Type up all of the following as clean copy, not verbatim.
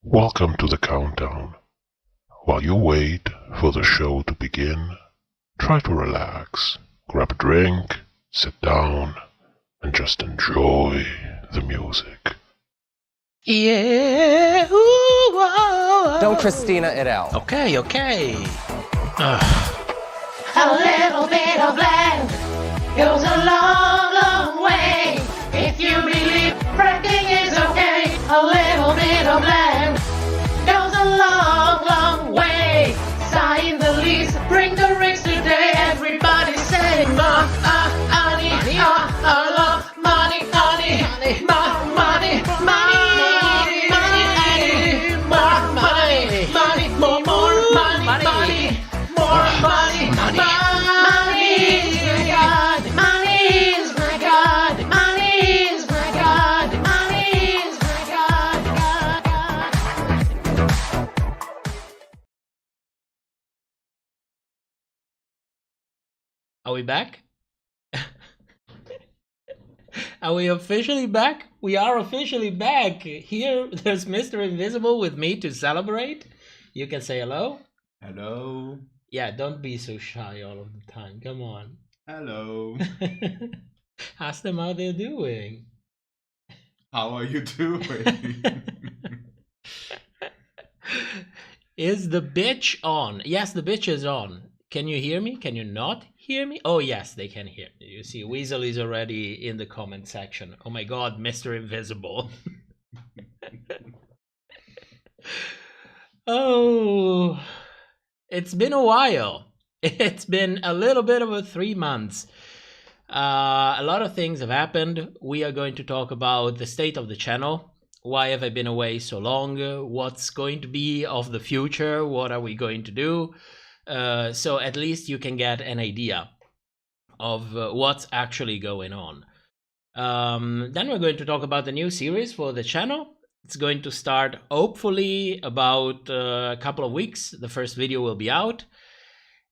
Welcome to the countdown. While you wait for the show to begin, try to relax, grab a drink, sit down, and just enjoy the music. Yeah. Ooh, whoa. Don't Christina it out. Okay. A little bit of land goes a long, long way. If you believe everything is okay, a little bit of land goes a long, long way. Sign the lease, bring the rings today. Everybody say money, love, money, money, money, money, more money, money, more money, money. Are we back? Are we officially back? We are officially back. Here, there's Mr. Invisible with me to celebrate. You can say hello. Hello. Yeah, don't be so shy all of the time. Come on. Hello. Ask them how they're doing. How are you doing? Is the bitch on? Yes, the bitch is on. Can you hear me? Can you not hear me? Oh, yes, they can hear me. You see, Weasel is already in the comment section. Oh my god, Mr. Invisible. Oh, it's been a while. It's been a little bit over 3 months. A lot of things have happened. We are going to talk about the state of the channel. Why have I been away so long? What's going to be of the future? What are we going to do? So at least you can get an idea of what's actually going on. Then we're going to talk about the new series for the channel. It's going to start hopefully about a couple of weeks. The first video will be out.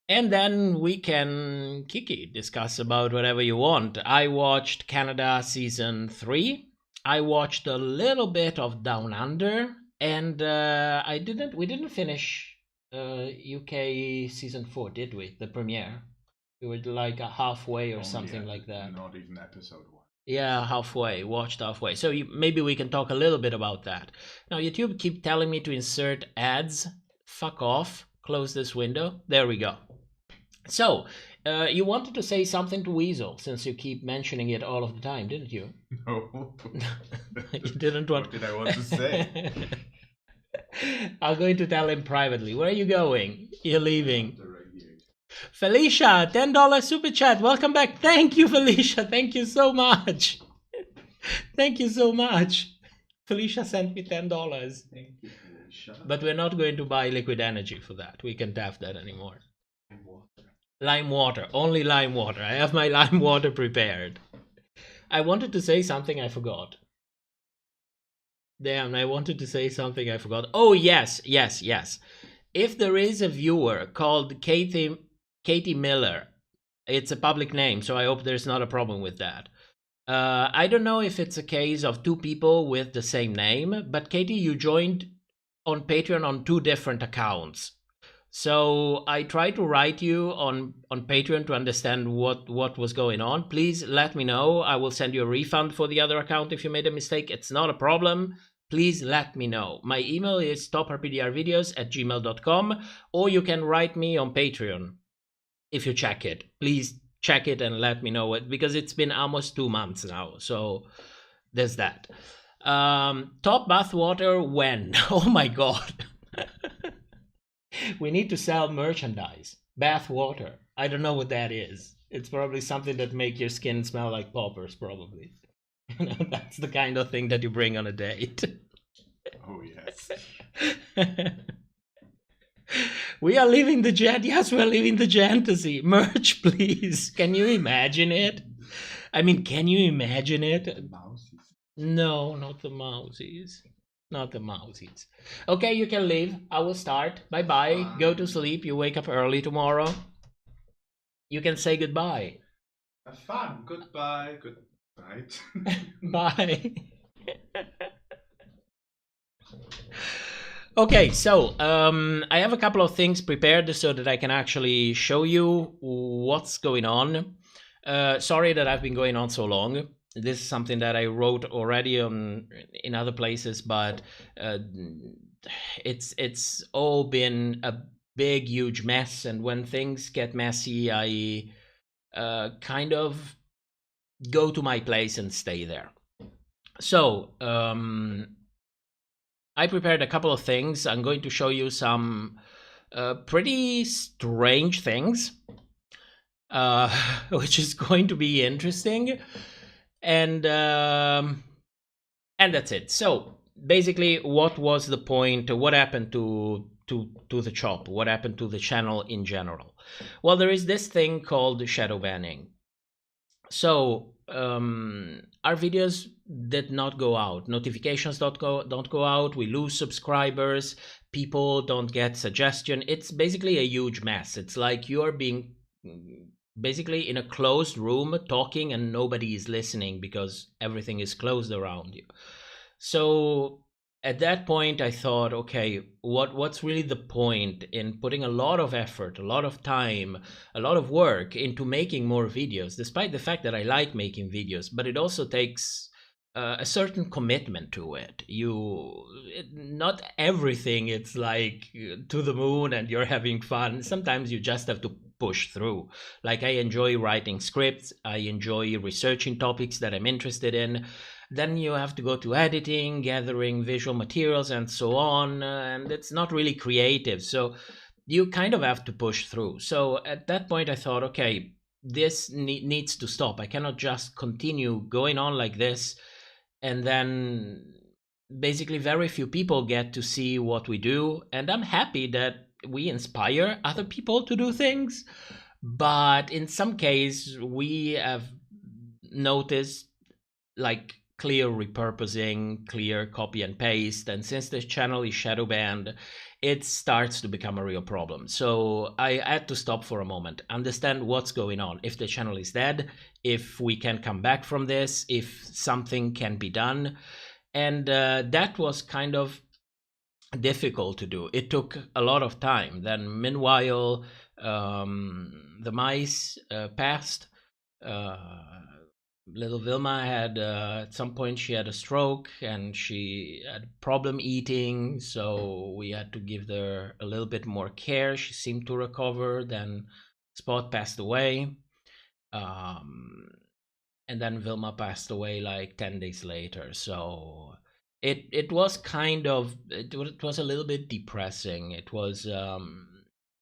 And then we can, Kiki, discuss about whatever you want. I watched Canada season 3. I watched a little bit of Down Under. And we didn't finish UK season 4, did we? The premiere. We were like halfway or something like that. Not even episode 1. Yeah, halfway. Watched halfway. So maybe we can talk a little bit about that. Now, YouTube keep telling me to insert ads. Fuck off. Close this window. There we go. So, you wanted to say something to Weasel, since you keep mentioning it all of the time, didn't you? No. You didn't want... What did I want to say? I'm going to tell him privately. Where are you going? You're leaving. Felicia, $10 super chat. Welcome back. Thank you, Felicia. Thank you so much. Thank you so much. Felicia sent me $10. Thank you, Felicia. But we're not going to buy liquid energy for that. We can't have that anymore. Lime water. Only lime water. I have my lime water prepared. I wanted to say something I forgot. Damn, I wanted to say something I forgot. Oh, yes. If there is a viewer called Katie Miller, it's a public name, so I hope there's not a problem with that. I don't know if it's a case of 2 people with the same name, but Katie, you joined on Patreon on 2 different accounts. So I tried to write you on Patreon to understand what was going on. Please let me know. I will send you a refund for the other account if you made a mistake. It's not a problem. Please let me know. My email is toprpdrvideos@gmail.com, or you can write me on Patreon if you check it. Please check it and let me know it, because it's been almost 2 months now. So there's that. Top bathwater when? Oh my god. We need to sell merchandise. Bath water. I don't know what that is. It's probably something that make your skin smell like poppers, probably. That's the kind of thing that you bring on a date. Oh, yes. We are leaving the gent. Yes, we're leaving the fantasy. Merch, please. Can you imagine it? I mean, can you imagine it? Mousies. No, not the mousies. Not the mousies. Okay, you can leave. I will start. Bye-bye. Go to sleep. You wake up early tomorrow. You can say goodbye. Have fun. Goodbye. Good night. Bye. Okay, so I have a couple of things prepared so that I can actually show you what's going on. Sorry that I've been going on so long. This is something that I wrote already in other places, but it's all been a big, huge mess. And when things get messy, I kind of go to my place and stay there. So I prepared a couple of things. I'm going to show you some pretty strange things, which is going to be interesting, and that's it. So basically, what was the point? What happened to the shop? What happened to the channel in general? Well, there is this thing called shadow banning. So our videos did not go out. Notifications don't go out. We lose subscribers. People don't get suggestion. It's basically a huge mess. It's like you're being basically in a closed room talking and nobody is listening because everything is closed around you. So at that point I thought, okay, what's really the point in putting a lot of effort, a lot of time, a lot of work into making more videos, despite the fact that I like making videos, but it also takes a certain commitment to it. Not everything it's like to the moon and you're having fun. Sometimes you just have to push through. Like, I enjoy writing scripts, I enjoy researching topics that I'm interested in. Then you have to go to editing, gathering visual materials, and so on, and it's not really creative. So you kind of have to push through. So at that point I thought, okay, this needs to stop. I cannot just continue going on like this, and then basically very few people get to see what we do. And I'm happy that we inspire other people to do things, but in some case we have noticed like clear repurposing, clear copy and paste, and since this channel is shadow banned, it starts to become a real problem. So I had to stop for a moment, understand what's going on, if the channel is dead, if we can come back from this, if something can be done. And that was kind of difficult to do. It took a lot of time. Then meanwhile, the mice passed. Little Vilma had at some point she had a stroke and she had a problem eating, so we had to give her a little bit more care. She seemed to recover. Then Spot passed away, and then Vilma passed away like 10 days later. So it was kind of, it was a little bit depressing. It was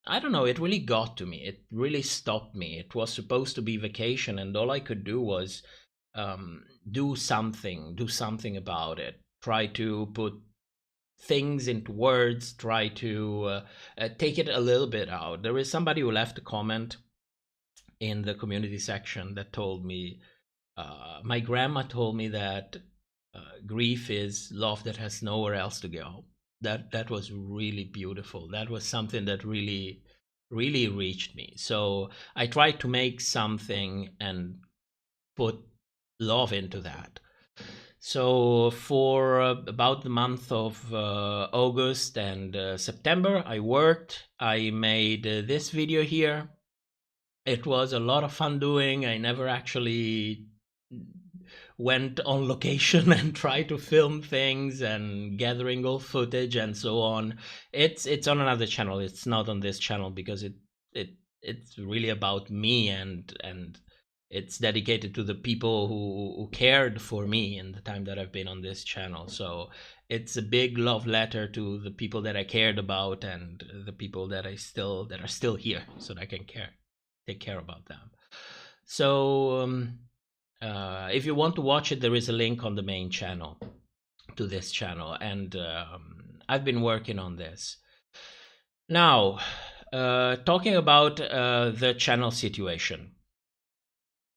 I don't know, it really got to me. It really stopped me. It was supposed to be vacation, and all I could do was do something about it. Try to put things into words, try to take it a little bit out. There is somebody who left a comment in the community section that told me, my grandma told me that grief is love that has nowhere else to go. That was really beautiful. That was something that really reached me. So I tried to make something and put love into that. So for about the month of August and September, I worked. I made this video here. It was a lot of fun doing. I never actually went on location and tried to film things and gathering all footage and so on. It's on another channel. It's not on this channel because it's really about me, and it's dedicated to the people who cared for me in the time that I've been on this channel. So it's a big love letter to the people that I cared about and the people that are still here, so that I can take care about them. So if you want to watch it, there is a link on the main channel to this channel, and I've been working on this. Now, talking about the channel situation,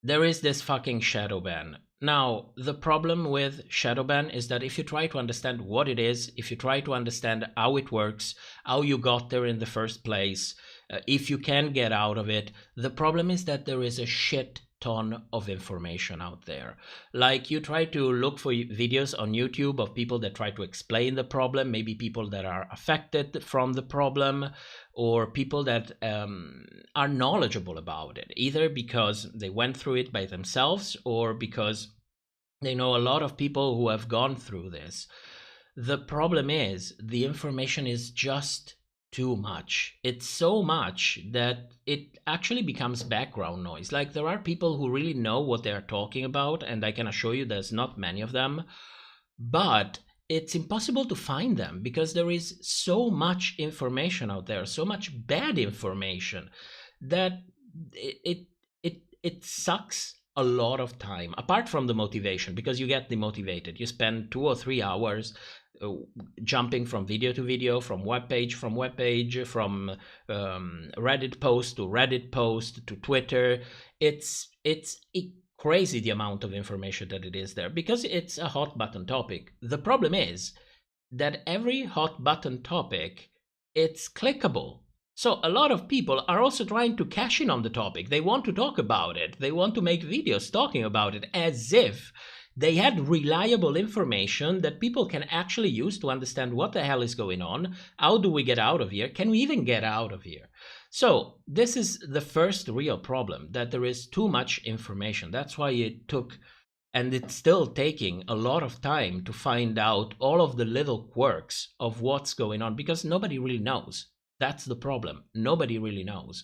there is this fucking shadow ban. Now, the problem with shadow ban is that if you try to understand what it is, if you try to understand how it works, how you got there in the first place, if you can get out of it, the problem is that there is a shit ton of information out there. Like, you try to look for videos on YouTube of people that try to explain the problem, maybe people that are affected from the problem, or people that are knowledgeable about it, either because they went through it by themselves or because they know a lot of people who have gone through this. The problem is the information is just too much. It's so much that it actually becomes background noise. Like, there are people who really know what they're talking about, and I can assure you there's not many of them, but it's impossible to find them because there is so much information out there, so much bad information, that it sucks a lot of time, apart from the motivation, because you get demotivated. You spend 2 or 3 hours jumping from video to video, from web page, from Reddit post to Reddit post to Twitter. It's crazy the amount of information that it is there, because it's a hot button topic. The problem is that every hot button topic, it's clickable. So a lot of people are also trying to cash in on the topic. They want to talk about it. They want to make videos talking about it as if they had reliable information that people can actually use to understand what the hell is going on. How do we get out of here? Can we even get out of here? So this is the first real problem, that there is too much information. That's why it took, and it's still taking, a lot of time to find out all of the little quirks of what's going on, because nobody really knows. That's the problem. Nobody really knows.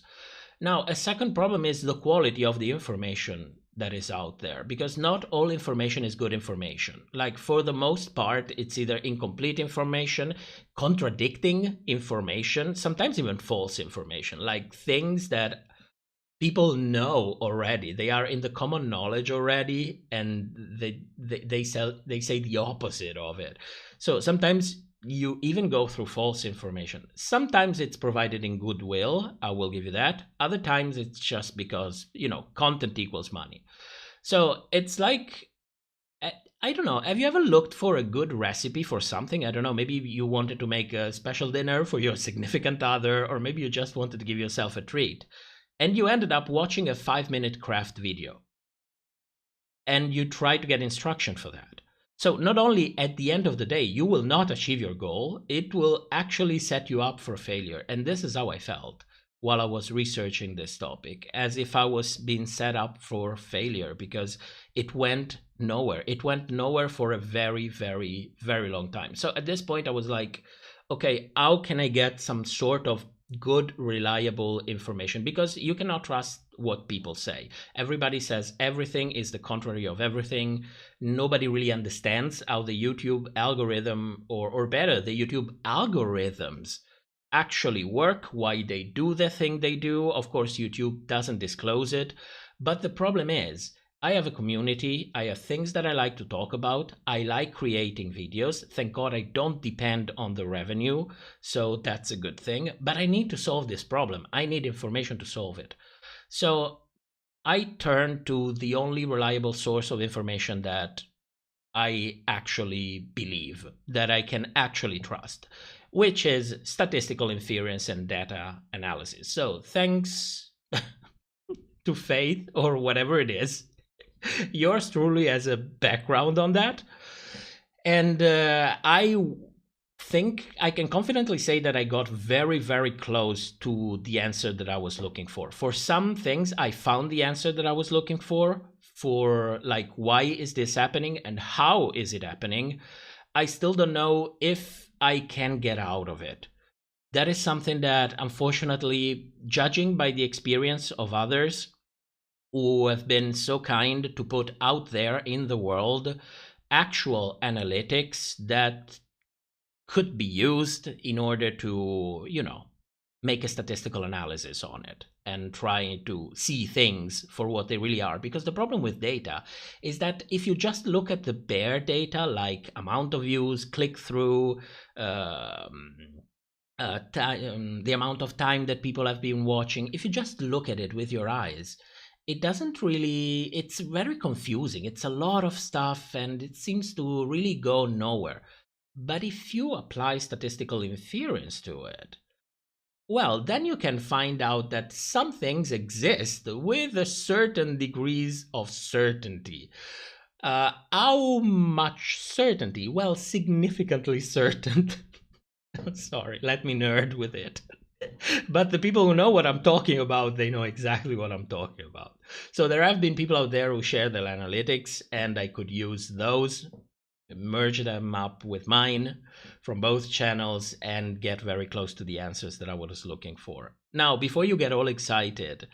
Now, a second problem is the quality of the information that is out there, because not all information is good information. Like, for the most part, it's either incomplete information, contradicting information, sometimes even false information, like things that people know already. They are in the common knowledge already, and they say the opposite of it. So sometimes you even go through false information. Sometimes it's provided in goodwill, I will give you that. Other times it's just because, content equals money. So it's like, I don't know, have you ever looked for a good recipe for something? I don't know, maybe you wanted to make a special dinner for your significant other, or maybe you just wanted to give yourself a treat, and you ended up watching a 5-minute craft video, and you try to get instruction for that. So not only at the end of the day, you will not achieve your goal, it will actually set you up for failure. And this is how I felt while I was researching this topic, as if I was being set up for failure, because it went nowhere. It went nowhere for a very, very, very long time. So at this point, I was like, okay, how can I get some sort of good, reliable information? Because you cannot trust what people say. Everybody says everything is the contrary of everything. Nobody really understands how the YouTube algorithm, or better, the YouTube algorithms actually work, why they do the thing they do. Of course, YouTube doesn't disclose it. But the problem is, I have a community, I have things that I like to talk about, I like creating videos. Thank God I don't depend on the revenue, so that's a good thing. But I need to solve this problem. I need information to solve it. So I turn to the only reliable source of information that I actually believe, that I can actually trust, which is statistical inference and data analysis. So thanks to Faith, or whatever it is, yours truly has a background on that. And I think I can confidently say that I got very, very close to the answer that I was looking for. For some things, I found the answer that I was looking for like, why is this happening and how is it happening? I still don't know if I can get out of it. That is something that, unfortunately, judging by the experience of others who have been so kind to put out there in the world actual analytics that could be used in order to, make a statistical analysis on it and try to see things for what they really are. Because the problem with data is that if you just look at the bare data, like amount of views, click-through, the amount of time that people have been watching, if you just look at it with your eyes, it doesn't really, it's very confusing. It's a lot of stuff and it seems to really go nowhere. But if you apply statistical inference to it, well, then you can find out that some things exist with a certain degrees of certainty. How much certainty? Well, significantly certain. Sorry, let me nerd with it. But the people who know what I'm talking about, they know exactly what I'm talking about. So there have been people out there who share their analytics, and I could use those, merge them up with mine from both channels, and get very close to the answers that I was looking for. Now, before you get all excited,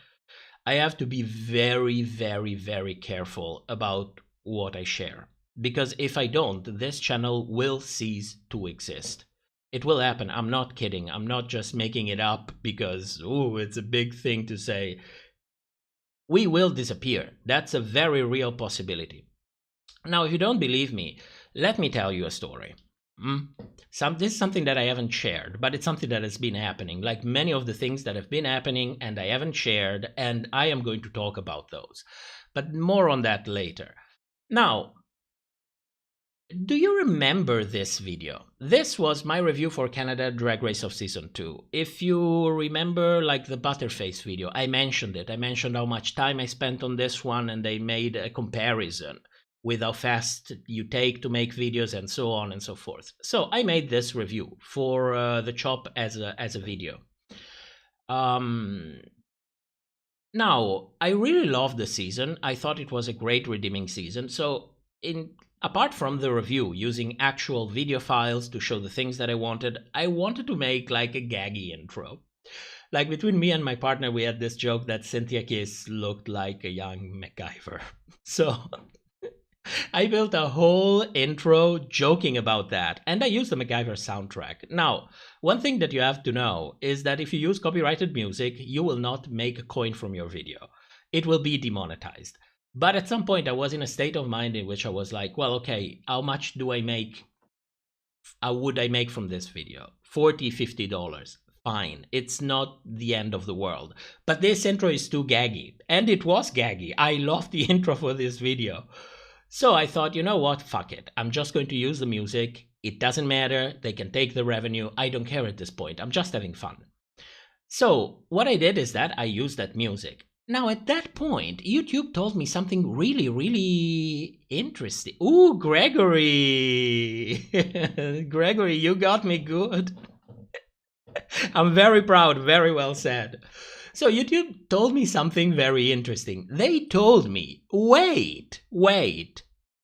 I have to be very, very, very careful about what I share. Because if I don't, this channel will cease to exist. It will happen. I'm not kidding. I'm not just making it up because, ooh, it's a big thing to say. We will disappear. That's a very real possibility. Now, if you don't believe me, let me tell you a story. This is something that I haven't shared, but it's something that has been happening, like many of the things that have been happening and I haven't shared, and I am going to talk about those. But more on that later. Now, do you remember this video? This was my review for Canada Drag Race of Season 2. If you remember, like the Butterface video, I mentioned it. I mentioned how much time I spent on this one, and they made a comparison with how fast you take to make videos and so on and so forth. So I made this review for the Chop as a video. Now, I really loved the season. I thought it was a great redeeming season. So apart from the review, using actual video files to show the things that I wanted to make like a gaggy intro. Like between me and my partner, we had this joke that Cynthia Kiss looked like a young MacGyver. So I built a whole intro joking about that, and I used the MacGyver soundtrack. Now, one thing that you have to know is that if you use copyrighted music, you will not make a coin from your video. It will be demonetized. But at some point, I was in a state of mind in which I was like, well, okay, how much do I make? How would I make from this video? $40, $50. Fine. It's not the end of the world. But this intro is too gaggy. And it was gaggy. I loved the intro for this video. So I thought, you know what? Fuck it. I'm just going to use the music. It doesn't matter. They can take the revenue. I don't care at this point. I'm just having fun. So what I did is that I used that music. Now, at that point, YouTube told me something really, really interesting. Ooh, Gregory! Gregory, you got me good. I'm very proud. Very well said. So YouTube told me something very interesting. They told me, wait.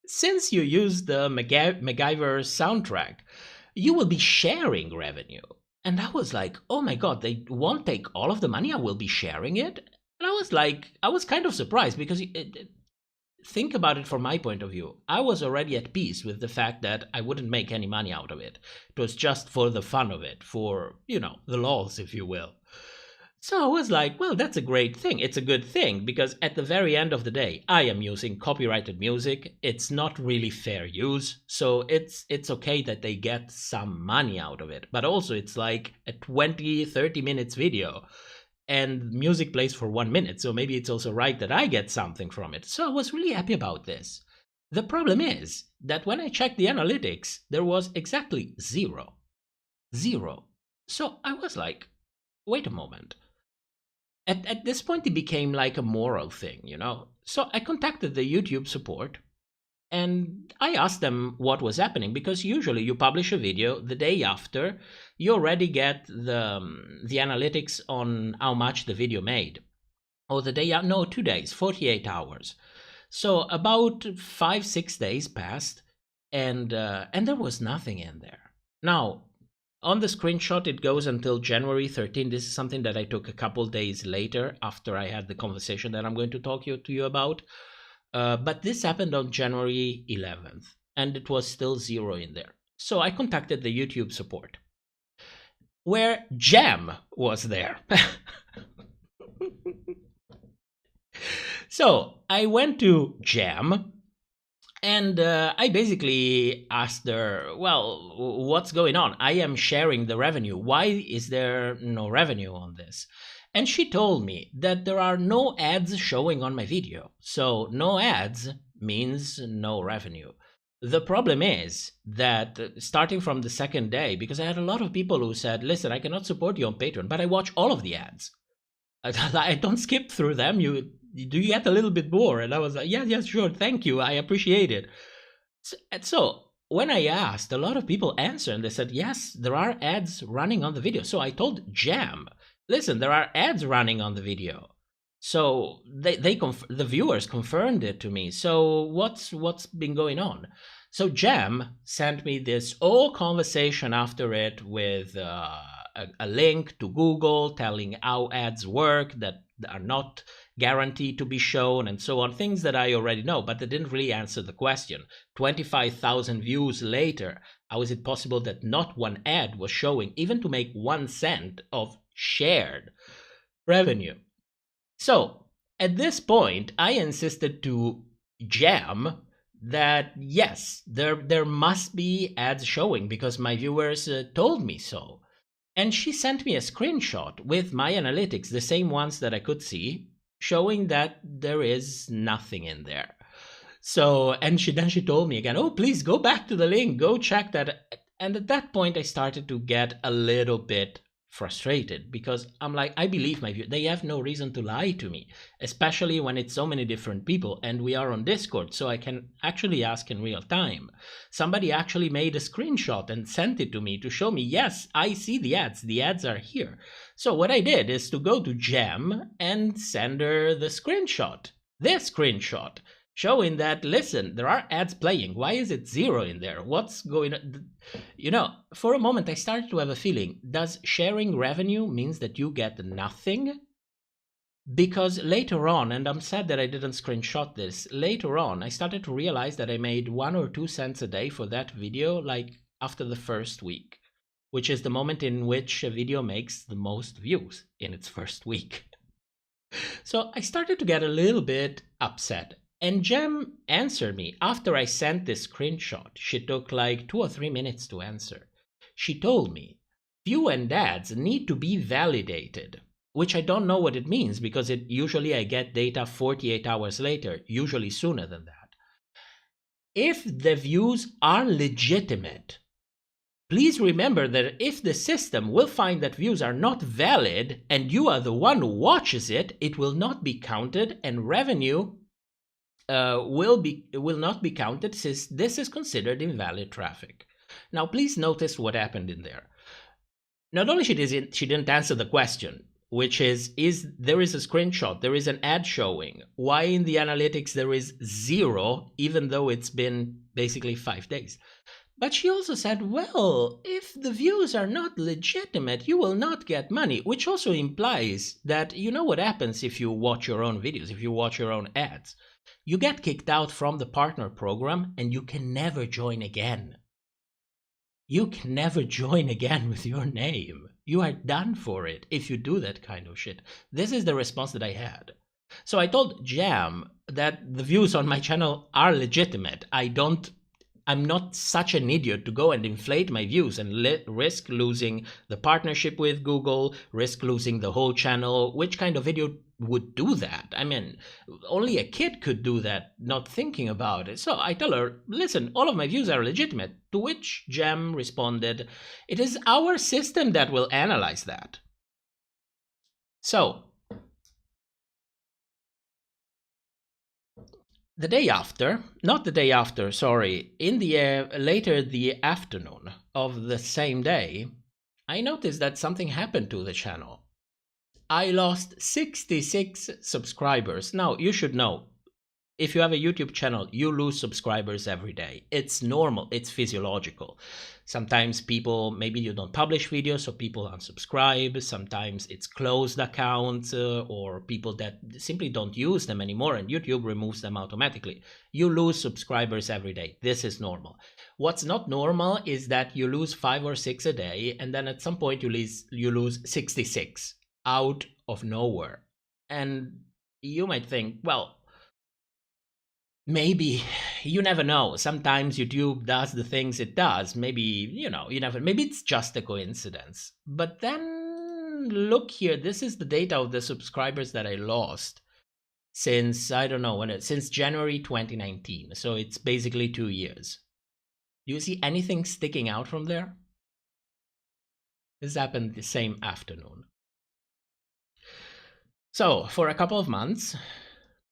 Since you use the MacGyver soundtrack, you will be sharing revenue. And I was like, oh my God, they won't take all of the money. I will be sharing it. And I was kind of surprised because think about it from my point of view. I was already at peace with the fact that I wouldn't make any money out of it. It was just for the fun of it, for, the lols, if you will. So I was like, well, that's a great thing. It's a good thing because at the very end of the day, I am using copyrighted music. It's not really fair use. So it's okay that they get some money out of it. But also it's like a 20, 30 minutes video. And music plays for 1 minute, so maybe it's also right that I get something from it. So I was really happy about this. The problem is that when I checked the analytics, there was exactly zero. So I was like, wait a moment. At this point, it became like a moral thing, So I contacted the YouTube support, and I asked them what was happening, because usually you publish a video, the day after, you already get the analytics on how much the video made. Or the day, no, 2 days, 48 hours. So about 5-6 days passed, and there was nothing in there. Now, on the screenshot, it goes until January 13. This is something that I took a couple days later after I had the conversation that I'm going to talk to you about. But this happened on January 11th, and it was still zero in there. So I contacted the YouTube support, where Jam was there. So I went to Jam, and I basically asked her, well, what's going on? I am sharing the revenue. Why is there no revenue on this? And she told me that there are no ads showing on my video. So no ads means no revenue. The problem is that starting from the second day, because I had a lot of people who said, listen, I cannot support you on Patreon, but I watch all of the ads. I don't skip through them. Do you get a little bit more? And I was like, yes, sure, thank you, I appreciate it. So when I asked, a lot of people answered, and they said, yes, there are ads running on the video. So I told Jam, listen, there are ads running on the video. So the viewers confirmed it to me. So what's been going on? So Jam sent me this whole conversation after it with a link to Google telling how ads work that are not guaranteed to be shown and so on, things that I already know, but they didn't really answer the question. 25,000 views later, how is it possible that not one ad was showing, even to make 1 cent of shared revenue? So at this point, I insisted to Jam that yes, there must be ads showing because my viewers told me so. And she sent me a screenshot with my analytics, the same ones that I could see, showing that there is nothing in there. So, and she told me again, oh, please go back to the link, go check that. And at that point, I started to get a little bit frustrated because I'm like, I believe my view. They have no reason to lie to me, especially when it's so many different people and we are on Discord, so I can actually ask in real time. Somebody actually made a screenshot and sent it to me to show me, yes, I see the ads are here. So what I did is to go to Jam and send her the screenshot, this screenshot, showing that, listen, there are ads playing. Why is it 0 in there? What's going on? You know, for a moment, I started to have a feeling, does sharing revenue means that you get nothing? Because later on, and I'm sad that I didn't screenshot this, later on, I started to realize that I made 1 or 2 cents a day for that video, like after the first week, which is the moment in which a video makes the most views in its first week. So I started to get a little bit upset. And Jem answered me after I sent this screenshot. She took like 2 or 3 minutes to answer. She told me, view and ads need to be validated, which I don't know what it means because usually I get data 48 hours later, usually sooner than that. If the views are legitimate, please remember that if the system will find that views are not valid and you are the one who watches it, it will not be counted and revenue will not be counted since this is considered invalid traffic. Now, please notice what happened in there. Not only she didn't answer the question, which is there is a screenshot, there is an ad showing. Why in the analytics there is 0, even though it's been basically 5 days? But she also said, well, if the views are not legitimate, you will not get money, which also implies that you know what happens if you watch your own videos, if you watch your own ads. You get kicked out from the partner program and you can never join again. You can never join again with your name. You are done for it if you do that kind of shit. This is the response that I had. So I told Jam that the views on my channel are legitimate. I'm not such an idiot to go and inflate my views and risk losing the partnership with Google, risk losing the whole channel. Which kind of video would do that? I mean, only a kid could do that, not thinking about it. So I tell her, listen, all of my views are legitimate. To which Jem responded, it is our system that will analyze that. So the day after, not the day after, sorry, in the later the afternoon of the same day, I noticed that something happened to the channel. I lost 66 subscribers. Now, you should know, if you have a YouTube channel, you lose subscribers every day. It's normal, it's physiological. Sometimes people, maybe you don't publish videos, so people unsubscribe. Sometimes it's closed accounts or people that simply don't use them anymore and YouTube removes them automatically. You lose subscribers every day. This is normal. What's not normal is that you lose 5 or 6 a day and then at some point you lose 66 out of nowhere. And you might think, well, maybe, you never know. Sometimes YouTube does the things it does. Maybe, you know, maybe it's just a coincidence. But then look here, this is the data of the subscribers that I lost since, I don't know, since January 2019. So it's basically 2 years. Do you see anything sticking out from there? This happened the same afternoon. So for a couple of months,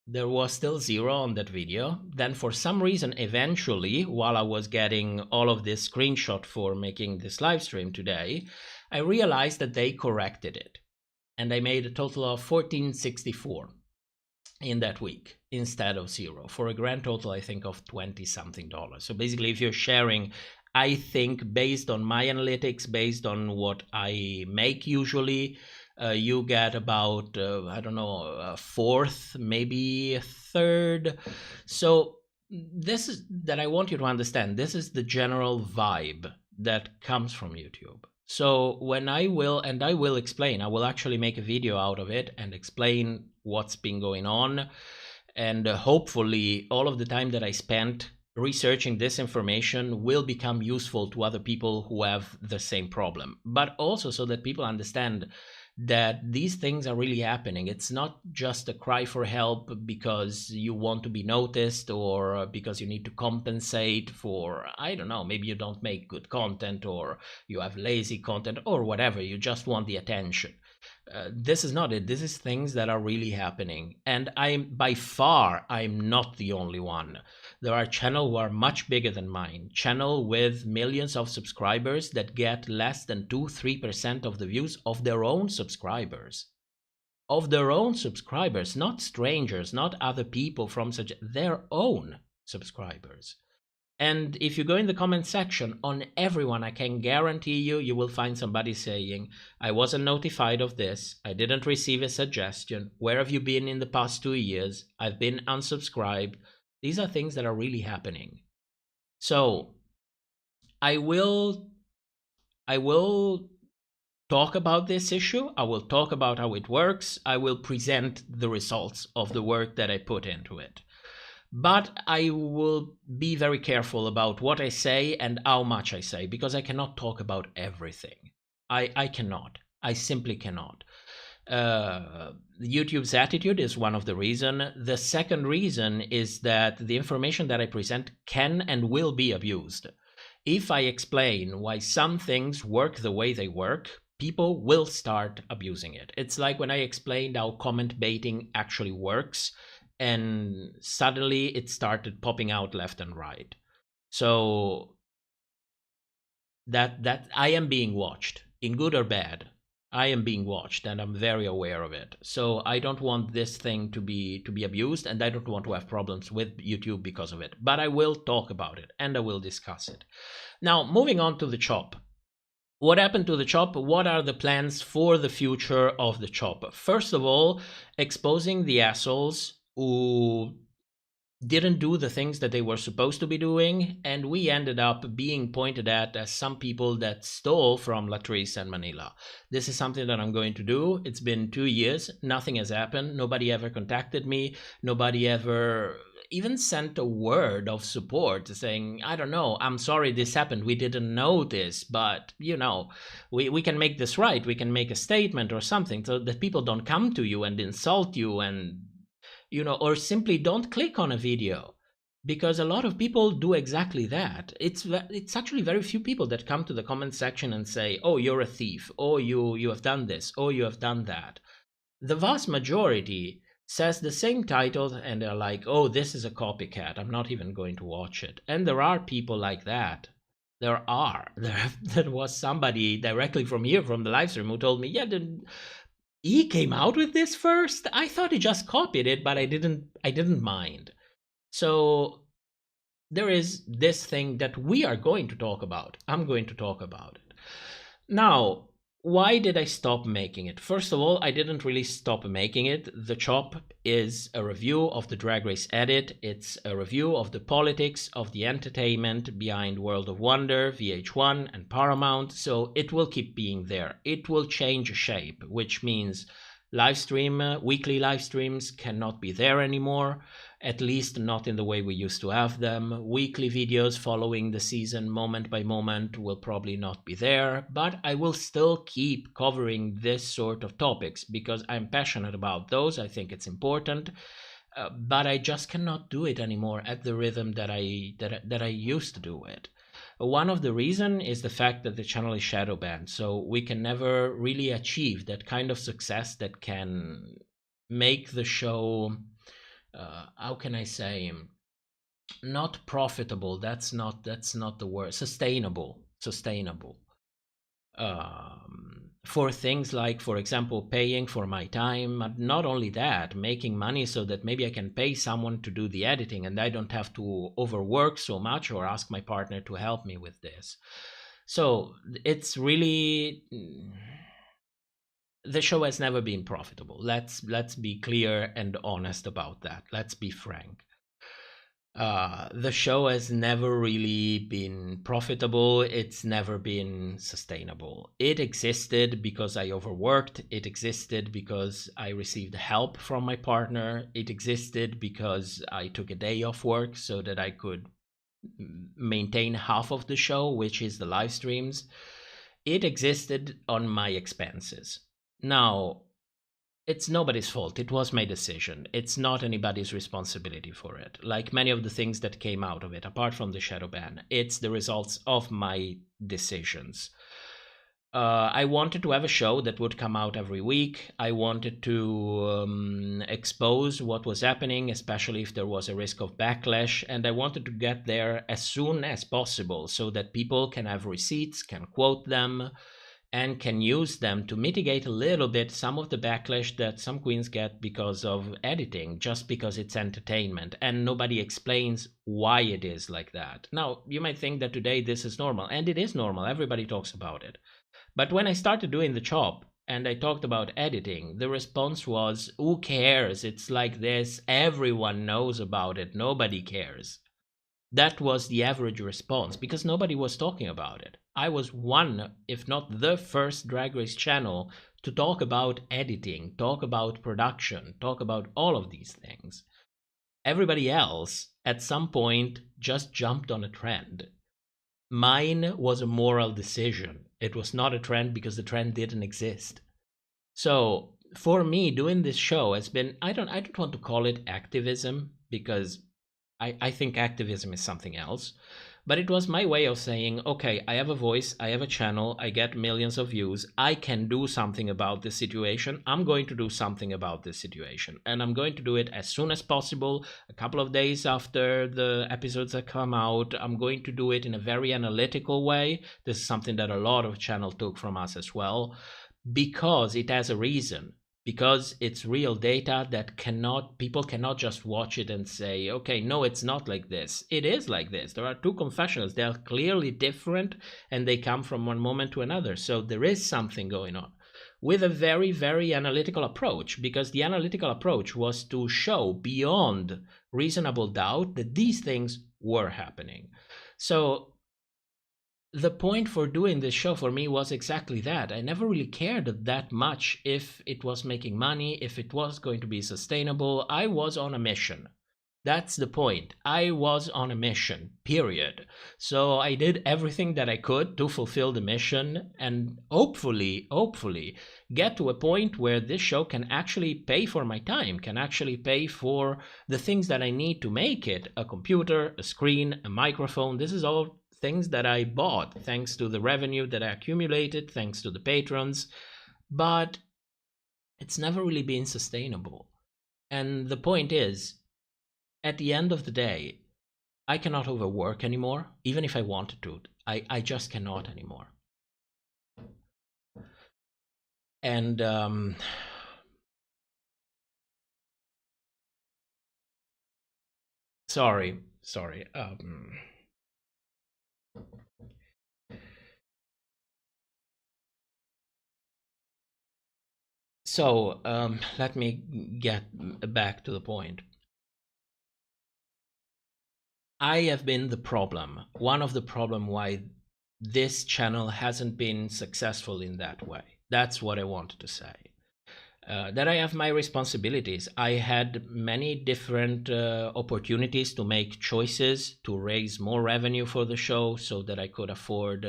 there was still 0 on that video. Then for some reason, eventually, while I was getting all of this screenshot for making this live stream today, I realized that they corrected it. And I made a total of 1464 in that week instead of 0, for a grand total, I think, of $20-something. So basically, if you're sharing, I think based on my analytics, based on what I make usually, you get about, I don't know, a fourth, maybe a third. So this is that I want you to understand. This is the general vibe that comes from YouTube. So when I will explain, I will actually make a video out of it and explain what's been going on. And hopefully all of the time that I spent researching this information will become useful to other people who have the same problem, but also so that people understand that these things are really happening. It's not just a cry for help because you want to be noticed or because you need to compensate for, I don't know, maybe you don't make good content or you have lazy content or whatever, you just want the attention. This is not it. This is things that are really happening. And by far, I'm not the only one. There are channels who are much bigger than mine. Channel with millions of subscribers that get less than 2-3% of the views of their own subscribers. Of their own subscribers, not strangers, not other people from their own subscribers. And if you go in the comment section, on everyone, I can guarantee you will find somebody saying, I wasn't notified of this, I didn't receive a suggestion, where have you been in the past 2 years, I've been unsubscribed. These are things that are really happening. So I will talk about this issue, I will talk about how it works, I will present the results of the work that I put into it. But I will be very careful about what I say and how much I say, because I cannot talk about everything. I cannot. I simply cannot. YouTube's attitude is one of the reasons. The second reason is that the information that I present can and will be abused. If I explain why some things work the way they work, people will start abusing it. It's like when I explained how comment baiting actually works, and suddenly it started popping out left and right. So that I am being watched, in good or bad. I am being watched, and I'm very aware of it. So I don't want this thing to be abused, and I don't want to have problems with YouTube because of it. But I will talk about it, and I will discuss it. Now, moving on to the chop. What happened to the chop? What are the plans for the future of the chop? First of all, exposing the assholes who didn't do the things that they were supposed to be doing, and we ended up being pointed at as some people that stole from Latrice and Manila. This is something that I'm going to do. It's been 2 years, nothing has happened, nobody ever contacted me, nobody ever even sent a word of support saying, I don't know, I'm sorry this happened, we didn't know this, but you know, we can make this right, we can make a statement or something so that people don't come to you and insult you and you know, or simply don't click on a video, because a lot of people do exactly that. It's actually very few people that come to the comment section and say, oh, you're a thief, or you have done this, or you have done that. The vast majority says the same title and they're like, oh, this is a copycat, I'm not even going to watch it. And there are people like that. There was somebody directly from here, from the live stream, who told me, yeah, he came out with this first? I thought he just copied it, but I didn't mind. So there is this thing that we are going to talk about. I'm going to talk about it. Now, why did I stop making it? First of all, I didn't really stop making it. The Chop is a review of the Drag Race edit. It's a review of the politics of the entertainment behind World of Wonder, VH1 and Paramount. So it will keep being there. It will change shape, which means weekly live streams cannot be there anymore. At least not in the way we used to have them. Weekly videos following the season moment by moment will probably not be there, but I will still keep covering this sort of topics because I'm passionate about those. I think it's important, but I just cannot do it anymore at the rhythm that I used to do it. one of the reason is the fact that the channel is shadow banned, so we can never really achieve that kind of success that can make the show, how can I say, not profitable. That's not the word. Sustainable. For things like, for example, paying for my time, but not only that, making money so that maybe I can pay someone to do the editing and I don't have to overwork so much or ask my partner to help me with this. So it's really, the show has never been profitable. Let's be clear and honest about that. Let's be frank. The show has never really been profitable. It's never been sustainable. It existed because I overworked. It existed because I received help from my partner. It existed because I took a day off work so that I could maintain half of the show, which is the live streams. It existed on my expenses. Now, it's nobody's fault. It was my decision. It's not anybody's responsibility for it. Like many of the things that came out of it, apart from the shadow ban, it's the results of my decisions. I wanted to have a show that would come out every week. I wanted to expose what was happening, especially if there was a risk of backlash. And I wanted to get there as soon as possible so that people can have receipts, can quote them, and can use them to mitigate a little bit some of the backlash that some queens get because of editing, just because it's entertainment, and nobody explains why it is like that. Now, you might think that today this is normal, and it is normal. Everybody talks about it. But when I started doing the chop and I talked about editing, the response was, who cares? It's like this. Everyone knows about it. Nobody cares. That was the average response because nobody was talking about it. I was one, if not the first Drag Race channel to talk about editing, talk about production, talk about all of these things. Everybody else, at some point, just jumped on a trend. Mine was a moral decision. It was not a trend because the trend didn't exist. So for me, doing this show has been, I don't want to call it activism because I think activism is something else. But it was my way of saying, okay, I have a voice, I have a channel, I get millions of views, I can do something about this situation, I'm going to do something about this situation. And I'm going to do it as soon as possible, a couple of days after the episodes have come out. I'm going to do it in a very analytical way. This is something that a lot of channels took from us as well, because it has a reason. Because it's real data that people cannot just watch it and say, okay, no, it's not like this. It is like this. There are two confessionals. They are clearly different and they come from one moment to another. So there is something going on with a very, very analytical approach, because the analytical approach was to show beyond reasonable doubt that these things were happening. So the point for doing this show for me was exactly that. I never really cared that much if it was making money, if it was going to be sustainable. I was on a mission. That's the point. I was on a mission, period. So I did everything that I could to fulfill the mission and hopefully get to a point where this show can actually pay for my time, can actually pay for the things that I need to make it. A computer, a screen, a microphone. This is all things that I bought thanks to the revenue that I accumulated, thanks to the patrons, but it's never really been sustainable. And the point is, at the end of the day, I cannot overwork anymore, even if I wanted to. I just cannot anymore. And sorry. So let me get back to the point. I have been the problem, one of the problem why this channel hasn't been successful in that way. That's what I wanted to say. That I have my responsibilities. I had many different opportunities to make choices to raise more revenue for the show so that I could afford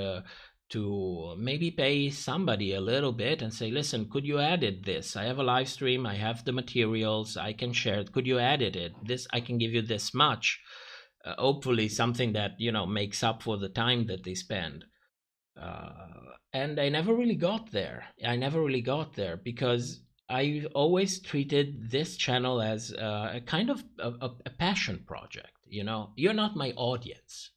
to maybe pay somebody a little bit and say, listen, could you edit this? I have a live stream, I have the materials, I can share it. Could you edit it? This, I can give you this much. hopefully something that, makes up for the time that they spend. And I never really got there. Because I always treated this channel as a kind of a passion project. You're not my audience.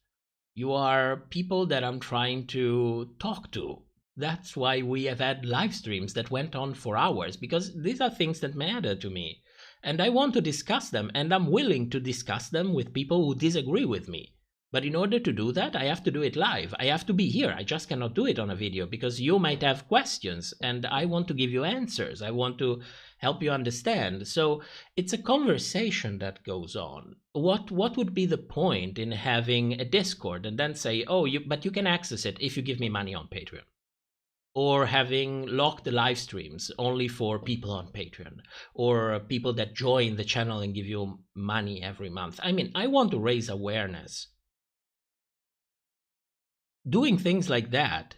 You are people that I'm trying to talk to. That's why we have had live streams that went on for hours, because these are things that matter to me. And I want to discuss them, and I'm willing to discuss them with people who disagree with me. But in order to do that, I have to do it live. I have to be here. I just cannot do it on a video, because you might have questions and I want to give you answers. I want to help you understand. So it's a conversation that goes on. What would be the point in having a Discord and then say, but you can access it if you give me money on Patreon? Or having locked the live streams only for people on Patreon, or people that join the channel and give you money every month. I mean, I want to raise awareness. Doing things like that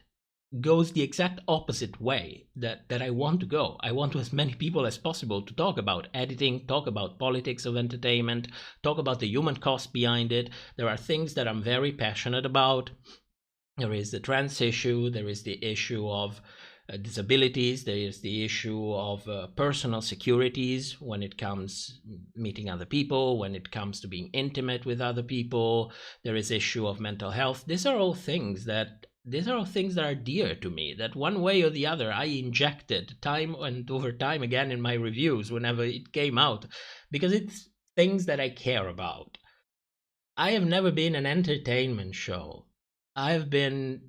goes the exact opposite way that I want to go. I want as many people as possible to talk about editing, talk about politics of entertainment, talk about the human cost behind it. There are things that I'm very passionate about. There is the trans issue, there is the issue of disabilities, there is the issue of personal securities when it comes meeting other people, when it comes to being intimate with other people. There is issue of mental health. These are all things that are dear to me, that one way or the other I injected time and over time again in my reviews whenever it came out, because it's things that I care about. I have never been an entertainment show. I've been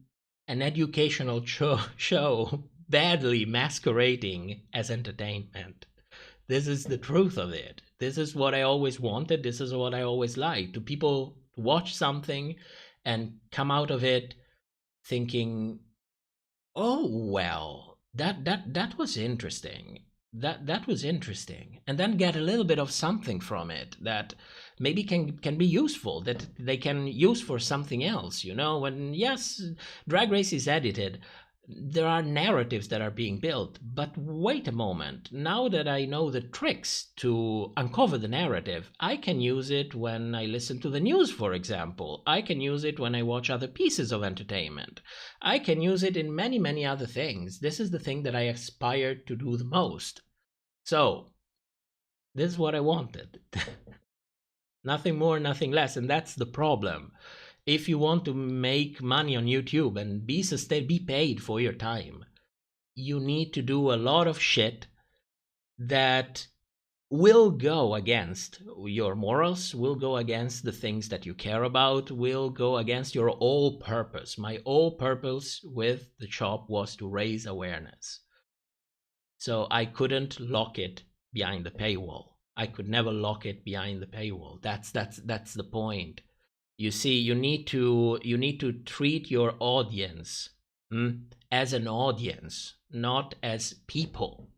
an educational show badly masquerading as entertainment. This is the truth of it. This is what I always wanted. This is what I always liked. To people watch something and come out of it thinking, oh, well, that was interesting. That was interesting. And then get a little bit of something from it that maybe can be useful, that they can use for something else. When, yes, Drag Race is edited, there are narratives that are being built, but wait a moment. Now that I know the tricks to uncover the narrative, I can use it when I listen to the news, for example. I can use it when I watch other pieces of entertainment. I can use it in many, many other things. This is the thing that I aspire to do the most. So, this is what I wanted. Nothing more, nothing less, and that's the problem. If you want to make money on YouTube and be paid for your time, you need to do a lot of shit that will go against your morals, will go against the things that you care about, will go against your whole purpose. My whole purpose with the shop was to raise awareness. So I couldn't lock it behind the paywall. I could never lock it behind the paywall. That's the point. You see, you need to treat your audience as an audience, not as people.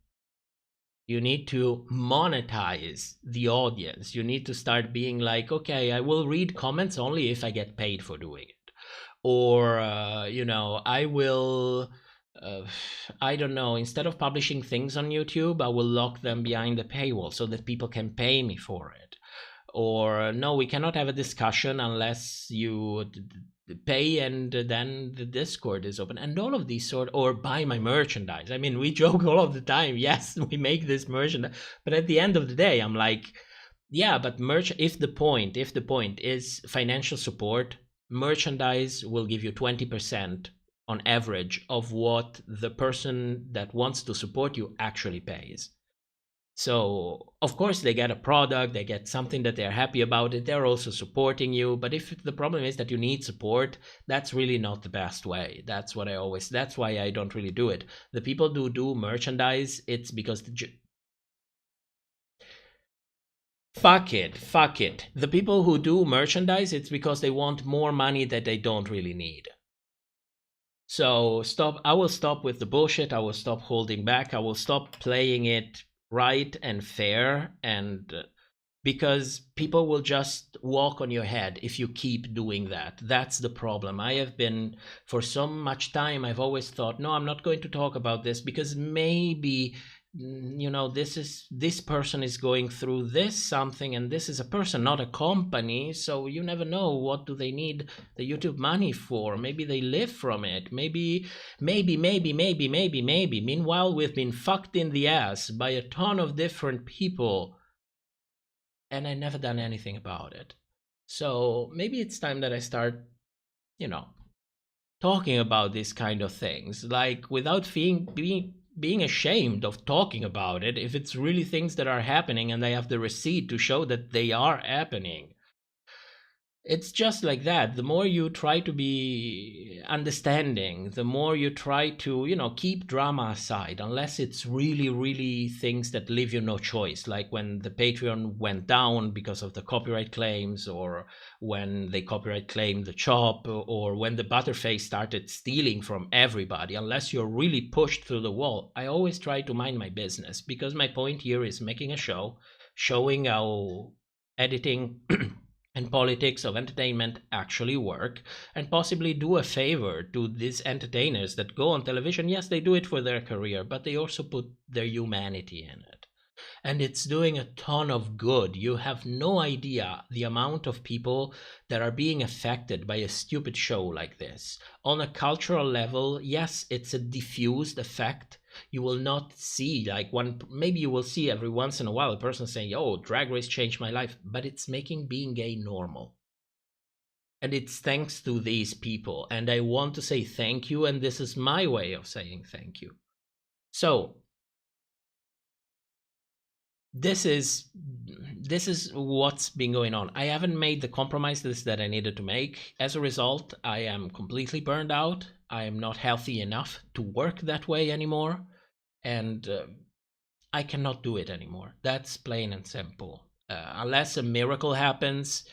You need to monetize the audience. You need to start being like, okay, I will read comments only if I get paid for doing it. Or, I will, I don't know, instead of publishing things on YouTube, I will lock them behind the paywall so that people can pay me for it. Or, no, we cannot have a discussion unless you pay, and then the Discord is open, and all of these or buy my merchandise. I mean, we joke all of the time, yes, we make this merchandise, but at the end of the day, I'm like, yeah, but if the point is financial support, merchandise will give you 20% on average of what the person that wants to support you actually pays. So, of course, they get a product, they get something that they're happy about it, they're also supporting you. But if the problem is that you need support, that's really not the best way. That's why I don't really do it. The people who do merchandise, it's because fuck it. The people who do merchandise, it's because they want more money that they don't really need. So I will stop with the bullshit, I will stop holding back, I will stop playing it right and fair, and because people will just walk on your head if you keep doing that. That's the problem. I have been, for so much time, I've always thought, no, I'm not going to talk about this because maybe this person is going through this something, and this is a person, not a company, so you never know what do they need the YouTube money for. Maybe they live from it. Maybe. Meanwhile, we've been fucked in the ass by a ton of different people, and I never done anything about it. So maybe it's time that I start, talking about these kind of things, like without being ashamed of talking about it. If it's really things that are happening and I have the receipt to show that they are happening. It's just like that. The more you try to be understanding, the more you try to, keep drama aside, unless it's really, really things that leave you no choice. Like when the Patreon went down because of the copyright claims, or when they copyright claimed the chop, or when the Butterface started stealing from everybody. Unless you're really pushed through the wall, I always try to mind my business, because my point here is making a show, showing how editing and politics of entertainment actually work, and possibly do a favor to these entertainers that go on television. Yes, they do it for their career, but they also put their humanity in it. And it's doing a ton of good. You have no idea the amount of people that are being affected by a stupid show like this. On a cultural level, yes, it's a diffused effect. You will not see maybe you will see every once in a while a person saying, "Oh, Drag Race changed my life," but it's making being gay normal. And it's thanks to these people. And I want to say thank you, and this is my way of saying thank you. So this is what's been going on. I haven't made the compromises that I needed to make. As a result, I am completely burned out. I am not healthy enough to work that way anymore, and I cannot do it anymore. That's plain and simple. Unless a miracle happens,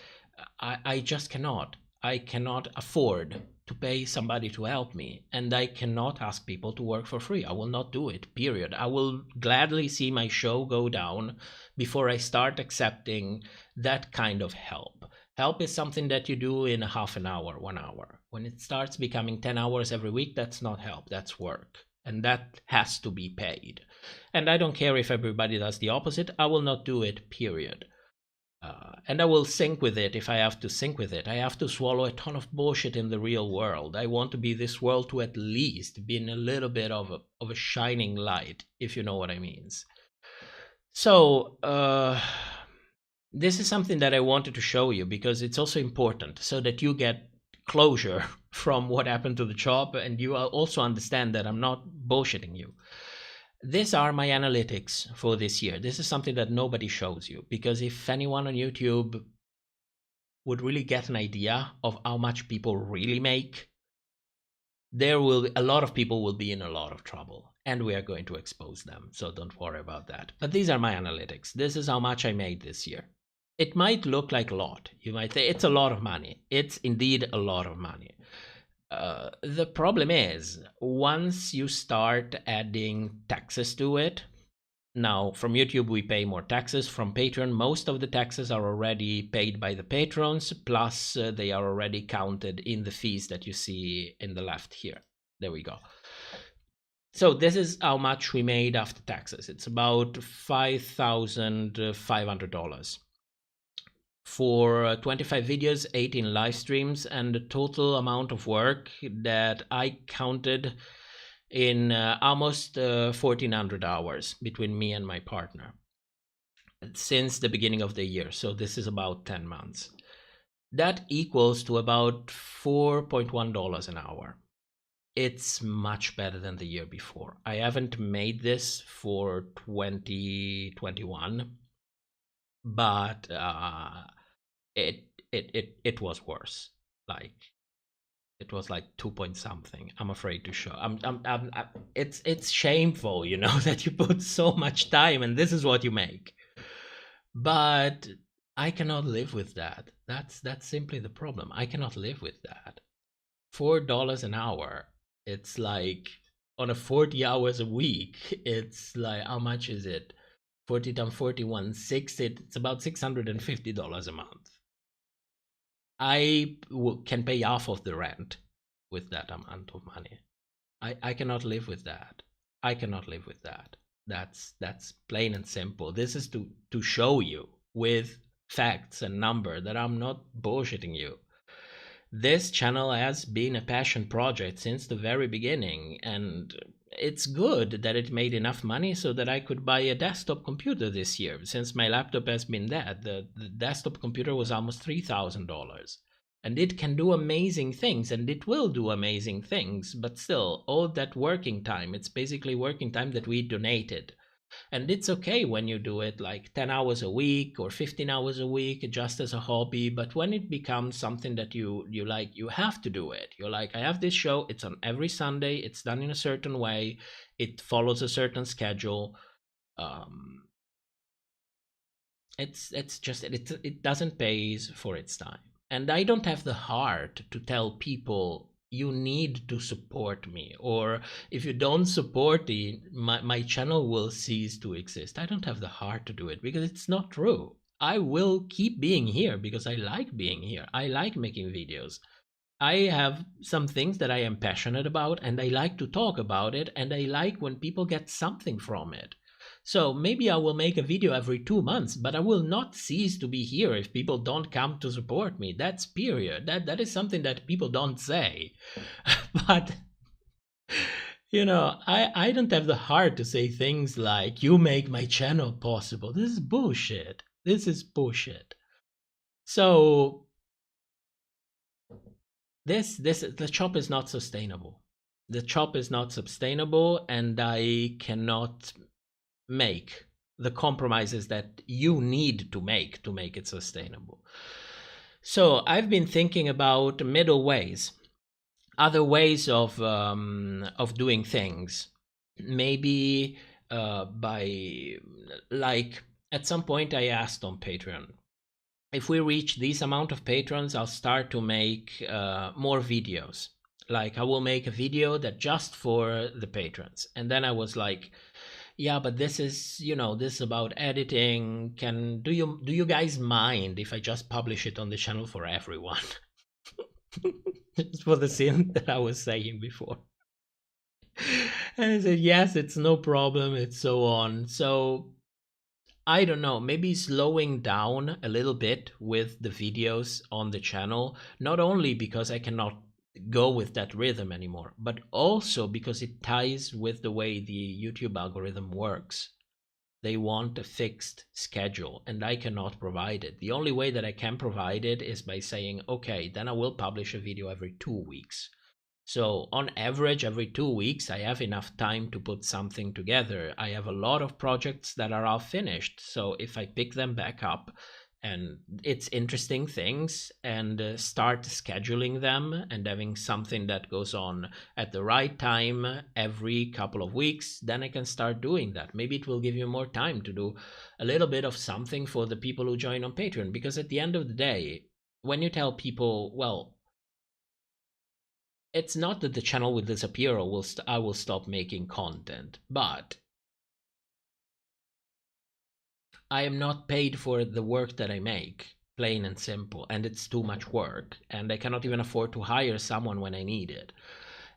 I just cannot. I cannot afford to pay somebody to help me, and I cannot ask people to work for free. I will not do it, period. I will gladly see my show go down before I start accepting that kind of help. Help is something that you do in a half an hour, 1 hour. When it starts becoming 10 hours every week, that's not help, that's work. And that has to be paid. And I don't care if everybody does the opposite. I will not do it, period. And I will sync with it if I have to sync with it. I have to swallow a ton of bullshit in the real world. I want to be this world to at least be in a little bit of a shining light, if you know what I mean. So this is something that I wanted to show you, because it's also important so that you get closure from what happened to the chop, and you also understand that I'm not bullshitting you. These are my analytics for this year. This is something that nobody shows you, because if anyone on YouTube would really get an idea of how much people really make, a lot of people will be in a lot of trouble, and we are going to expose them. So don't worry about that. But these are my analytics. This is how much I made this year. It might look like a lot. You might say it's a lot of money. It's indeed a lot of money. The problem is, once you start adding taxes to it, now from YouTube we pay more taxes. From Patreon, most of the taxes are already paid by the patrons, plus they are already counted in the fees that you see in the left here. There we go. So this is how much we made after taxes. It's about $5,500. For 25 videos, 18 live streams, and the total amount of work that I counted in almost 1,400 hours between me and my partner since the beginning of the year. So this is about 10 months. That equals to about $4.1 an hour. It's much better than the year before. I haven't made this for 2021, but it was worse. Like, it was like 2 point something. I'm afraid to show. It's shameful, that you put so much time and this is what you make. But I cannot live with that. That's simply the problem. I cannot live with that. $4 an hour. It's like on a 40 hours a week. It's like, how much is it? 40 times 41, it's about $650 a month. I can pay half of the rent with that amount of money. I cannot live with that. I cannot live with that. That's plain and simple. This is to show you with facts and number that I'm not bullshitting you. This channel has been a passion project since the very beginning, and it's good that it made enough money so that I could buy a desktop computer this year, since my laptop has been dead. The desktop computer was almost $3,000. And it can do amazing things, and it will do amazing things, but still, all that working time, it's basically working time that we donated. And it's okay when you do it like 10 hours a week or 15 hours a week just as a hobby, but when it becomes something that you like, you have to do it. You're like, I have this show, it's on every Sunday, it's done in a certain way, it follows a certain schedule. It doesn't pay for its time. And I don't have the heart to tell people you need to support me, or if you don't support me, my channel will cease to exist. I don't have the heart to do it because it's not true. I will keep being here because I like being here. I like making videos. I have some things that I am passionate about, and I like to talk about it, and I like when people get something from it. So maybe I will make a video every 2 months, but I will not cease to be here if people don't come to support me. That's period. That is something that people don't say. But, you know, I don't have the heart to say things like, you make my channel possible. This is bullshit. This is bullshit. So the shop is not sustainable. The shop is not sustainable, and I cannot make the compromises that you need to make it sustainable. So I've been thinking about middle ways, other ways of doing things. Maybe by, like, at some point I asked on Patreon, if we reach this amount of patrons, I'll start to make more videos. Like, I will make a video that just for the patrons. And then I was like, yeah, but this is, you know, this is about editing. Do you guys mind if I just publish it on the channel for everyone? Just for the sin that I was saying before. And I said, yes, it's no problem, it's so on. So I don't know, maybe slowing down a little bit with the videos on the channel, not only because I cannot go with that rhythm anymore, but also because it ties with the way the YouTube algorithm works. They want a fixed schedule, and I cannot provide it. The only way that I can provide it is by saying, okay, then I will publish a video every 2 weeks. So on average, every 2 weeks, I have enough time to put something together. I have a lot of projects that are all finished. So if I pick them back up, and it's interesting things, and start scheduling them and having something that goes on at the right time every couple of weeks, then I can start doing that. Maybe it will give you more time to do a little bit of something for the people who join on Patreon, because at the end of the day, when you tell people, well, it's not that the channel will disappear or I will stop making content, but I am not paid for the work that I make, plain and simple, and it's too much work, and I cannot even afford to hire someone when I need it.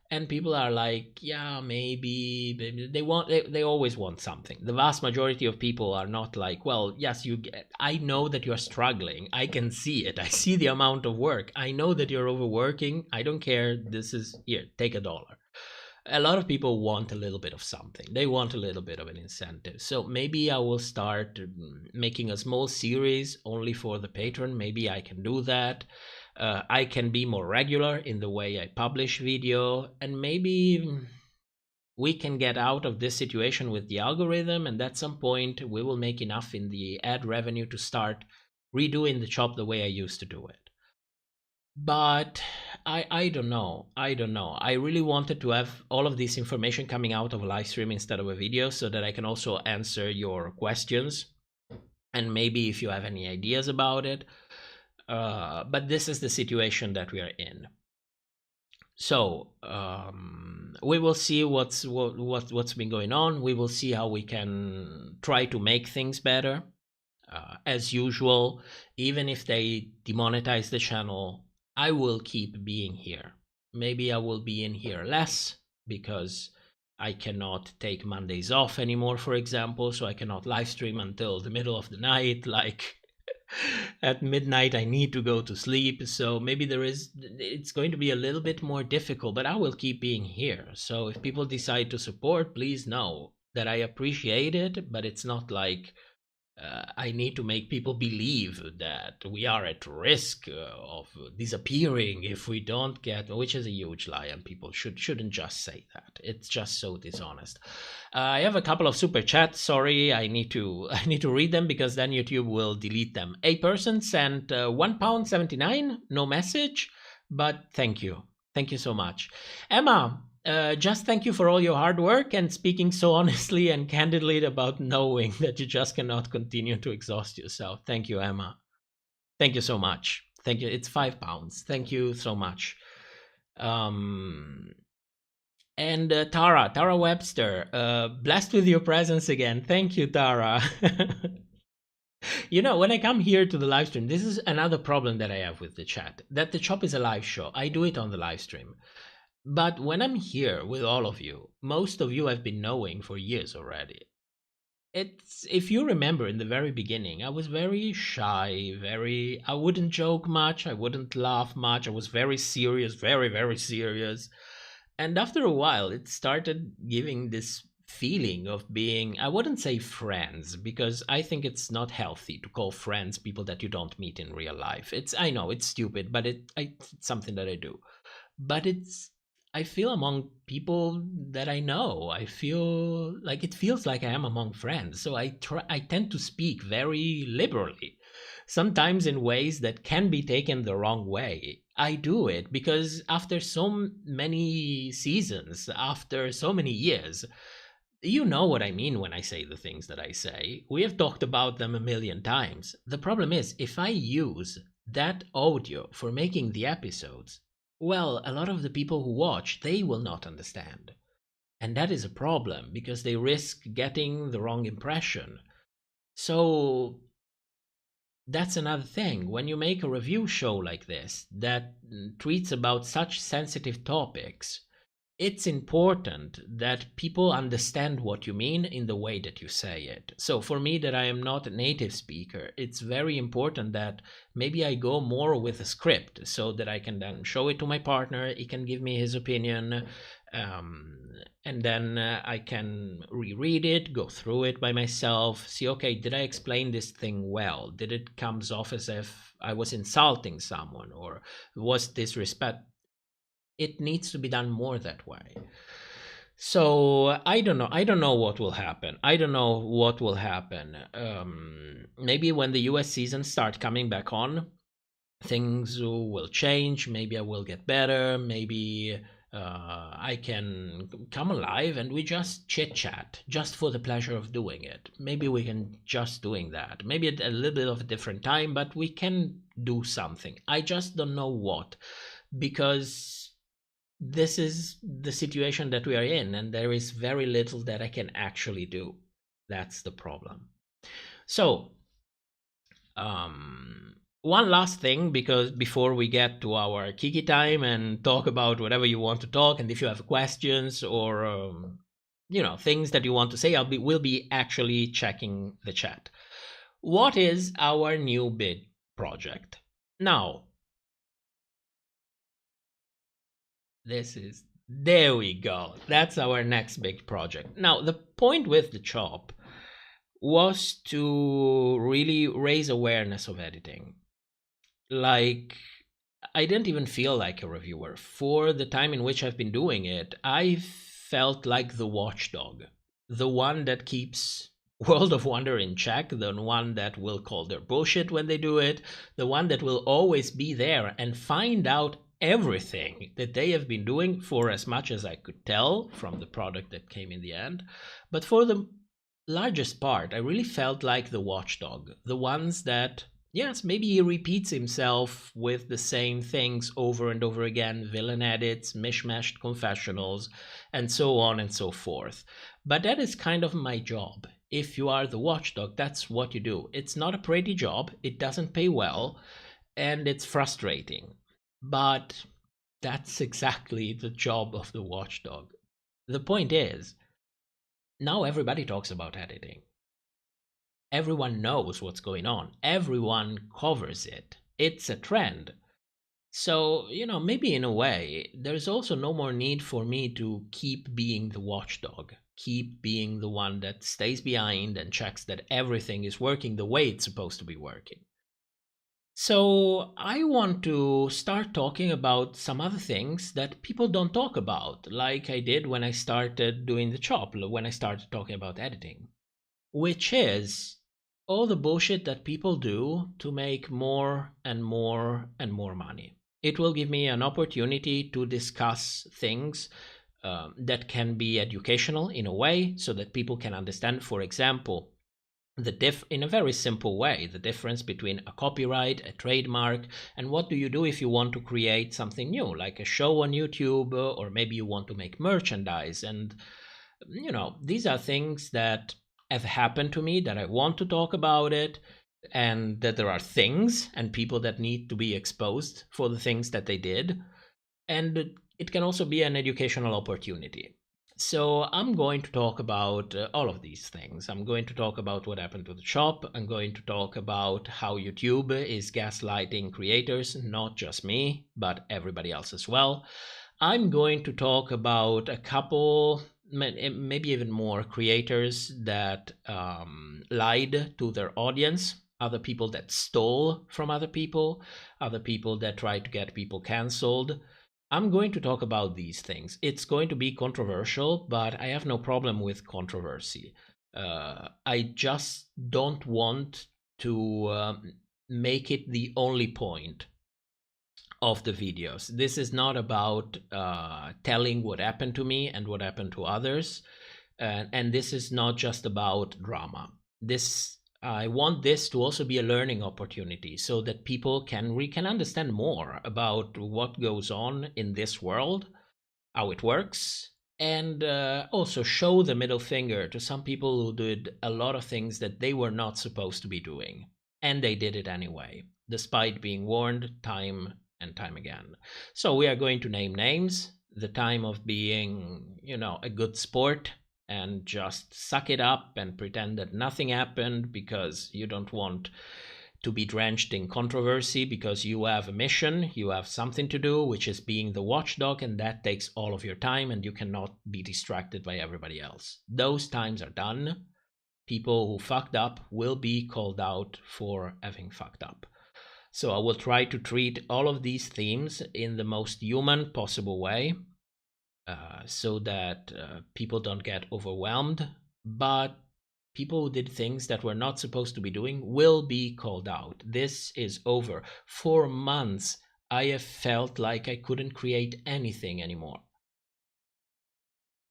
And people are like, yeah, maybe they always want something. The vast majority of people are not like, well, yes, I know that you're struggling. I can see it. I see the amount of work. I know that you're overworking. I don't care. This is, here, take $1. A lot of people want a little bit of something. They want a little bit of an incentive. So maybe I will start making a small series only for the patron. Maybe I can do that. I can be more regular in the way I publish video, and maybe we can get out of this situation with the algorithm, and at some point we will make enough in the ad revenue to start redoing the shop the way I used to do it. But I don't know. I really wanted to have all of this information coming out of a live stream instead of a video, so that I can also answer your questions, and maybe if you have any ideas about it. But this is the situation that we are in. So we will see what's been going on. We will see how we can try to make things better. As usual, even if they demonetize the channel, I will keep being here. Maybe I will be in here less, because I cannot take Mondays off anymore, for example, so I cannot live stream until the middle of the night. Like at midnight, I need to go to sleep. So maybe it's going to be a little bit more difficult, but I will keep being here. So if people decide to support, please know that I appreciate it, but it's not like I need to make people believe that we are at risk of disappearing if we don't get, which is a huge lie, and people shouldn't just say that. It's just so dishonest. I have a couple of super chats. Sorry, I need to read them because then YouTube will delete them. A person sent £1.79, no message, but thank you so much. Emma, just thank you for all your hard work and speaking so honestly and candidly about knowing that you just cannot continue to exhaust yourself. Thank you, Emma. Thank you so much. Thank you. It's £5. Thank you so much. And Tara Webster, blessed with your presence again. Thank you, Tara. You know, when I come here to the live stream, this is another problem that I have with the chat, that the shop is a live show. I do it on the live stream. But when I'm here with all of you, most of you I've been knowing for years already. If you remember in the very beginning, I was very shy, I wouldn't joke much, I wouldn't laugh much, I was very serious, very, very serious. And after a while, it started giving this feeling of being, I wouldn't say friends, because I think it's not healthy to call friends people that you don't meet in real life. I know it's stupid, but it's something that I do. But I feel among people that I know. I feel like it feels like I am among friends. So I tend to speak very liberally, sometimes in ways that can be taken the wrong way. I do it because after so many seasons, after so many years, you know what I mean when I say the things that I say. We have talked about them a million times. The problem is, if I use that audio for making the episodes, well, a lot of the people who watch, they will not understand. And that is a problem because they risk getting the wrong impression. So that's another thing. When you make a review show like this that treats about such sensitive topics, it's important that people understand what you mean in the way that you say it. So for me, that I am not a native speaker, it's very important that maybe I go more with a script so that I can then show it to my partner. He can give me his opinion, and then I can reread it, go through it by myself, see, okay, did I explain this thing well? Did it comes off as if I was insulting someone, or was disrespect? It needs to be done more that way. So I don't know what will happen. Maybe when the U.S. season start coming back on, things will change. Maybe I will get better. Maybe I can come alive and we just chit chat just for the pleasure of doing it. Maybe we can just doing that. Maybe at a little bit of a different time, but we can do something. I just don't know what, because this is the situation that we are in, and there is very little that I can actually do. That's the problem. So, one last thing, because before we get to our Kiki time and talk about whatever you want to talk, and if you have questions or things that you want to say, we'll be actually checking the chat. What is our new big project? Now, there we go. That's our next big project. Now, the point with the shop was to really raise awareness of editing. Like, I didn't even feel like a reviewer. For the time in which I've been doing it, I felt like the watchdog, the one that keeps World of Wonder in check, the one that will call their bullshit when they do it, the one that will always be there and find out everything that they have been doing, for as much as I could tell from the product that came in the end. But for the largest part, I really felt like the watchdog, the ones that, yes, maybe he repeats himself with the same things over and over again, villain edits, mishmashed confessionals, and so on and so forth. But that is kind of my job. If you are the watchdog, that's what you do. It's not a pretty job, it doesn't pay well, and it's frustrating. But that's exactly the job of the watchdog. The point is, now everybody talks about editing. Everyone knows what's going on. Everyone covers it. It's a trend. So, maybe in a way, there's also no more need for me to keep being the watchdog, keep being the one that stays behind and checks that everything is working the way it's supposed to be working. So, I want to start talking about some other things that people don't talk about, like I did when I started doing the chop, when I started talking about editing, which is all the bullshit that people do to make more and more and more money. It will give me an opportunity to discuss things that can be educational in a way so that people can understand, for example, in a very simple way, the difference between a copyright, a trademark, and what do you do if you want to create something new, like a show on YouTube, or maybe you want to make merchandise. And, these are things that have happened to me that I want to talk about it, and that there are things and people that need to be exposed for the things that they did. And it can also be an educational opportunity. So I'm going to talk about all of these things. I'm going to talk about what happened to the shop. I'm going to talk about how YouTube is gaslighting creators, not just me, but everybody else as well. I'm going to talk about a couple, maybe even more, creators that lied to their audience, other people that stole from other people that tried to get people canceled. I'm going to talk about these things. It's going to be controversial, but I have no problem with controversy. I just don't want to make it the only point of the videos. This is not about telling what happened to me and what happened to others. And this is not just about drama. I want this to also be a learning opportunity so that people can understand more about what goes on in this world, how it works, and also show the middle finger to some people who did a lot of things that they were not supposed to be doing. And they did it anyway, despite being warned time and time again. So we are going to name names, the time of being, a good sport and just suck it up and pretend that nothing happened because you don't want to be drenched in controversy, because you have a mission, you have something to do, which is being the watchdog, and that takes all of your time and you cannot be distracted by everybody else. Those times are done. People who fucked up will be called out for having fucked up. So I will try to treat all of these themes in the most human possible way, so that people don't get overwhelmed, but people who did things that were not supposed to be doing will be called out. This is over. For months, I have felt like I couldn't create anything anymore.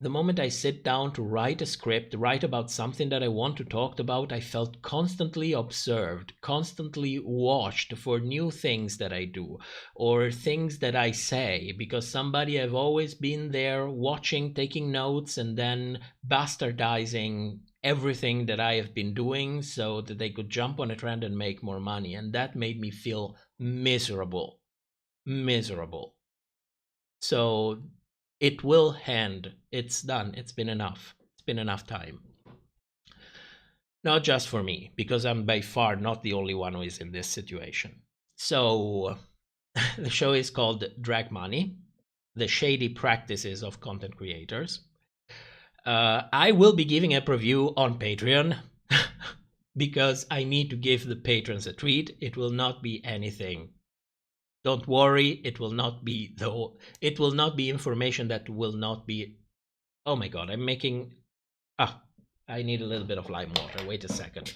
The moment I sit down to write a script, write about something that I want to talk about, I felt constantly observed, constantly watched for new things that I do or things that I say, because somebody have always been there watching, taking notes, and then bastardizing everything that I have been doing so that they could jump on a trend and make more money. And that made me feel miserable. So it will end. It's done. It's been enough. It's been enough time. Not just for me, because I'm by far not the only one who is in this situation. So the show is called Drag Money, The Shady Practices of Content Creators. I will be giving a preview on Patreon because I need to give the patrons a treat. It will not be anything. Don't worry, it will not be information that will not be. Oh my god, I'm making. I need a little bit of lime water. Wait a second.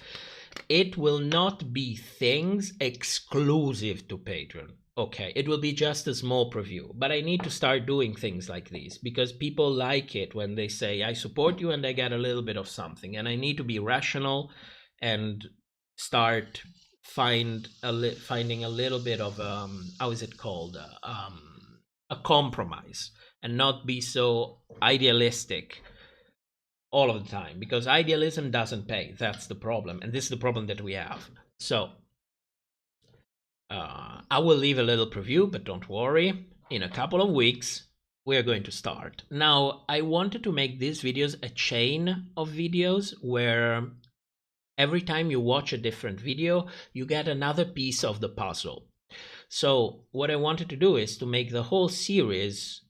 It will not be things exclusive to Patreon. Okay, it will be just a small preview, but I need to start doing things like these because people like it when they say I support you and I get a little bit of something, and I need to be rational and start finding a little bit of how is it called, a compromise, and not be so idealistic all of the time, because idealism doesn't pay. That's the problem, and this is the problem that we have. So I will leave a little preview, but don't worry, in a couple of weeks we are going to start. Now, I wanted to make these videos a chain of videos where every time you watch a different video, you get another piece of the puzzle. So what I wanted to do is to make the whole series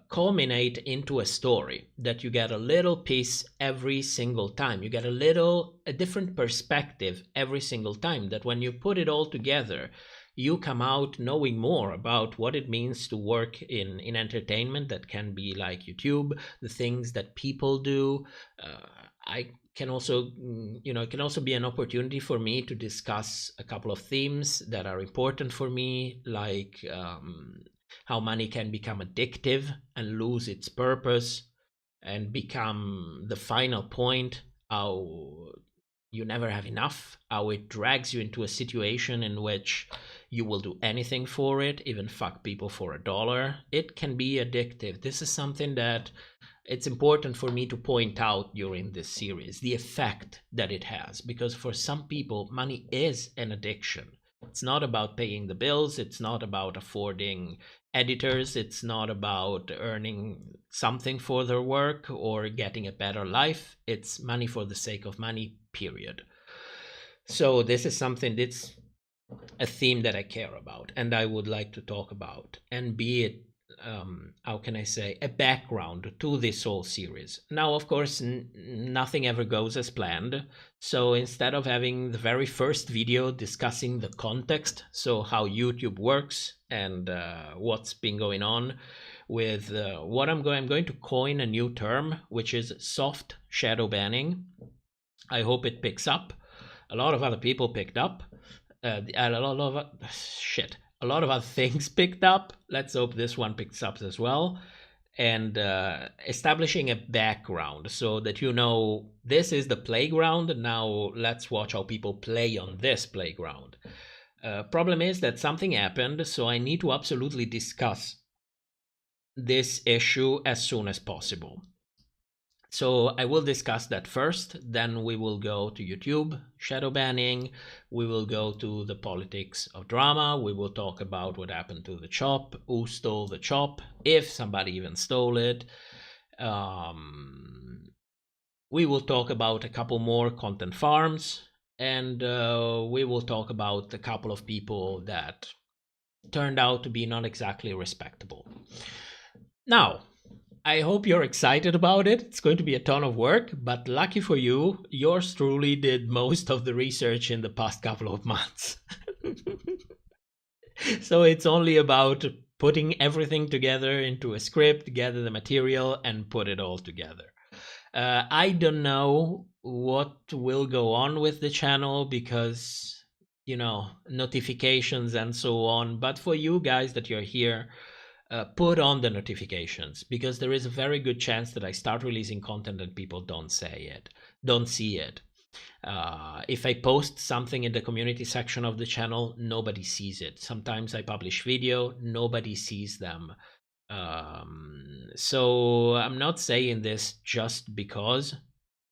culminate into a story that you get a little piece every single time. You get a different perspective every single time, that when you put it all together, you come out knowing more about what it means to work in entertainment. That can be like YouTube, the things that people do. I can also, it can also be an opportunity for me to discuss a couple of themes that are important for me, like how money can become addictive and lose its purpose and become the final point, how you never have enough, how it drags you into a situation in which you will do anything for it, even fuck people for $1. It can be addictive. This is something that it's important for me to point out during this series, the effect that it has, because for some people, money is an addiction. It's not about paying the bills. It's not about affording editors. It's not about earning something for their work or getting a better life. It's money for the sake of money, period. So this is something that's a theme that I care about and I would like to talk about, and be it how can I say, a background to this whole series. Now, of course, nothing ever goes as planned. So instead of having the very first video discussing the context, so how YouTube works and what's been going on with what I'm going to coin a new term, which is soft shadow banning. I hope it picks up. A lot of other people picked up. A lot of other things picked up. Let's hope this one picks up as well. And establishing a background so that you know this is the playground. Now let's watch how people play on this playground. Problem is that something happened, so I need to absolutely discuss this issue as soon as possible. So I will discuss that first, then we will go to YouTube, shadow banning, we will go to the politics of drama, we will talk about what happened to the chop, who stole the chop, if somebody even stole it. We will talk about a couple more content farms, and we will talk about a couple of people that turned out to be not exactly respectable. Now, I hope you're excited about it. It's going to be a ton of work, but lucky for you, yours truly did most of the research in the past couple of months. So it's only about putting everything together into a script, gather the material, and put it all together. I don't know what will go on with the channel because, notifications and so on. But for you guys that you're here, put on the notifications, because there is a very good chance that I start releasing content and people don't see it. If I post something in the community section of the channel, nobody sees it. Sometimes I publish video, nobody sees them. So I'm not saying this just because.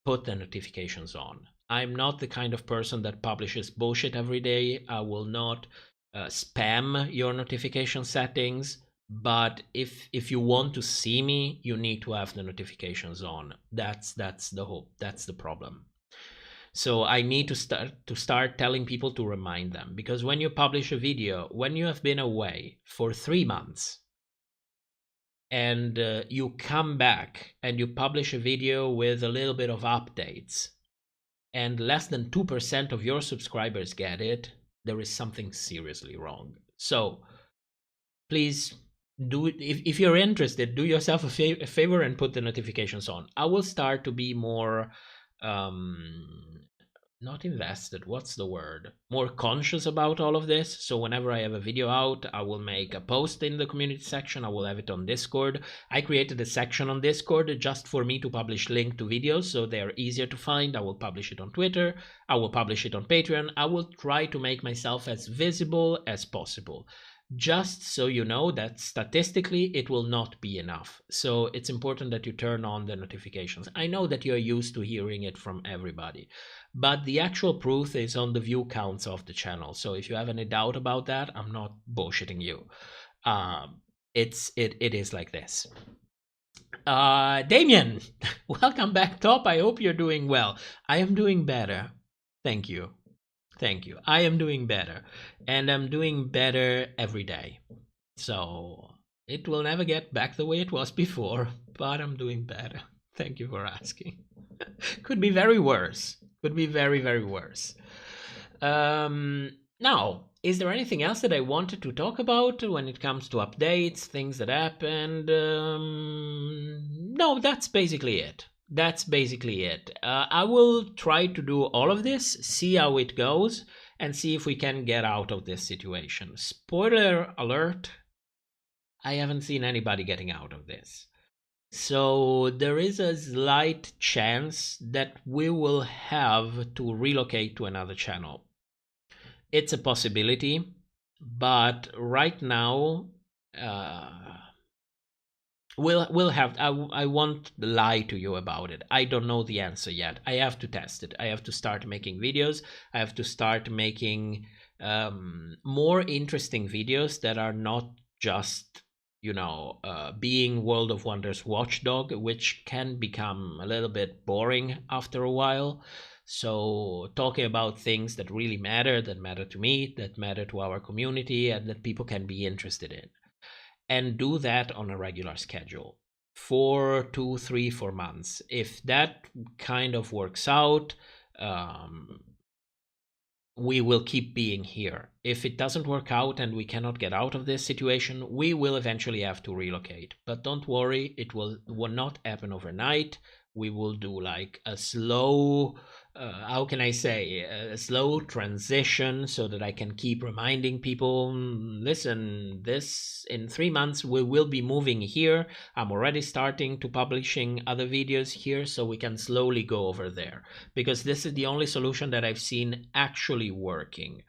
Put the notifications on. I'm not the kind of person that publishes bullshit every day. I will not spam your notification settings. But if you want to see me, you need to have the notifications on. That's the hope. That's the problem. So I need to start telling people to remind them, because when you publish a video, when you have been away for 3 months and you come back and you publish a video with a little bit of updates and less than 2% of your subscribers get it, there is something seriously wrong. So please do it. If you're interested, do yourself a favor and put the notifications on. I will start to be more not invested, what's the word, more conscious about all of this. So whenever I have a video out, I will make a post in the community section. I will have it on Discord. I created a section on Discord just for me to publish link to videos, so they're easier to find. I will publish it on Twitter. I will publish it on Patreon. I will try to make myself as visible as possible. Just so you know that statistically it will not be enough. So it's important that you turn on the notifications. I know that you're used to hearing it from everybody, but the actual proof is on the view counts of the channel. So if you have any doubt about that, I'm not bullshitting you. it is like this. Damien, welcome back, Top. I hope you're doing well. I am doing better. Thank you. Thank you. I am doing better. And I'm doing better every day. So it will never get back the way it was before, but I'm doing better. Thank you for asking. Could be very worse. Could be very, very worse. Now, is there anything else that I wanted to talk about when it comes to updates, things that happened? No, that's basically it. That's basically it. I will try to do all of this, see how it goes, and see if we can get out of this situation. Spoiler alert, I haven't seen anybody getting out of this. So there is a slight chance that we will have to relocate to another channel. It's a possibility, but right now, we'll have. I won't lie to you about it. I don't know the answer yet. I have to test it. I have to start making videos. I have to start making more interesting videos that are not just, being World of Wonders watchdog, which can become a little bit boring after a while. So talking about things that really matter, that matter to me, that matter to our community, and that people can be interested in. And do that on a regular schedule for 2, 3, 4 months. If that kind of works out, we will keep being here. If it doesn't work out and we cannot get out of this situation, we will eventually have to relocate. But don't worry, it will not happen overnight. We will do like a slow, how can I say, a slow transition so that I can keep reminding people, listen, this in 3 months we will be moving here. I'm already starting to publishing other videos here, so we can slowly go over there, because this is the only solution that I've seen actually working.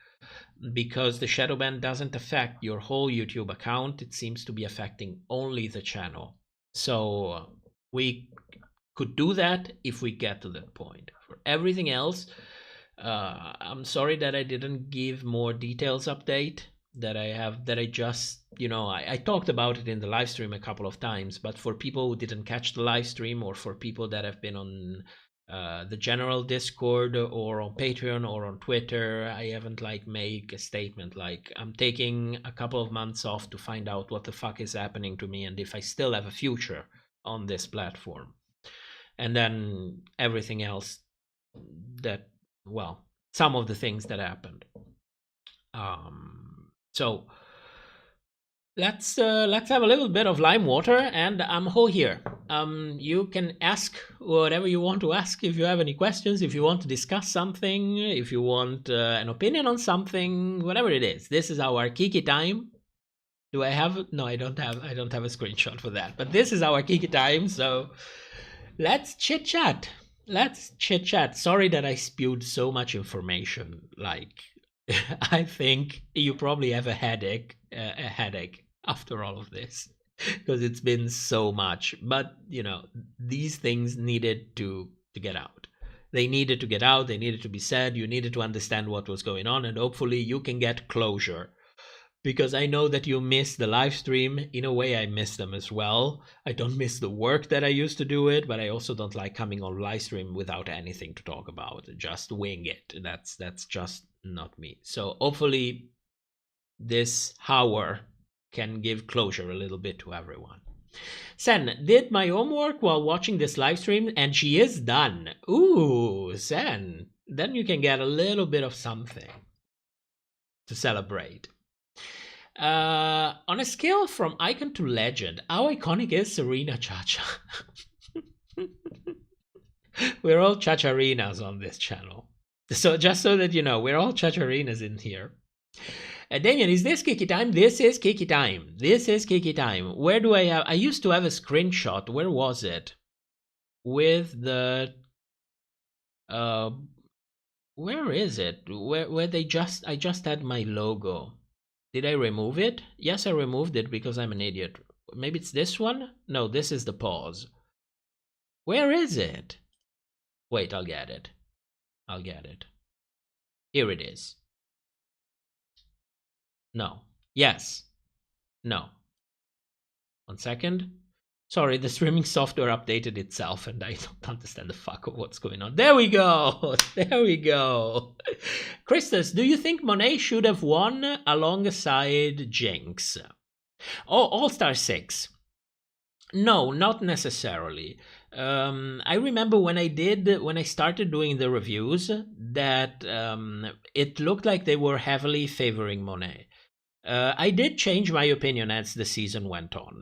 Because the shadow ban doesn't affect your whole YouTube account, it seems to be affecting only the channel. So we could do that if we get to that point. For everything else, I'm sorry that I didn't give more details update that I just, I talked about it in the live stream a couple of times, but for people who didn't catch the live stream, or for people that have been on the general Discord or on Patreon or on Twitter, I haven't make a statement like I'm taking a couple of months off to find out what the fuck is happening to me and if I still have a future on this platform. And then everything else that, well, some of the things that happened. So let's have a little bit of lime water, and I'm Ho here. You can ask whatever you want to ask if you have any questions, if you want to discuss something, if you want an opinion on something, whatever it is. This is our Kiki time. Do I have? No, I don't have a screenshot for that. But this is our Kiki time, so let's chit chat. Sorry that I spewed so much information. I think you probably have a headache after all of this, because it's been so much. But these things needed to get out. They needed to get out. They needed to be said. You needed to understand what was going on, and hopefully you can get closure. Because I know that you miss the live stream. In a way, I miss them as well. I don't miss the work that I used to do it, but I also don't like coming on live stream without anything to talk about. Just wing it. That's just not me. So hopefully this hour can give closure a little bit to everyone. Sen did my homework while watching this live stream, and she is done. Ooh, Sen. Then you can get a little bit of something to celebrate. On a scale from icon to legend, how iconic is Serena Chacha? We're all Chacharinas on this channel. So just so that you know, we're all Chacharinas in here. Damien, is this Kiki time? This is Kiki time. This is Kiki time. Where do I have? I used to have a screenshot. Where was it? With the where is it? Where I just had my logo. Did I remove it? Yes, I removed it because I'm an idiot. Maybe it's this one? No, this is the pause. Where is it? Wait, I'll get it. Here it is. No. Yes. No. 1 second. Sorry, the streaming software updated itself and I don't understand the fuck of what's going on. There we go. There we go. Christus, do you think Monet should have won alongside Jinx? Oh, All-Star 6. No, not necessarily. I remember when I started doing the reviews that it looked like they were heavily favoring Monet. I did change my opinion as the season went on.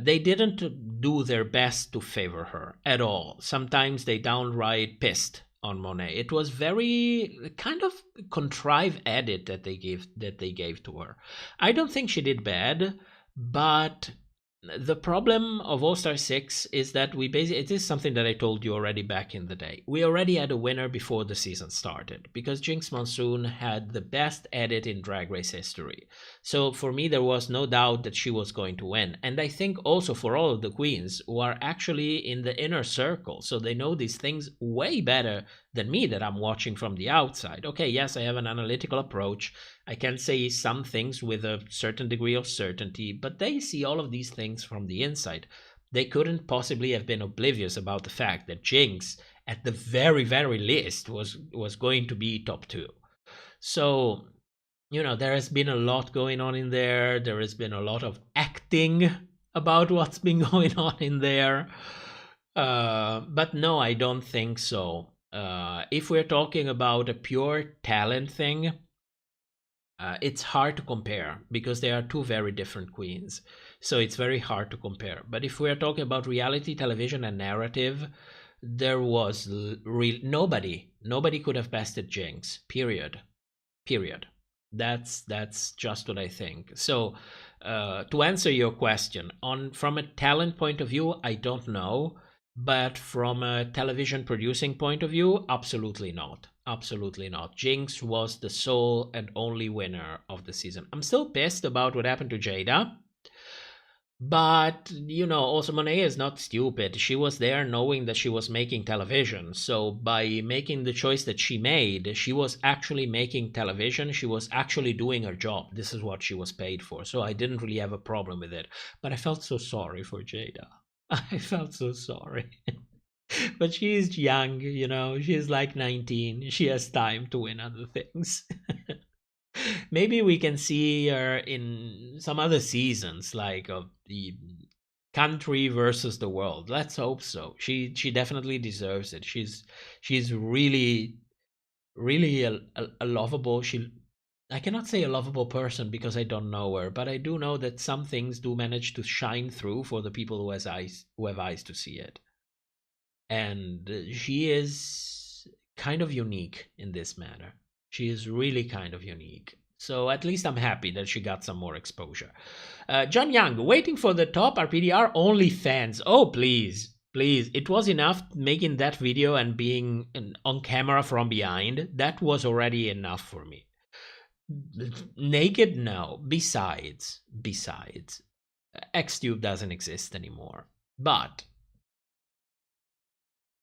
They didn't do their best to favor her at all. Sometimes they downright pissed on Monet. It was very kind of contrived edit that they gave to her. I don't think she did bad, but the problem of All-Star 6 is that it is something that I told you already back in the day. We already had a winner before the season started because Jinx Monsoon had the best edit in Drag Race history. So for me, there was no doubt that she was going to win. And I think also for all of the queens who are actually in the inner circle, so they know these things way better than me that I'm watching from the outside. Okay, yes, I have an analytical approach. I can say some things with a certain degree of certainty, but they see all of these things from the inside. They couldn't possibly have been oblivious about the fact that Jinx, at the very, very least, was going to be top 2. So, you know, there has been a lot going on in there. There has been a lot of acting about what's been going on in there. But no, I don't think so. If we're talking about a pure talent thing, it's hard to compare because they are two very different queens. So it's very hard to compare. But if we're talking about reality television and narrative, there was nobody could have bested Jinx. Period. That's just what I think. So to answer your question, from a talent point of view, I don't know. But from a television producing point of view, absolutely not. Absolutely not. Jinx was the sole and only winner of the season. I'm still pissed about what happened to Jada. But, you know, also Monet is not stupid. She was there knowing that she was making television. So by making the choice that she made, she was actually making television. She was actually doing her job. This is what she was paid for. So I didn't really have a problem with it. But I felt so sorry for Jada. I felt so sorry. But she's young, you know, she's like 19. She has time to win other things. Maybe we can see her in some other seasons, like of the country versus the world. Let's hope so. She definitely deserves it. She's really a lovable. I cannot say a lovable person because I don't know her, but I do know that some things do manage to shine through for the people who have eyes to see it. And she is kind of unique in this matter. She is really kind of unique. So at least I'm happy that she got some more exposure. John Young, waiting for the top RPDR only fans. Oh, please. Please, it was enough making that video and being on camera from behind. That was already enough for me. Naked, no. Besides, Xtube doesn't exist anymore. But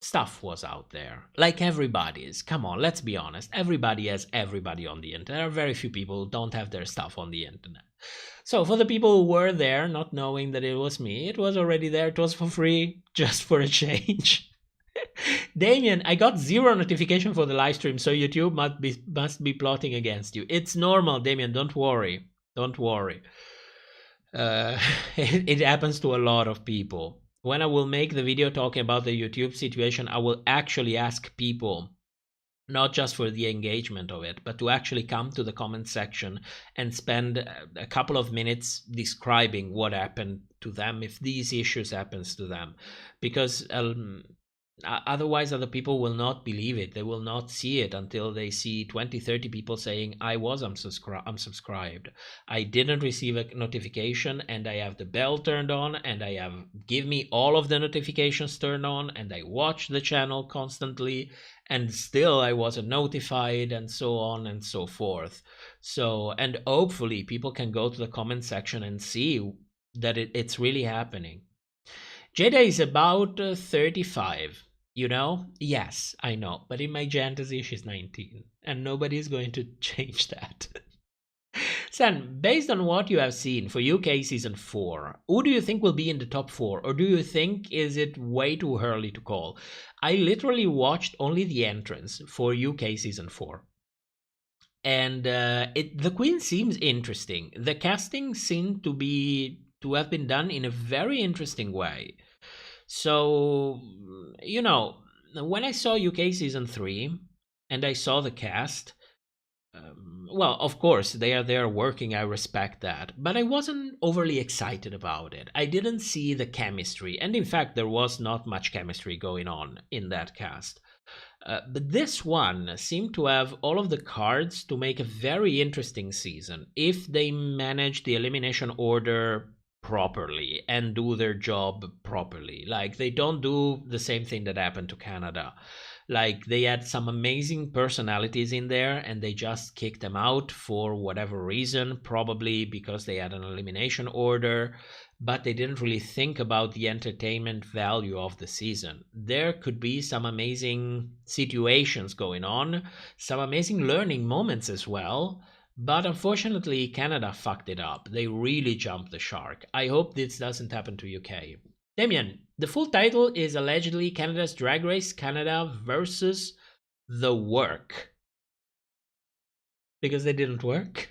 stuff was out there, like everybody's. Come on, let's be honest. Everybody has everybody on the internet. There are very few people who don't have their stuff on the internet. So for the people who were there, not knowing that it was me, it was already there. It was for free, just for a change. Damien, I got 0 notification for the live stream, so YouTube must be plotting against you. It's normal, Damien. Don't worry. Don't worry. It happens to a lot of people. When I will make the video talking about the YouTube situation, I will actually ask people, not just for the engagement of it, but to actually come to the comment section and spend a couple of minutes describing what happened to them if these issues happens to them. Because otherwise other people will not believe it. They will not see it until they see 20-30 people saying I was unsubscribed. I didn't receive a notification and I have the bell turned on and I have give me all of the notifications turned on and I watch the channel constantly and still I wasn't notified and so on and so forth. So, and hopefully people can go to the comment section and see that it's really happening. Jada is about 35, you know? Yes, I know. But in my fantasy, she's 19. And nobody is going to change that. Sen, based on what you have seen for UK season 4, who do you think will be in the top 4? Or do you think is it way too early to call? I literally watched only the entrance for UK season 4. And the Queen seems interesting. The casting seemed to have been done in a very interesting way. So, you know, when I saw UK season 3 and I saw the cast, well, of course, they are there working, I respect that, but I wasn't overly excited about it. I didn't see the chemistry, and in fact, there was not much chemistry going on in that cast. But this one seemed to have all of the cards to make a very interesting season if they manage the elimination order properly and do their job properly. Like, they don't do the same thing that happened to Canada. Like, they had some amazing personalities in there and they just kicked them out for whatever reason, probably because they had an elimination order, but they didn't really think about the entertainment value of the season. There could be some amazing situations going on, some amazing learning moments as well, but unfortunately Canada fucked it up. They really jumped the shark. I hope this doesn't happen to UK. Damien, the full title is allegedly Canada's Drag Race Canada versus The Work. Because they didn't work?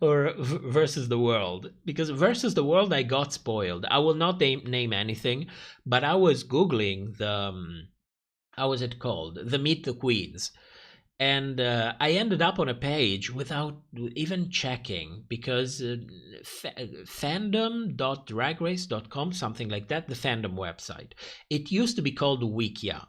Or versus the world? Because versus the world, I got spoiled. I will not name anything, but I was Googling the, how was it called? The Meet the Queens. And I ended up on a page without even checking because fandom.dragrace.com, something like that, the fandom website. It used to be called Wikia.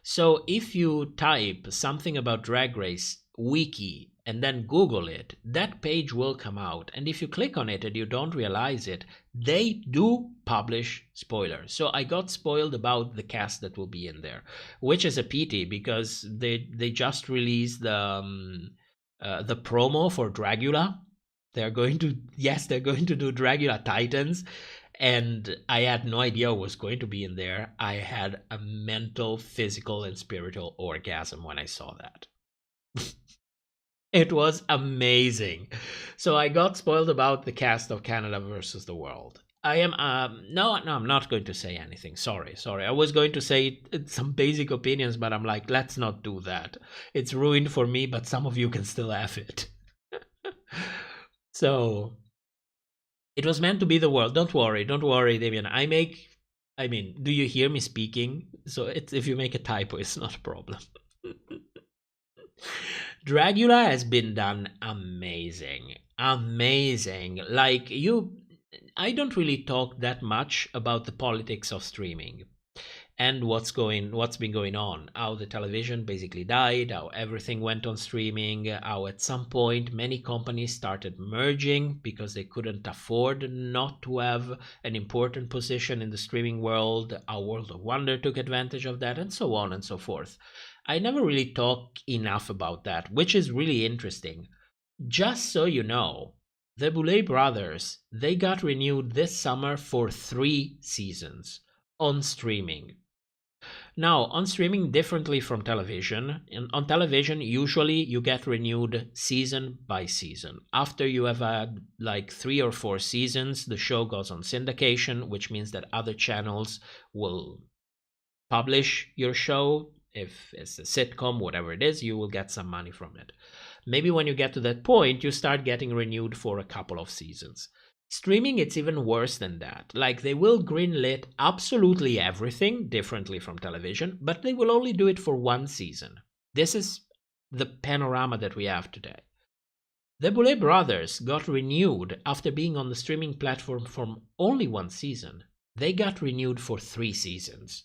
So if you type something about Drag Race Wiki and then Google it, that page will come out. And if you click on it and you don't realize it, they do publish spoilers. So I got spoiled about the cast that will be in there, which is a pity because they just released the promo for Dragula. They're going to do Dragula Titans. And I had no idea what was going to be in there. I had a mental, physical, and spiritual orgasm when I saw that. It was amazing. So I got spoiled about the cast of Canada versus the world. I am no, I'm not going to say anything. Sorry. I was going to say some basic opinions, but I'm like, let's not do that. It's ruined for me, but some of you can still have it. So it was meant to be the world. Don't worry, Damien. Do you hear me speaking? So if you make a typo, it's not a problem. Dragula has been done amazing. Like, I don't really talk that much about the politics of streaming and what's been going on, how the television basically died, how everything went on streaming, how at some point many companies started merging because they couldn't afford not to have an important position in the streaming world, how World of Wonder took advantage of that, and so on and so forth. I never really talk enough about that, which is really interesting. Just so you know, the Boulet brothers, they got renewed this summer for 3 seasons on streaming. Now, on streaming, differently from television, on television, usually you get renewed season by season. After you have had like 3 or 4 seasons, the show goes on syndication, which means that other channels will publish your show. If it's a sitcom, whatever it is, you will get some money from it. Maybe when you get to that point, you start getting renewed for a couple of seasons. Streaming, it's even worse than that. Like, they will greenlit absolutely everything differently from television, but they will only do it for 1 season. This is the panorama that we have today. The Boulet brothers got renewed after being on the streaming platform for only 1 season. They got renewed for 3 seasons.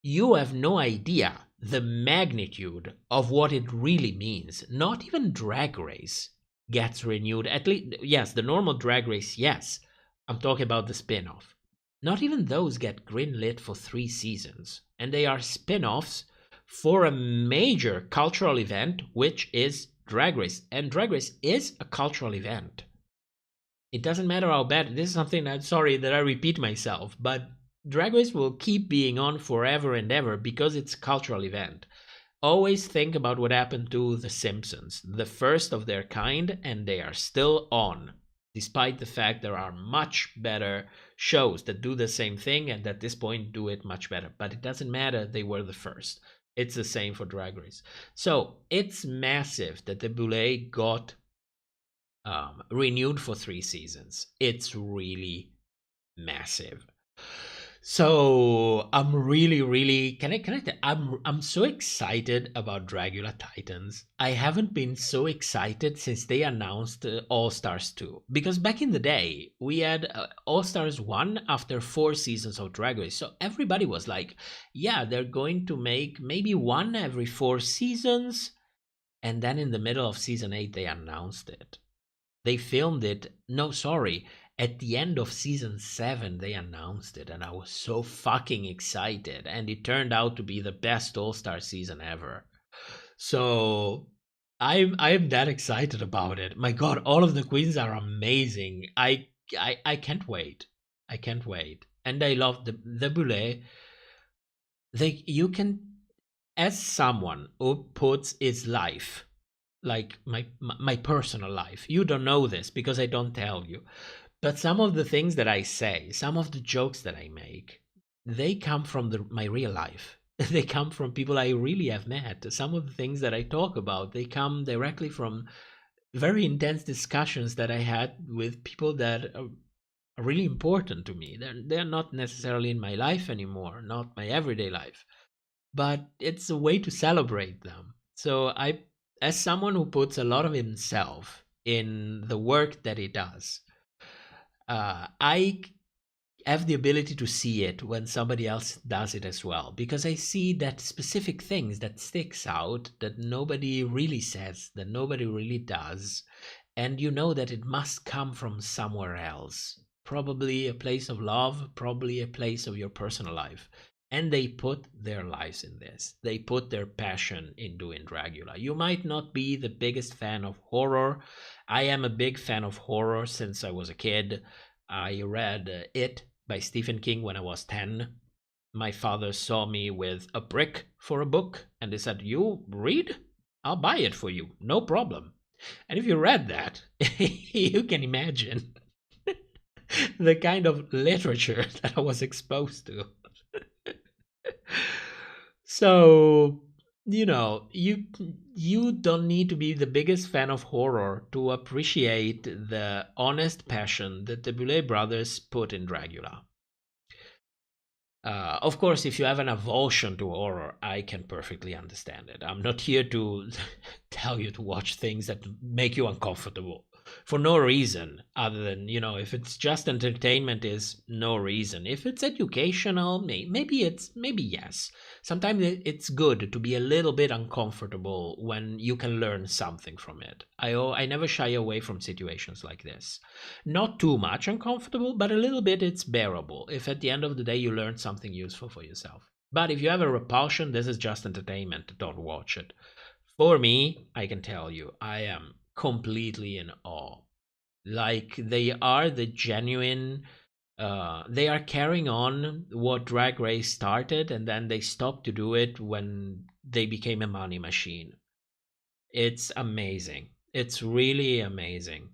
You have no idea the magnitude of what it really means. Not even Drag Race gets renewed. At least, yes, the normal Drag Race, yes. I'm talking about the spin-off. Not even those get greenlit for 3 seasons. And they are spin-offs for a major cultural event, which is Drag Race. And Drag Race is a cultural event. It doesn't matter how bad. This is something I'm sorry that I repeat myself, but Drag Race will keep being on forever and ever because it's a cultural event. always think about what happened to The Simpsons, the first of their kind, and they are still on, despite the fact there are much better shows that do the same thing and at this point do it much better. But it doesn't matter, they were the first. It's the same for Drag Race. So it's massive that the Boulay got renewed for 3 seasons. It's really massive. So I'm really I'm so excited about Dragula Titans. I haven't been so excited since they announced All Stars 2, because back in the day we had All Stars 1 after 4 seasons of Drag Race. So everybody was like, yeah, they're going to make maybe one every 4 seasons, and then in the middle of season 8 they announced it. They filmed it. No, sorry. At the end of season 7, they announced it, and I was so fucking excited. And it turned out to be the best All-Star season ever. So I'm that excited about it. My God, all of the queens are amazing. I can't wait. I can't wait. And I love the Boulay. You can, as someone who puts his life, like my personal life. You don't know this because I don't tell you. But some of the things that I say, some of the jokes that I make, they come from my real life. They come from people I really have met. Some of the things that I talk about, they come directly from very intense discussions that I had with people that are really important to me. They're not necessarily in my life anymore, not my everyday life. But it's a way to celebrate them. So as someone who puts a lot of himself in the work that he does, I have the ability to see it when somebody else does it as well, because I see that specific things that sticks out that nobody really says, that nobody really does, and you know that it must come from somewhere else, probably a place of love, probably a place of your personal life. And they put their lives in this. They put their passion in doing Dragula. You might not be the biggest fan of horror. I am a big fan of horror since I was a kid. I read It by Stephen King when I was 10. My father saw me with a brick for a book, and they said, "You read? I'll buy it for you. No problem." And if you read that, you can imagine the kind of literature that I was exposed to. So, you don't need to be the biggest fan of horror to appreciate the honest passion that the Boulay brothers put in Dragula. Of course, if you have an aversion to horror, I can perfectly understand it. I'm not here to tell you to watch things that make you uncomfortable for no reason other than, if it's just entertainment, is no reason. If it's educational, maybe yes. Sometimes it's good to be a little bit uncomfortable when you can learn something from it. I never shy away from situations like this. Not too much uncomfortable, but a little bit it's bearable if at the end of the day you learn something useful for yourself. But if you have a repulsion, this is just entertainment. Don't watch it. For me, I can tell you, I am completely in awe. Like, they are the genuine, they are carrying on what Drag Race started, and then they stopped to do it when they became a money machine. It's amazing. It's really amazing.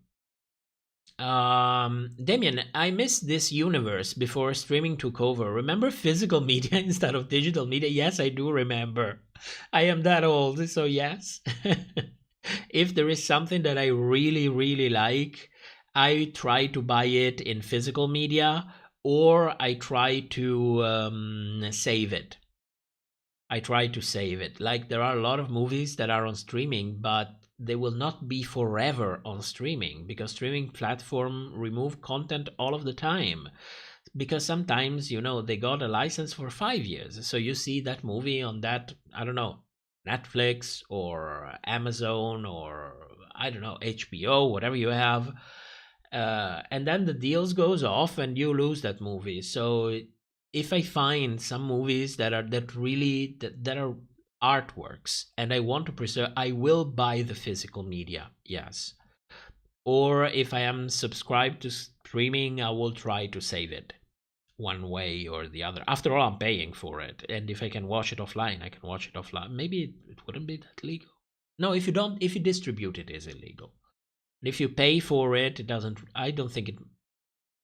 Damien, I missed this universe before streaming took over. Remember physical media instead of digital media? Yes, I do remember. I am that old, so yes. If there is something that I really, really like, I try to buy it in physical media, or I try to save it. Like, there are a lot of movies that are on streaming, but they will not be forever on streaming, because streaming platform remove content all of the time. Because sometimes, they got a license for 5 years. So you see that movie on that, I don't know, Netflix or Amazon or, I don't know, HBO, whatever you have. And then the deals goes off and you lose that movie. So if I find some movies that are artworks and I want to preserve, I will buy the physical media, yes. Or if I am subscribed to streaming, I will try to save it. one way or the other. After all, I'm paying for it, and if I can watch it offline, I can watch it offline. Maybe it wouldn't be that legal. No, if you distribute it, is illegal. And if you pay for it, it doesn't. I don't think it.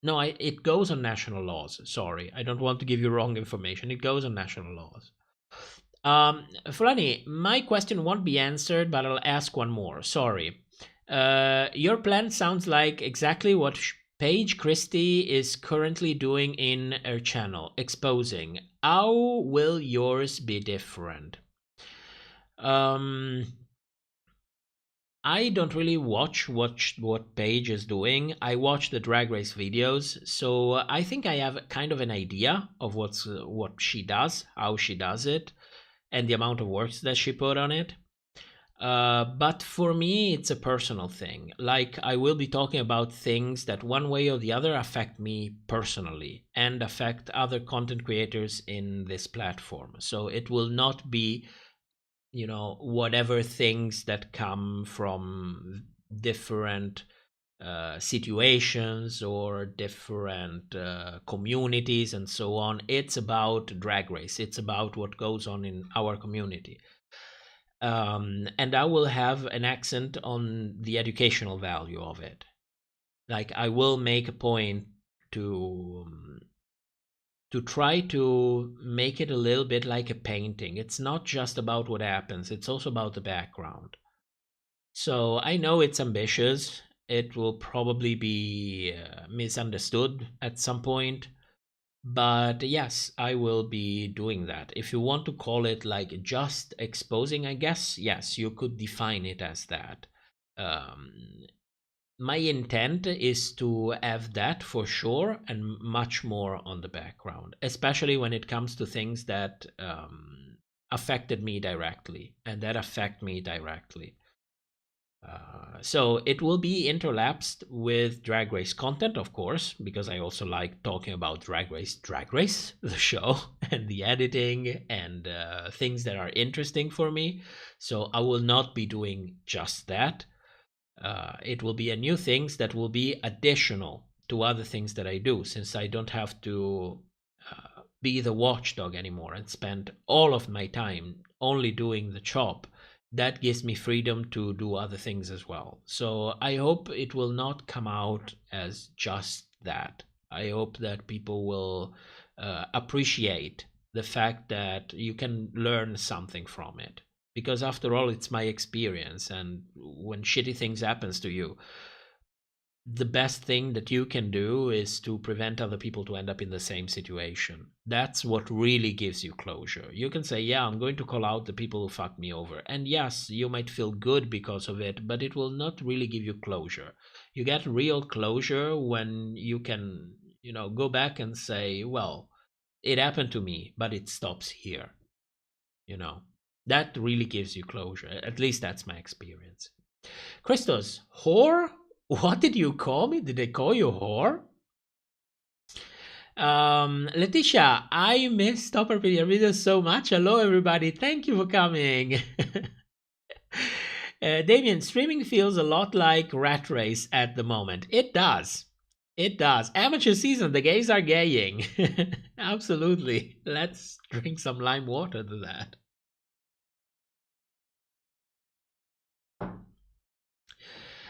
No, it goes on national laws. Sorry, I don't want to give you wrong information. It goes on national laws. Fulani, my question won't be answered, but I'll ask one more. Sorry. Your plan sounds like exactly what Paige Christie is currently doing in her channel, exposing. How will yours be different? I don't really watch what Paige is doing. I watch the Drag Race videos, so I think I have kind of an idea of what she does, how she does it, and the amount of work that she put on it. But for me, it's a personal thing. Like, I will be talking about things that one way or the other affect me personally and affect other content creators in this platform. So it will not be, whatever things that come from different situations or different communities and so on. It's about Drag Race. It's about what goes on in our community. And I will have an accent on the educational value of it. Like, I will make a point to try to make it a little bit like a painting. It's not just about what happens, it's also about the background. So I know it's ambitious. It will probably be misunderstood at some point. But yes, I will be doing that. If you want to call it like just exposing, I guess, yes, you could define it as that. My intent is to have that for sure, and much more on the background, especially when it comes to things that affected me directly and that affect me directly. So it will be interlapsed with Drag Race content, of course, because I also like talking about Drag Race, the show, and the editing and things that are interesting for me. So I will not be doing just that. It will be a new things that will be additional to other things that I do, since I don't have to be the watchdog anymore and spend all of my time only doing the chop. That gives me freedom to do other things as well. So I hope it will not come out as just that. I hope that people will appreciate the fact that you can learn something from it. Because after all, it's my experience, and when shitty things happens to you, the best thing that you can do is to prevent other people to end up in the same situation. That's what really gives you closure. You can say, yeah, I'm going to call out the people who fucked me over. And yes, you might feel good because of it, but it will not really give you closure. You get real closure when you can, go back and say, well, it happened to me, but it stops here. That really gives you closure. At least that's my experience. Christos, whore? What did you call me? Did they call you whore? Letitia, I miss Top RPDR videos so much. Hello, everybody. Thank you for coming. Damien, streaming feels a lot like Rat Race at the moment. It does. It does. Amateur season, the gays are gaying. Absolutely. Let's drink some lime water to that.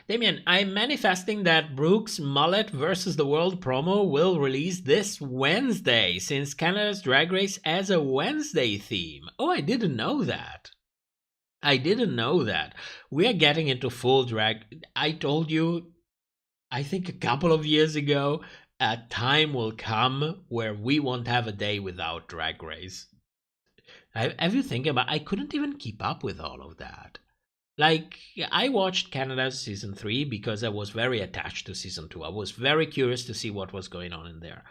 Damien, I'm manifesting that Brooke's Mullet versus the World promo will release this Wednesday, since Canada's Drag Race has a Wednesday theme. Oh, I didn't know that. We are getting into full drag. I told you, I think a couple of years ago, a time will come where we won't have a day without Drag Race. Have you think about? I couldn't even keep up with all of that. Like, I watched Canada's season 3 because I was very attached to season 2. I was very curious to see what was going on in there.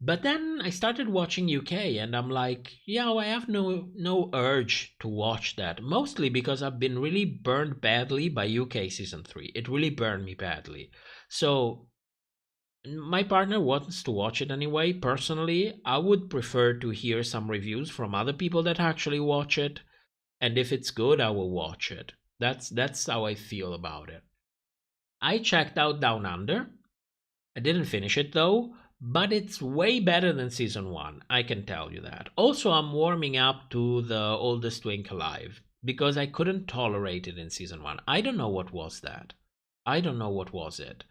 But then I started watching UK, and I'm like, yeah, I have no urge to watch that. Mostly because I've been really burned badly by UK season 3. It really burned me badly. So my partner wants to watch it anyway. Personally, I would prefer to hear some reviews from other people that actually watch it. And if it's good, I will watch it. That's how I feel about it. I checked out Down Under. I didn't finish it though, but it's way better than season 1, I can tell you that. Also, I'm warming up to the Oldest Twink Alive because I couldn't tolerate it in season 1. I don't know what was that. I don't know what was it.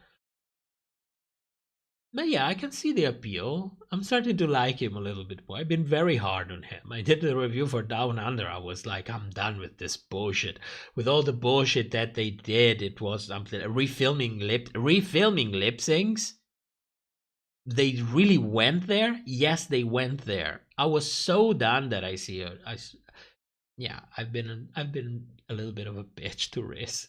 But yeah, I can see the appeal. I'm starting to like him a little bit more. I've been very hard on him. I did the review for Down Under. I was like, I'm done with this bullshit. With all the bullshit that they did, it was something refilming lip syncs. They really went there. Yes, they went there. I was so done that I've been a little bit of a bitch to Riz.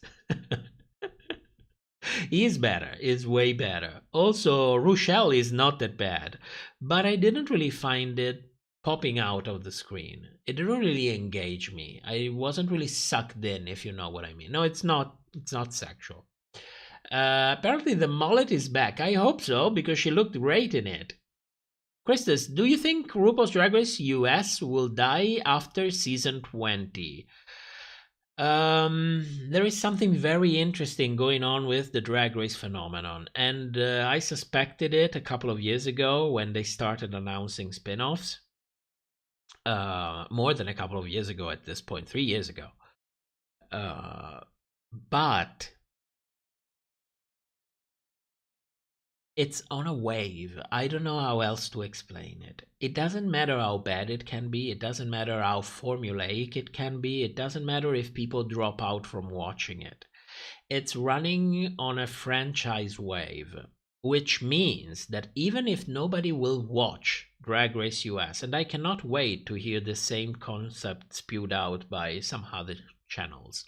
He's better. He's way better. Also, Rochelle is not that bad, but I didn't really find it popping out of the screen. It didn't really engage me. I wasn't really sucked in, if you know what I mean. No, it's not. It's not sexual. Apparently, the mullet is back. I hope so because she looked great in it. Christus, do you think RuPaul's Drag Race US will die after season 20? There is something very interesting going on with the Drag Race phenomenon, and I suspected it a couple of years ago when they started announcing spin-offs. More than a couple of years ago at this point, 3 years ago. But it's on a wave. I don't know how else to explain it. It doesn't matter how bad it can be. It doesn't matter how formulaic it can be. It doesn't matter if people drop out from watching it. It's running on a franchise wave, which means that even if nobody will watch Drag Race US, and I cannot wait to hear the same concept spewed out by some other channels.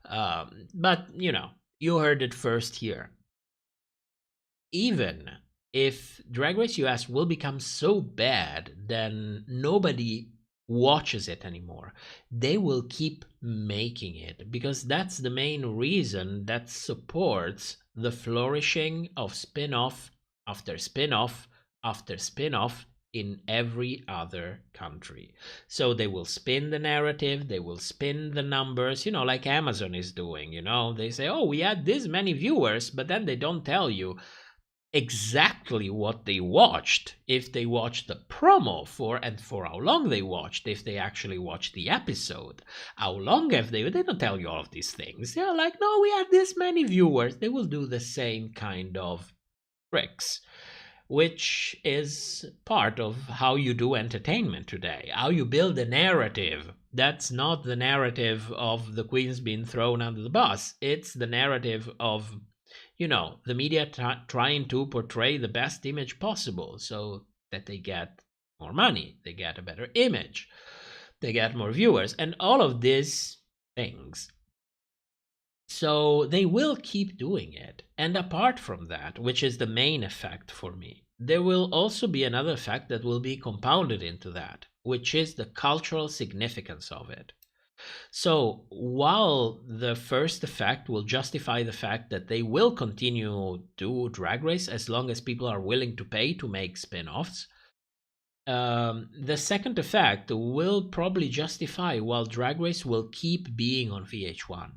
But, you know, you heard it first here. Even if Drag Race US will become so bad, then nobody watches it anymore. They will keep making it because that's the main reason that supports the flourishing of spin-off after spin-off after spin-off in every other country. So they will spin the narrative, they will spin the numbers, you know, like Amazon is doing, you know. They say, oh, we had this many viewers, but then they don't tell you exactly what they watched, if they watched the promo for how long they watched, if they actually watched the episode, how long have they don't tell you all of these things. They're like, no, we had this many viewers. They will do the same kind of tricks, which is part of how you do entertainment today, how you build a narrative. That's not the narrative of the queens being thrown under the bus. It's the narrative of, you know, the media trying to portray the best image possible so that they get more money, they get a better image, they get more viewers, and all of these things. So they will keep doing it. And apart from that, which is the main effect for me, there will also be another effect that will be compounded into that, which is the cultural significance of it. So while the first effect will justify the fact that they will continue to Drag Race as long as people are willing to pay to make spin-offs, the second effect will probably justify while Drag Race will keep being on VH1.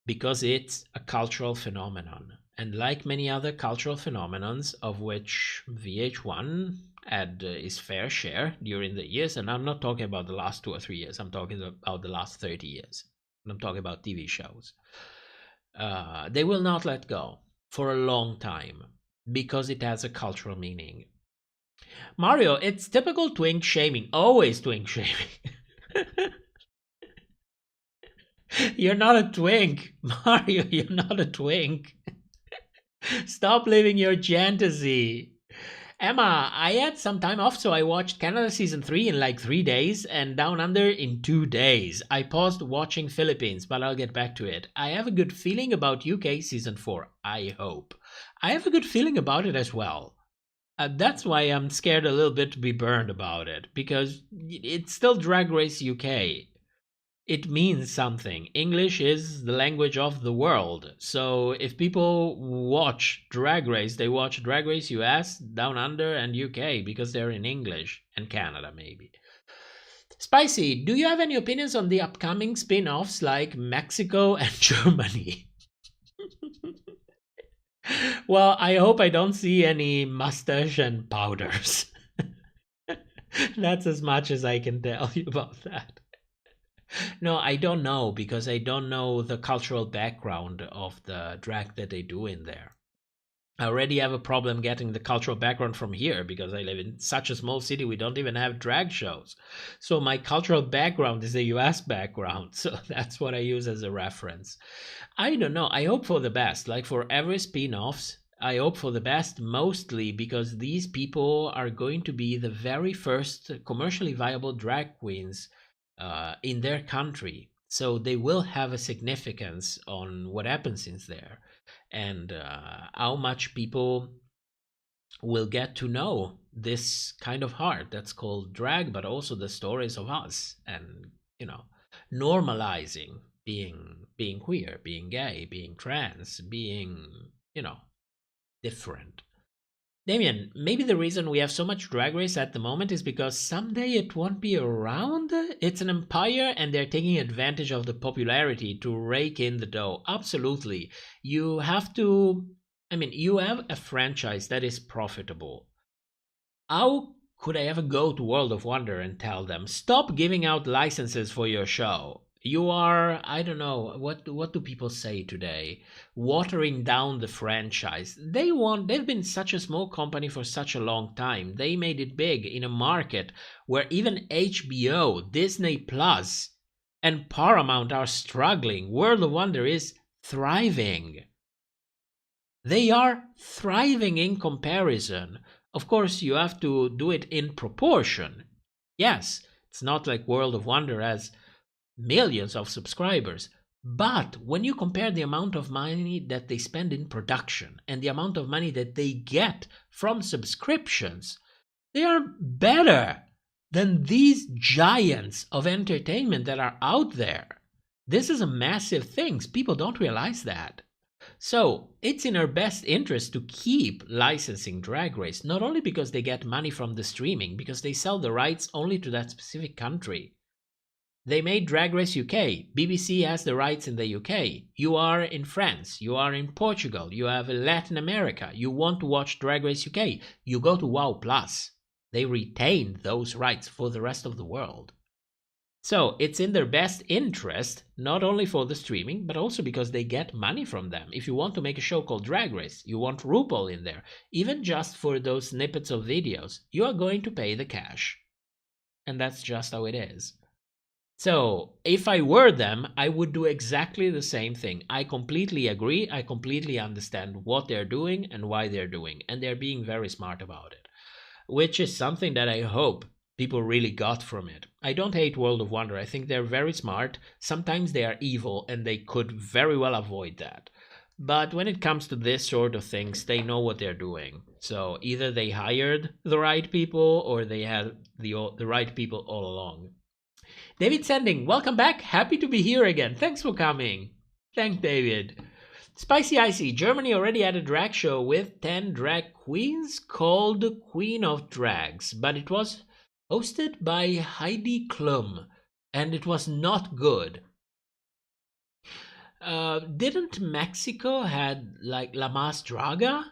Because it's a cultural phenomenon. And like many other cultural phenomenons, of which VH1 had his fair share during the years, and I'm not talking about the last 2 or 3 years, I'm talking about the last 30 years. And I'm talking about TV shows. They will not let go for a long time because it has a cultural meaning. Mario, it's typical twink shaming, always twink shaming. You're not a twink, Mario, you're not a twink. Stop living your fantasy. Emma, I had some time off, so I watched Canada Season 3 in like 3 days and Down Under in 2 days. I paused watching Philippines, but I'll get back to it. I have a good feeling about UK Season 4, I hope. I have a good feeling about it as well. That's why I'm scared a little bit to be burned about it, because it's still Drag Race UK. It means something. English is the language of the world. So if people watch Drag Race, they watch Drag Race US, Down Under, and UK because they're in English, and Canada maybe. Spicy, do you have any opinions on the upcoming spin-offs like Mexico and Germany? Well, I hope I don't see any mustache and powders. That's as much as I can tell you about that. No, I don't know because I don't know the cultural background of the drag that they do in there. I already have a problem getting the cultural background from here because I live in such a small city. We don't even have drag shows. So my cultural background is a US background. So that's what I use as a reference. I don't know. I hope for the best. Like for every spin-offs, I hope for the best, mostly because these people are going to be the very first commercially viable drag queens in their country. So they will have a significance on what happens in there and how much people will get to know this kind of art that's called drag, but also the stories of us and, normalizing being queer, being gay, being trans, being, different. Damien, maybe the reason we have so much drag race at the moment is because someday it won't be around. It's an empire and they're taking advantage of the popularity to rake in the dough. Absolutely. You have you have a franchise that is profitable. How could I ever go to World of Wonder and tell them, stop giving out licenses for your show? You are, I don't know, what do people say today? Watering down the franchise. They've been such a small company for such a long time. They made it big in a market where even HBO, Disney Plus, and Paramount are struggling. World of Wonder is thriving. They are thriving in comparison. Of course, you have to do it in proportion. Yes, it's not like World of Wonder has millions of subscribers. But when you compare the amount of money that they spend in production and the amount of money that they get from subscriptions, they are better than these giants of entertainment that are out there. This is a massive thing. People don't realize that. So it's in our best interest to keep licensing Drag Race, not only because they get money from the streaming, because they sell the rights only to that specific country. They made Drag Race UK. BBC has the rights in the UK. You are in France. You are in Portugal. You have Latin America. You want to watch Drag Race UK. You go to WoW Plus. They retain those rights for the rest of the world. So it's in their best interest, not only for the streaming, but also because they get money from them. If you want to make a show called Drag Race, you want RuPaul in there, even just for those snippets of videos, you are going to pay the cash. And that's just how it is. So if I were them, I would do exactly the same thing. I completely agree. I completely understand what they're doing and why they're doing. And they're being very smart about it, which is something that I hope people really got from it. I don't hate World of Wonder. I think they're very smart. Sometimes they are evil and they could very well avoid that. But when it comes to this sort of things, they know what they're doing. So either they hired the right people or they had the right people all along. David Sending, welcome back. Happy to be here again. Thanks for coming. Thanks, David. Spicy Icy, Germany already had a drag show with 10 drag queens called Queen of Drags, but it was hosted by Heidi Klum, and it was not good. Didn't Mexico had like La Mas Draga?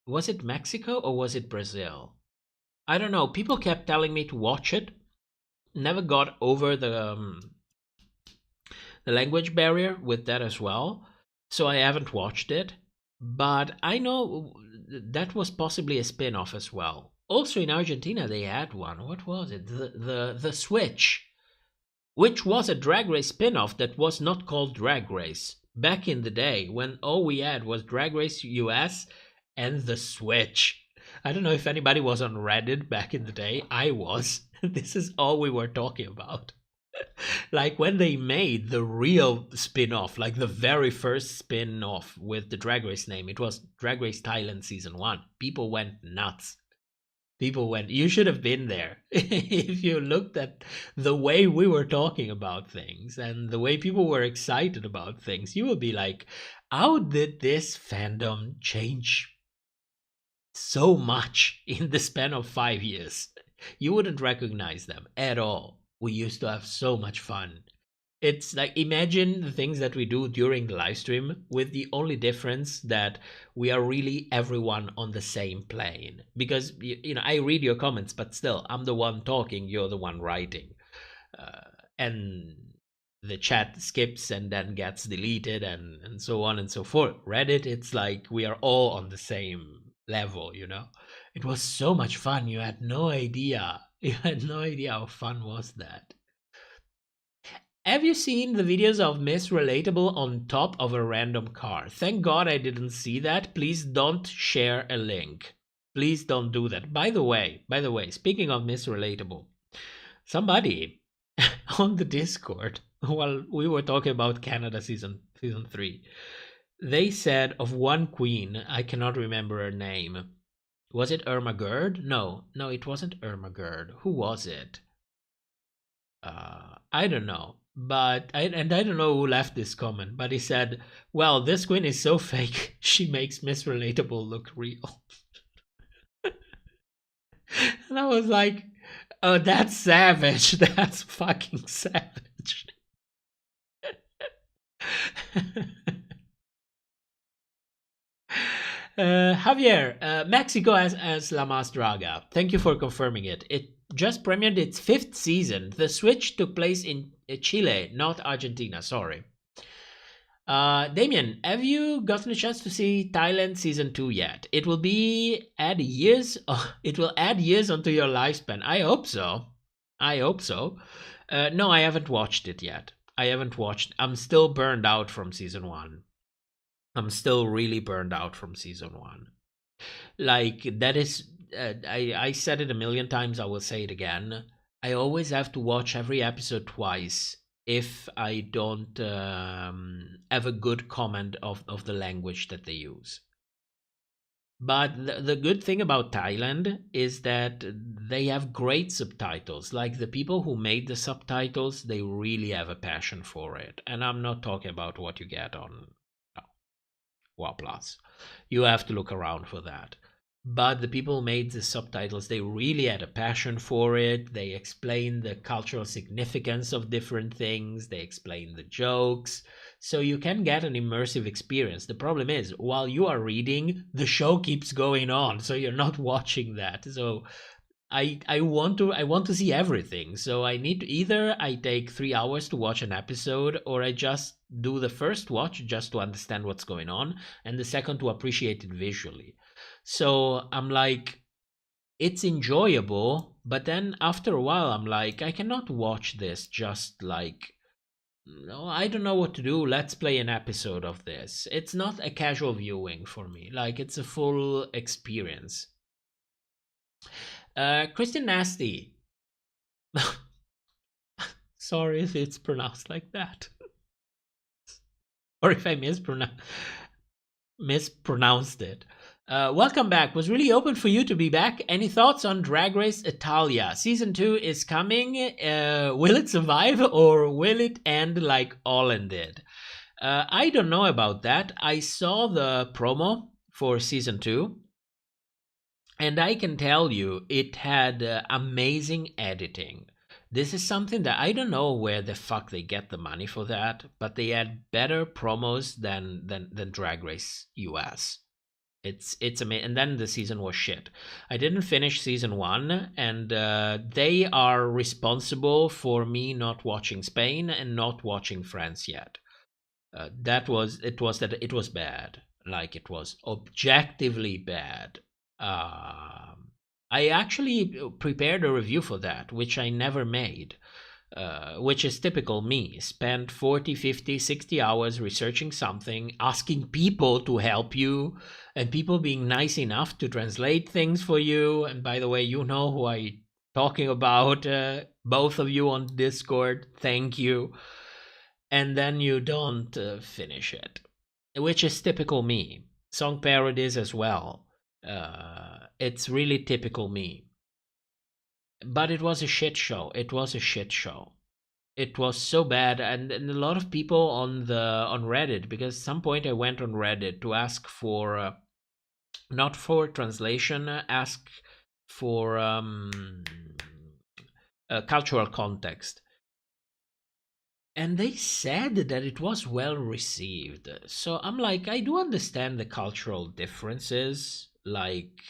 Was it Mexico or was it Brazil? I don't know. People kept telling me to watch it. Never got over the language barrier with that as well, so I haven't watched it. But I know that was possibly a spin-off as well. Also in Argentina they had one. What was it? The Switch, which was a Drag Race spin-off that was not called Drag Race back in the day when all we had was Drag Race US and the Switch. I don't know if anybody was on Reddit back in the day. I was. This is all we were talking about. Like when they made the real spin-off, like the very first spin-off with the Drag Race name, it was Drag Race Thailand Season 1. People went nuts. You should have been there. If you looked at the way we were talking about things and the way people were excited about things, you would be like, how did this fandom change so much in the span of 5 years? You wouldn't recognize them at all. We used to have so much fun. It's like, imagine the things that we do during the live stream, with the only difference that we are really everyone on the same plane. Because, you know, I read your comments, but still, I'm the one talking, you're the one writing. And the chat skips and then gets deleted and so on and so forth. Reddit, it's like we are all on the same level, you know? It was so much fun. You had no idea. You had no idea how fun was that. Have you seen the videos of Miss Relatable on top of a random car? Thank God I didn't see that. Please don't share a link. Please don't do that. By the way, speaking of Miss Relatable, somebody on the Discord, while we were talking about Canada season 3, they said of one queen, I cannot remember her name. Was it Irma Gerd? No, it wasn't Irma Gerd. Who was it? I don't know. But I don't know who left this comment, but he said, well, this queen is so fake, she makes Miss Relatable look real. And I was like, oh, that's savage. That's fucking savage. Javier, Mexico as La Mas Draga. Thank you for confirming it. It just premiered its 5th season. The switch took place in Chile, not Argentina. Sorry. Damien, have you gotten a chance to see Thailand season 2 yet? It will add years onto your lifespan. I hope so. No, I haven't watched it yet. I'm still burned out from season 1. I'm still really burned out from season 1. Like, that is, I said it a million times, I will say it again. I always have to watch every episode twice if I don't have a good comment of the language that they use. But the good thing about Thailand is that they have great subtitles. Like, the people who made the subtitles, they really have a passion for it. And I'm not talking about what you get on WoW Plus. You have to look around for that. But the people who made the subtitles, they really had a passion for it. They explained the cultural significance of different things. They explained the jokes. So you can get an immersive experience. The problem is, while you are reading, the show keeps going on. So you're not watching that. So I want to see everything. So I need to, either I take 3 hours to watch an episode, or I just do the first watch just to understand what's going on, and the second to appreciate it visually. So I'm like, it's enjoyable, but then after a while I'm like, I cannot watch this just like, no, I don't know what to do, let's play an episode of this. It's not a casual viewing for me. Like, it's a full experience. Christian Nasty. Sorry if it's pronounced like that. Or if I mispronounced it. Welcome back. Was really open for you to be back. Any thoughts on Drag Race Italia? Season 2 is coming. Will it survive, or will it end like Holland did? I don't know about that. I saw the promo for season 2. And I can tell you, it had amazing editing. This is something that I don't know where the fuck they get the money for that, but they had better promos than Drag Race U.S. It's amazing. And then the season was shit. I didn't finish season 1, and they are responsible for me not watching Spain and not watching France yet. It was bad. Like, it was objectively bad. I actually prepared a review for that, which I never made, which is typical me. Spend 40, 50, 60 hours researching something, asking people to help you, and people being nice enough to translate things for you. And by the way, you know who I'm talking about, both of you on Discord. Thank you. And then you don't finish it, which is typical me. Song parodies as well. It's really typical me. But it was a shit show. It was so bad, and a lot of people on Reddit, because at some point I went on Reddit to ask for not for translation, ask for cultural context. and they said that it was well received. So I'm like, I do understand the cultural differences. Like,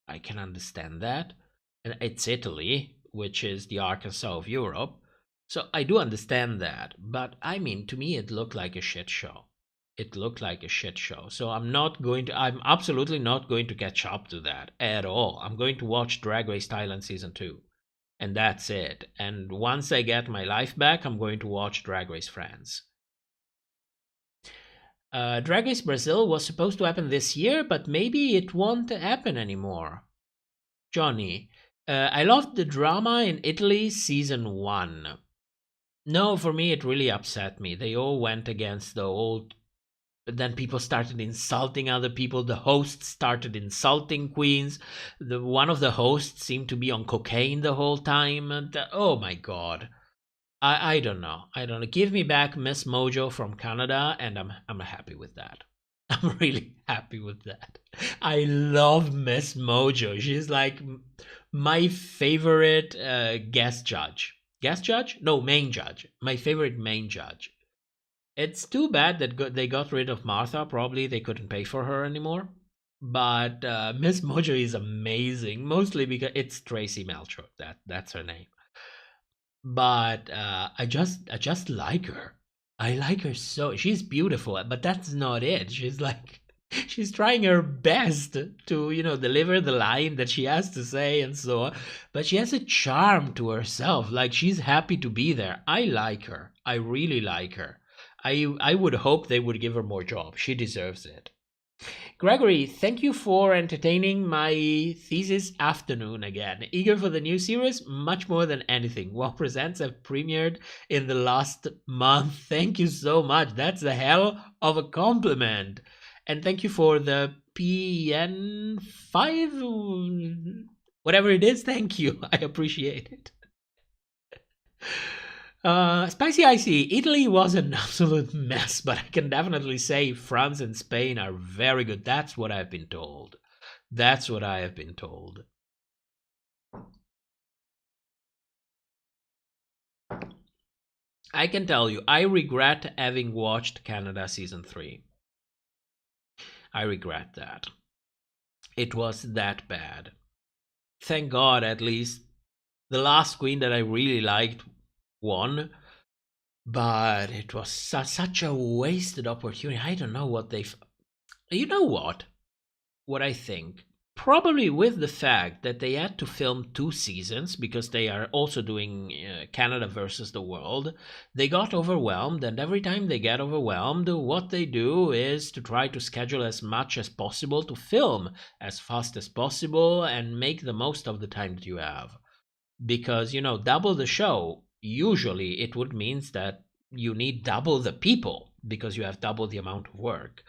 I can understand that. And it's Italy, which is the Arkansas of Europe. So I do understand that. But I mean, to me, it looked like a shit show. It looked like a shit show. So I'm absolutely not going to catch up to that at all. I'm going to watch Drag Race Thailand Season 2. And that's it. And once I get my life back, I'm going to watch Drag Race France. Drag Race Brazil was supposed to happen this year, but maybe it won't happen anymore. Johnny, I loved the drama in Italy Season 1. No, for me, it really upset me. They all went against the old... But then people started insulting other people. The hosts started insulting queens. One of the hosts seemed to be on cocaine the whole time. And, oh my god. I don't know. Give me back Miss Mojo from Canada, and I'm happy with that. I'm really happy with that. I love Miss Mojo. She's like my favorite guest judge. Guest judge? No, main judge. My favorite main judge. It's too bad that they got rid of Martha. Probably they couldn't pay for her anymore. But Miss Mojo is amazing, mostly because it's Tracy Melcher. That's her name. But I just like her. I like her so. She's beautiful, but that's not it. She's trying her best to, deliver the line that she has to say and so on. But she has a charm to herself. Like, she's happy to be there. I like her. I really like her. I would hope they would give her more jobs. She deserves it. Gregory, thank you for entertaining my thesis afternoon again. Eager for the new series? Much more than anything. Wow Presents have premiered in the last month. Thank you so much. That's a hell of a compliment. And thank you for the PN5, whatever it is. Thank you. I appreciate it. Spicy Icy, Italy was an absolute mess, but I can definitely say France and Spain are very good. That's what I've been told. That's what I have been told. I can tell you, I regret having watched Canada Season 3. I regret that. It was that bad. Thank God, at least, the last queen that I really liked won, but it was such a wasted opportunity. I don't know what you know what I think, probably with the fact that they had to film 2 seasons because they are also doing Canada versus the world, they got overwhelmed, and every time they get overwhelmed, what they do is to try to schedule as much as possible to film as fast as possible and make the most of the time that you have, because double the show. Usually it would mean that you need double the people because you have double the amount of work.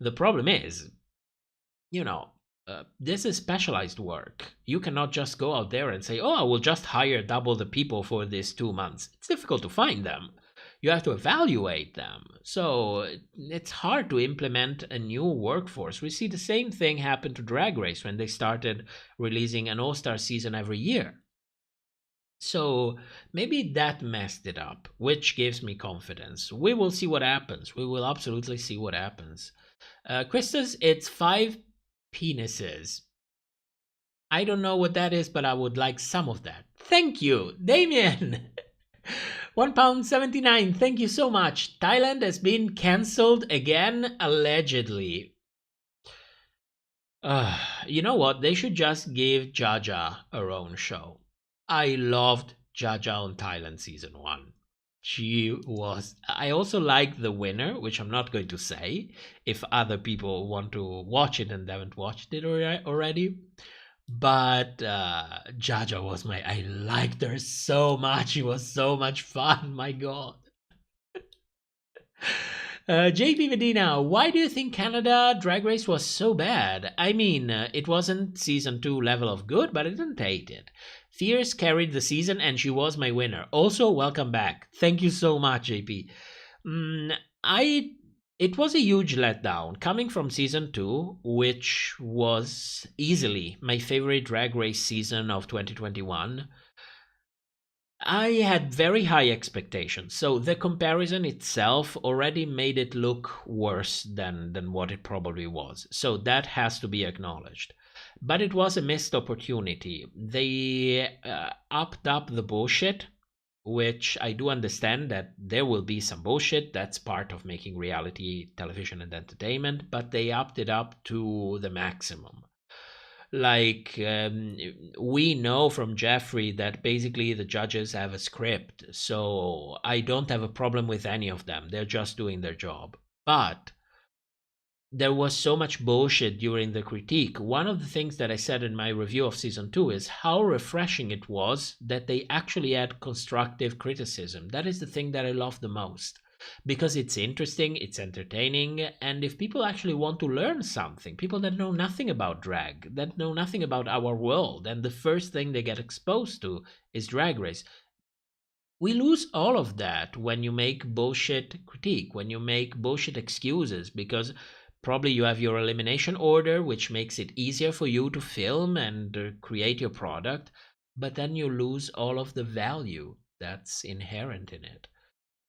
The problem is, this is specialized work. You cannot just go out there and say, I will just hire double the people for these 2 months. It's difficult to find them. You have to evaluate them. So it's hard to implement a new workforce. We see the same thing happen to Drag Race when they started releasing an all-star season every year. So maybe that messed it up, which gives me confidence. We will see what happens. We will absolutely see what happens. Christus, it's 5 penises. I don't know what that is, but I would like some of that. Thank you, Damien. £1.79. Thank you so much. Thailand has been cancelled again, allegedly. You know what? They should just give Jaja her own show. I loved Jaja on Thailand Season 1. She was... I also like the winner, which I'm not going to say, if other people want to watch it and haven't watched it already. But Jaja was I liked her so much. She was so much fun, my god. JP Medina, why do you think Canada Drag Race was so bad? I mean, it wasn't Season 2 level of good, but I didn't hate it. Fierce carried the season and she was my winner. Also, welcome back. Thank you so much, JP. It was a huge letdown coming from Season 2, which was easily my favorite Drag Race season of 2021. I had very high expectations, so the comparison itself already made it look worse than what it probably was. So that has to be acknowledged. But it was a missed opportunity. They upped up the bullshit, which I do understand that there will be some bullshit. That's part of making reality television and entertainment, but they upped it up to the maximum. Like, we know from Jeffrey that basically the judges have a script, so I don't have a problem with any of them. They're just doing their job. But there was so much bullshit during the critique. One of the things that I said in my review of season 2 is how refreshing it was that they actually had constructive criticism. That is the thing that I love the most. Because it's interesting, it's entertaining, and if people actually want to learn something, people that know nothing about drag, that know nothing about our world, and the first thing they get exposed to is Drag Race, we lose all of that when you make bullshit critique, when you make bullshit excuses, because probably you have your elimination order, which makes it easier for you to film and create your product, but then you lose all of the value that's inherent in it.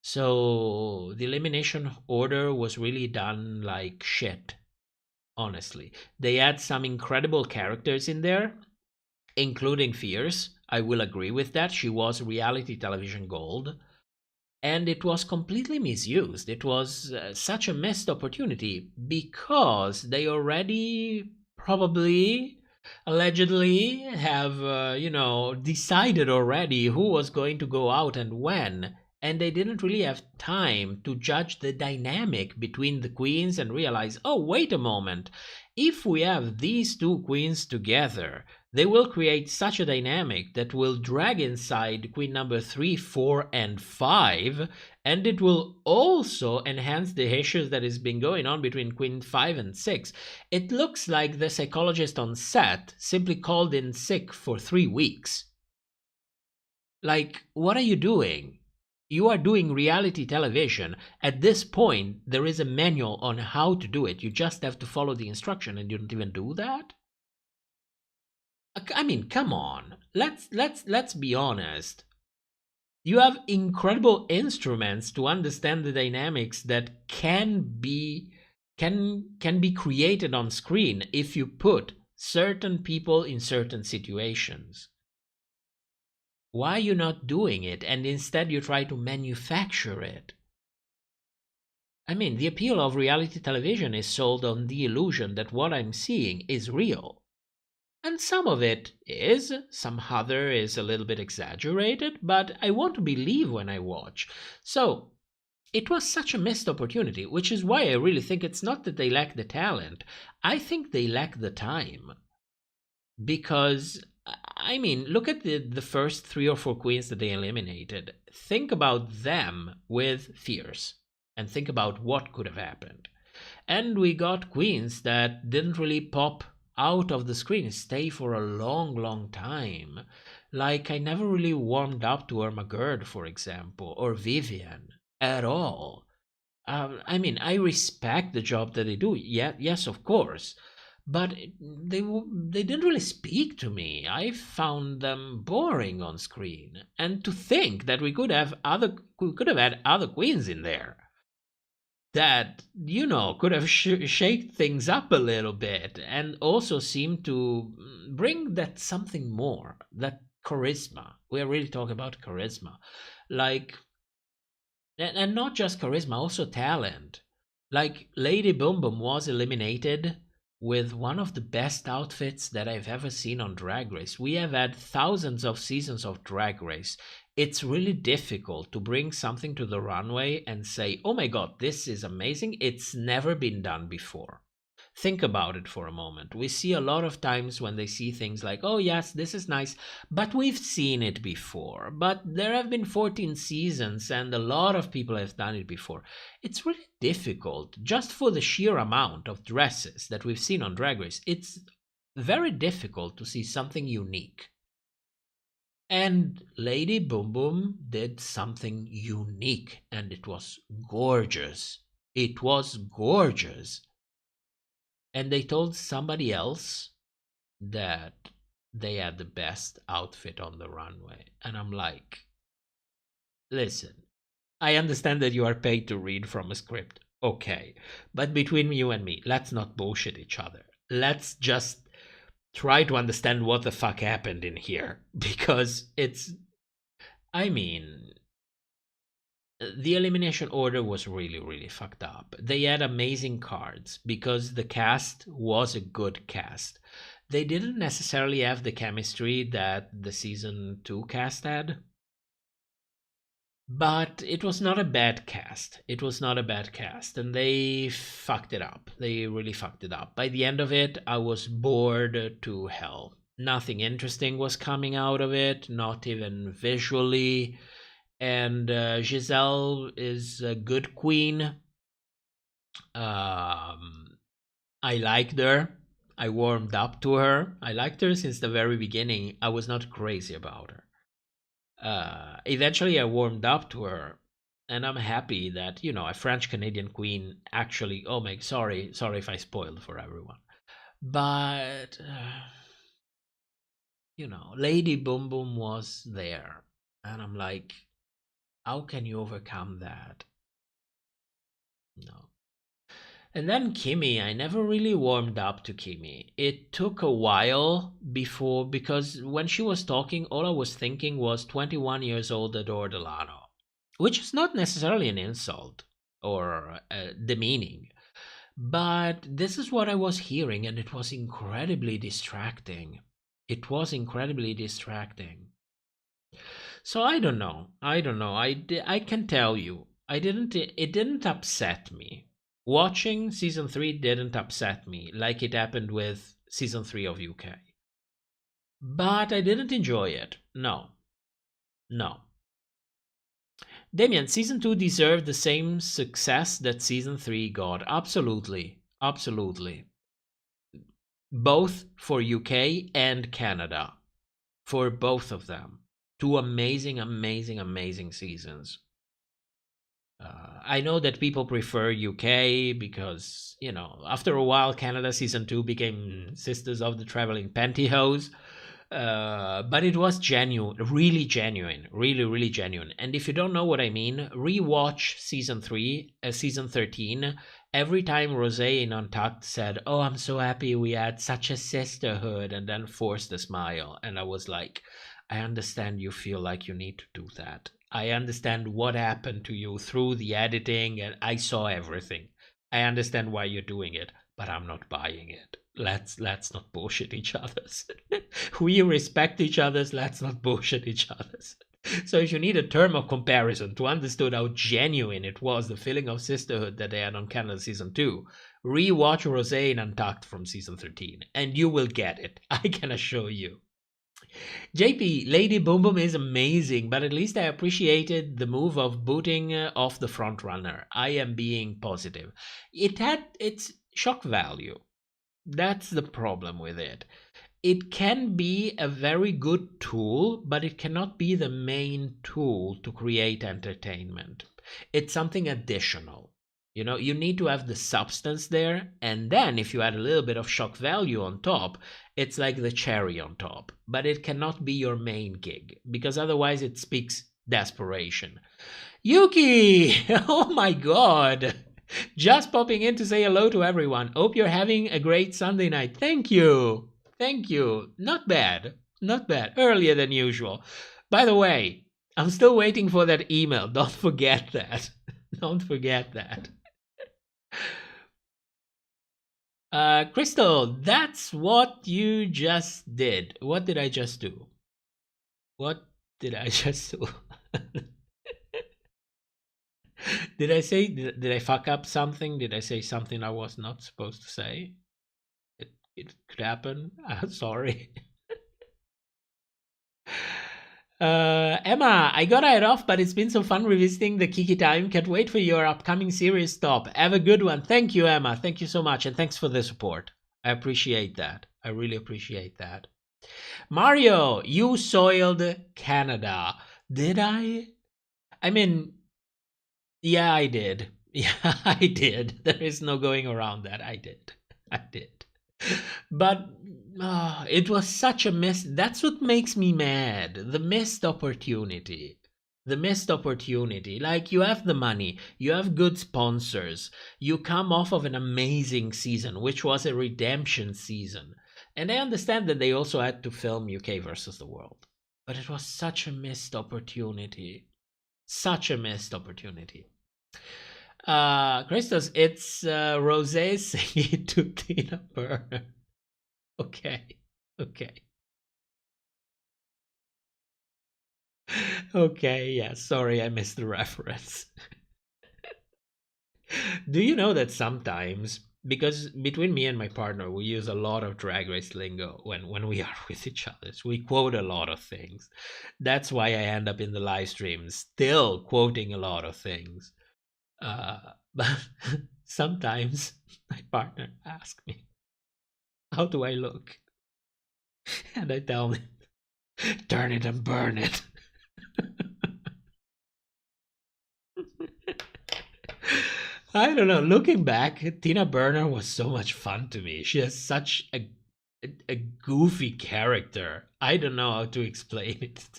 So the elimination order was really done like shit, honestly. They had some incredible characters in there, including Fierce. I will agree with that. She was reality television gold. And it was completely misused. It was such a missed opportunity because they already probably allegedly have, decided already who was going to go out and when. And they didn't really have time to judge the dynamic between the queens and realize, oh, wait a moment. If we have these two queens together, they will create such a dynamic that will drag inside queen number 3, 4, and 5, and it will also enhance the issues that has been going on between queen 5 and 6. It looks like the psychologist on set simply called in sick for 3 weeks. Like, what are you doing? You are doing reality television. At this point, there is a manual on how to do it. You just have to follow the instruction, and you don't even do that? I mean, come on. Let's be honest. You have incredible instruments to understand the dynamics that can be created on screen if you put certain people in certain situations. Why are you not doing it, and instead you try to manufacture it? I mean, the appeal of reality television is sold on the illusion that what I'm seeing is real. And some of it is, some other is a little bit exaggerated, but I want to believe when I watch. So, it was such a missed opportunity, which is why I really think it's not that they lack the talent. I think they lack the time. Because, I mean, look at the first 3 or 4 queens that they eliminated. Think about them with Fierce, and think about what could have happened. And we got queens that didn't really pop out of the screen, stay for a long, long time. Like, I never really warmed up to Irma Gerd, for example, or Vivian at all. I mean, I respect the job that they do. Yeah, yes, of course. But they didn't really speak to me. I found them boring on screen. And to think that we could have had other queens in there that, could have shaked things up a little bit and also seemed to bring that something more, that charisma. We're really talking about charisma. Like, and not just charisma, also talent. Like, Lady Boom Boom was eliminated with one of the best outfits that I've ever seen on Drag Race. We have had thousands of seasons of Drag Race. It's really difficult to bring something to the runway and say, oh my god, this is amazing. It's never been done before. Think about it for a moment. We see a lot of times when they see things like, oh yes, this is nice, but we've seen it before. But there have been 14 seasons and a lot of people have done it before. It's really difficult just for the sheer amount of dresses that we've seen on Drag Race. It's very difficult to see something unique. And Lady Boom Boom did something unique, and it was gorgeous. It was gorgeous. And they told somebody else that they had the best outfit on the runway. And I'm like, listen, I understand that you are paid to read from a script. Okay. But between you and me, let's not bullshit each other. Let's just try to understand what the fuck happened in here. Because I mean, the elimination order was really, really fucked up. They had amazing cards because the cast was a good cast. They didn't necessarily have the chemistry that the season 2 cast had. But it was not a bad cast. It was not a bad cast. And they fucked it up. They really fucked it up. By the end of it, I was bored to hell. Nothing interesting was coming out of it, not even visually. And Giselle is a good queen. I liked her. I warmed up to her. I liked her since the very beginning. I was not crazy about her. Eventually I warmed up to her, and I'm happy that, you know, a French Canadian queen actually, oh my, sorry if I spoiled for everyone, but you know, Lady Boom Boom was there, and I'm like, how can you overcome that? No. And then Kimmy, I never really warmed up to Kimmy. It took a while before, because when she was talking, all I was thinking was 21 years old Adore Delano, which is not necessarily an insult or demeaning. But this is what I was hearing, and it was incredibly distracting. It was incredibly distracting. So I don't know. I can tell you, it didn't upset me. Watching season 3 didn't upset me like it happened with season 3 of UK. But I didn't enjoy it. No. Damien, season 2 deserved the same success that season 3 got. Absolutely. Both for UK and Canada. For both of them. 2 amazing seasons. I know that people prefer UK because, you know, after a while, Canada season 2 became Sisters of the Traveling Pantyhose. But it was genuine, really genuine. And if you don't know what I mean, rewatch season 3, season 13. Every time Rosé in Untucked said, "Oh, I'm so happy we had such a sisterhood," and then forced a smile. And I was like, I understand you feel like you need to do that. I understand what happened to you through the editing, and I saw everything. I understand why you're doing it, but I'm not buying it. Let's not bullshit each other's. We respect each other's. Let's not bullshit each other's. So if you need a term of comparison to understand how genuine it was, the feeling of sisterhood that they had on Canada season 2, rewatch Rosé in Untucked from season 13, and you will get it. I can assure you. JP, Lady Boom Boom is amazing, but at least I appreciated the move of booting off the front runner. I am being positive. It had its shock value. That's the problem with it. It can be a very good tool, but it cannot be the main tool to create entertainment. It's something additional. You know, you need to have the substance there, and then if you add a little bit of shock value on top, it's like the cherry on top. But it cannot be your main gig, because otherwise it speaks desperation. Yuki! Oh my god! Just popping in to say hello to everyone. Hope you're having a great Sunday night. Thank you. Not bad. Earlier than usual. By the way, I'm still waiting for that email. Don't forget that. Crystal, that's what you just did. What did I just do? Did I fuck up something? Did I say something I was not supposed to say? It could happen. Sorry. Emma, I gotta head off, but it's been so fun revisiting the Kiki time. Can't wait for your upcoming series stop. Have a good one. Thank you, Emma. Thank you so much, and thanks for the support. I appreciate that. I really appreciate that. Mario, you soiled Canada. Did I? I mean, yeah, I did. Yeah, I did. There is no going around that. I did. But it was such a miss. That's what makes me mad. The missed opportunity. The missed opportunity. Like, you have the money, you have good sponsors, you come off of an amazing season, which was a redemption season. And I understand that they also had to film UK versus the world. But it was such a missed opportunity. Such a missed opportunity. Christos, it's Rose singing to Tina Burner. Okay. Okay, yeah, sorry I missed the reference. Do you know that sometimes, because between me and my partner, we use a lot of Drag Race lingo when we are with each other. So we quote a lot of things. That's why I end up in the live stream still quoting a lot of things. But sometimes my partner asks me, how do I look? And I tell him, turn it and burn it. I don't know. Looking back, Tina Burner was so much fun to me. She has such a goofy character. I don't know how to explain it.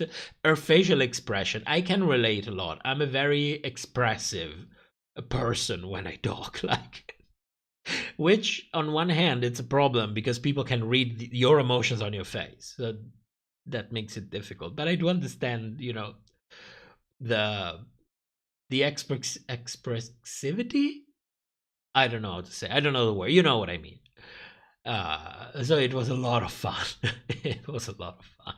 Her facial expression, I can relate a lot. I'm a very expressive person when I talk, like, which on one hand it's a problem because people can read your emotions on your face. So that makes it difficult. But I do understand, the expressivity. I don't know how to say. I don't know the word. You know what I mean. So it was a lot of fun. It was a lot of fun.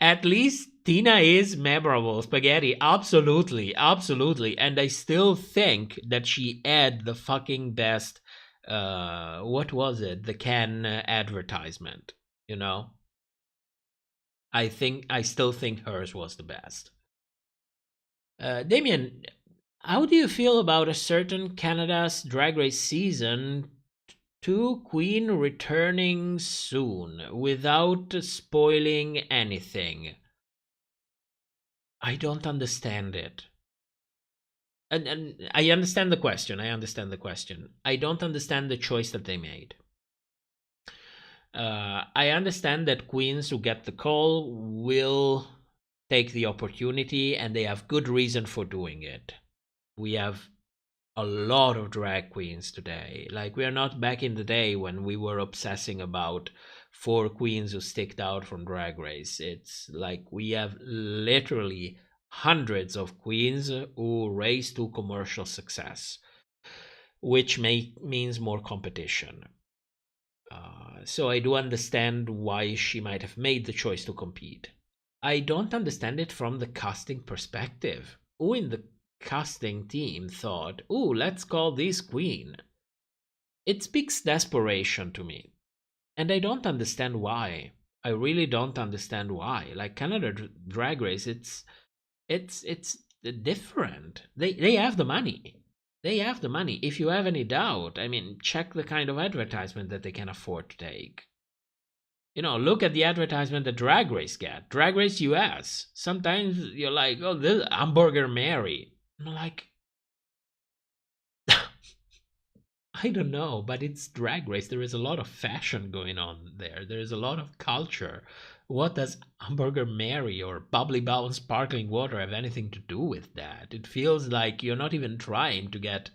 At least Tina is memorable. Spaghetti, absolutely, and I still think that she had the fucking best. What was it? The Can advertisement. I still think hers was the best. Damien, how do you feel about a certain Canada's Drag Race season 2 queen returning soon without spoiling anything? I don't understand it. And I understand the question. I don't understand the choice that they made. I understand that queens who get the call will take the opportunity and they have good reason for doing it. We have a lot of drag queens today. Like, we are not back in the day when we were obsessing about 4 queens who sticked out from Drag Race. It's like we have literally hundreds of queens who race to commercial success, which means more competition. So I do understand why she might have made the choice to compete. I don't understand it from the casting perspective. Who in the casting team thought, "Ooh, let's call this queen"? It speaks desperation to me. And I don't understand why. I really don't understand why. Like, Canada Drag Race, it's different. They have the money. They have the money. If you have any doubt, I mean, check the kind of advertisement that they can afford to take. Look at the advertisement that Drag Race get. Drag Race US. Sometimes you're like, oh, this Hamburger Mary. I'm like, I don't know, but it's Drag Race. There is a lot of fashion going on there. There is a lot of culture. What does Hamburger Mary or Bubbly Bound Sparkling Water have anything to do with that? It feels like you're not even trying to get,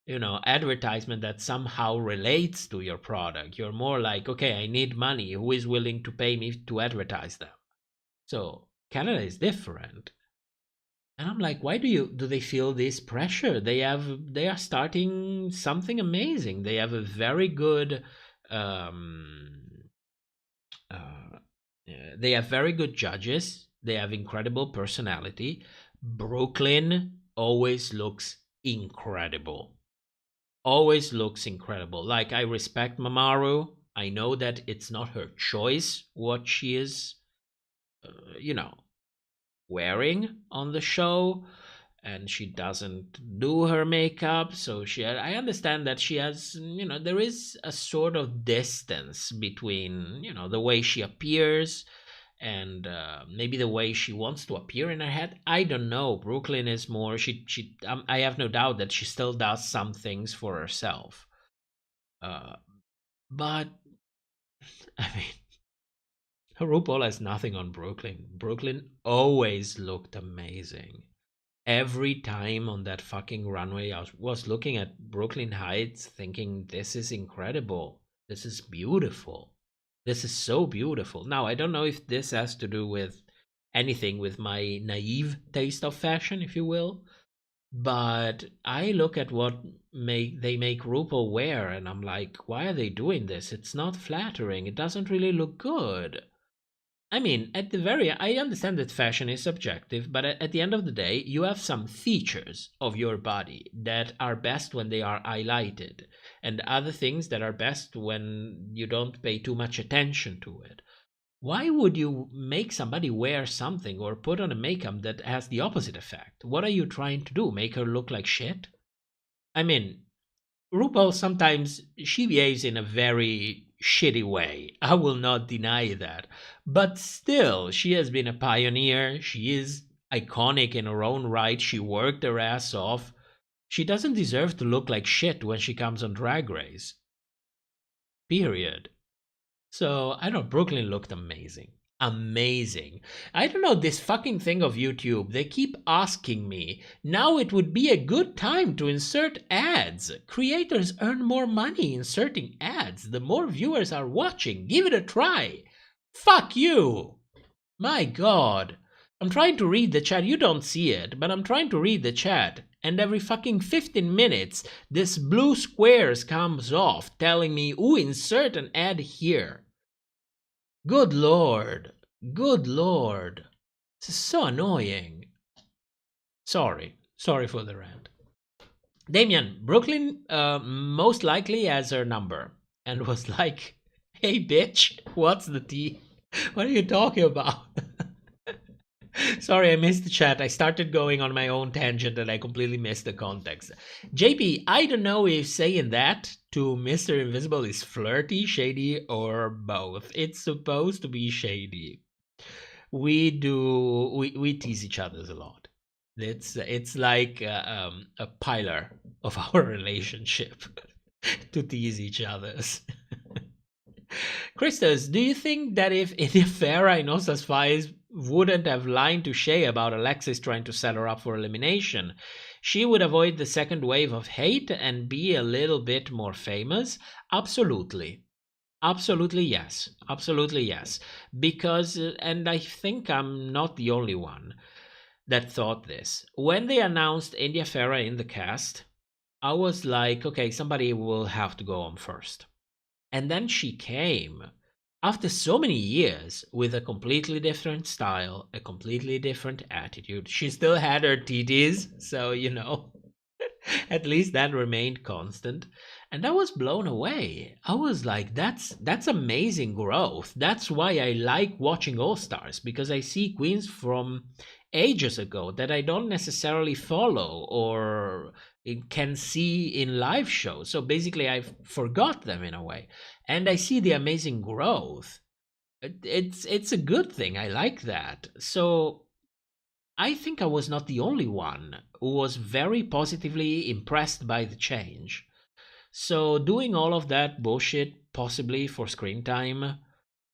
advertisement that somehow relates to your product. You're more like, okay, I need money. Who is willing to pay me to advertise them? So Canada is different. And I'm like, why do they feel this pressure? They are starting something amazing. They have a very good they have very good judges. They have incredible personality. Brooklyn always looks incredible. Always looks incredible. Like, I respect Mamaru. I know that it's not her choice what she is, wearing on the show, and she doesn't do her makeup. So I understand that she has, there is a sort of distance between, the way she appears and maybe the way she wants to appear in her head. I don't know. Brooklyn is more, I have no doubt that she still does some things for herself. But I mean, RuPaul has nothing on Brooklyn. Brooklyn always looked amazing. Every time on that fucking runway, I was looking at Brooklyn Heights thinking, this is incredible. This is beautiful. This is so beautiful. Now, I don't know if this has to do with anything with my naive taste of fashion, if you will, but I look at what they make RuPaul wear and I'm like, why are they doing this? It's not flattering. It doesn't really look good. I mean, I understand that fashion is subjective, but at the end of the day, you have some features of your body that are best when they are highlighted, and other things that are best when you don't pay too much attention to it. Why would you make somebody wear something or put on a makeup that has the opposite effect? What are you trying to do? Make her look like shit? I mean, RuPaul sometimes she behaves in a very shitty way. I will not deny that. But still, she has been a pioneer. She is iconic in her own right. She worked her ass off. She doesn't deserve to look like shit when she comes on Drag Race. Period. So, I don't know, Brooklyn looked amazing. Amazing. I don't know, this fucking thing of YouTube, they keep asking me, now it would be a good time to insert ads. Creators earn more money inserting ads. The more viewers are watching, give it a try. Fuck you. My God. I'm trying to read the chat. You don't see it, but I'm trying to read the chat. And every fucking 15 minutes, this blue squares comes off telling me, ooh, insert an ad here. Good Lord. Good Lord. This is so annoying. Sorry for the rant. Damien, Brooklyn most likely has her number and was like, hey bitch, what's the tea? What are you talking about? Sorry, I missed the chat. I started going on my own tangent and I completely missed the context. JP, I don't know if saying that to Mr. Invisible is flirty, shady, or both. It's supposed to be shady. We tease each other a lot. It's like a pillar of our relationship to tease each other's. Christos, do you think that if India Farah in Osas 5 wouldn't have lied to Shay about Alexis trying to set her up for elimination, she would avoid the second wave of hate and be a little bit more famous? Absolutely. Absolutely yes. Absolutely yes. Because, and I think I'm not the only one that thought this. When they announced India Farah in the cast, I was like, okay, somebody will have to go on first. And then she came after so many years with a completely different style, a completely different attitude. She still had her titties, so, you know, at least that remained constant. And I was blown away. I was like, that's amazing growth. That's why I like watching All Stars, because I see queens from ages ago that I don't necessarily follow or can see in live shows. So basically I forgot them in a way, and I see the amazing growth. It's a good thing. I like that. So I think I was not the only one who was very positively impressed by the change. So doing all of that bullshit possibly for screen time,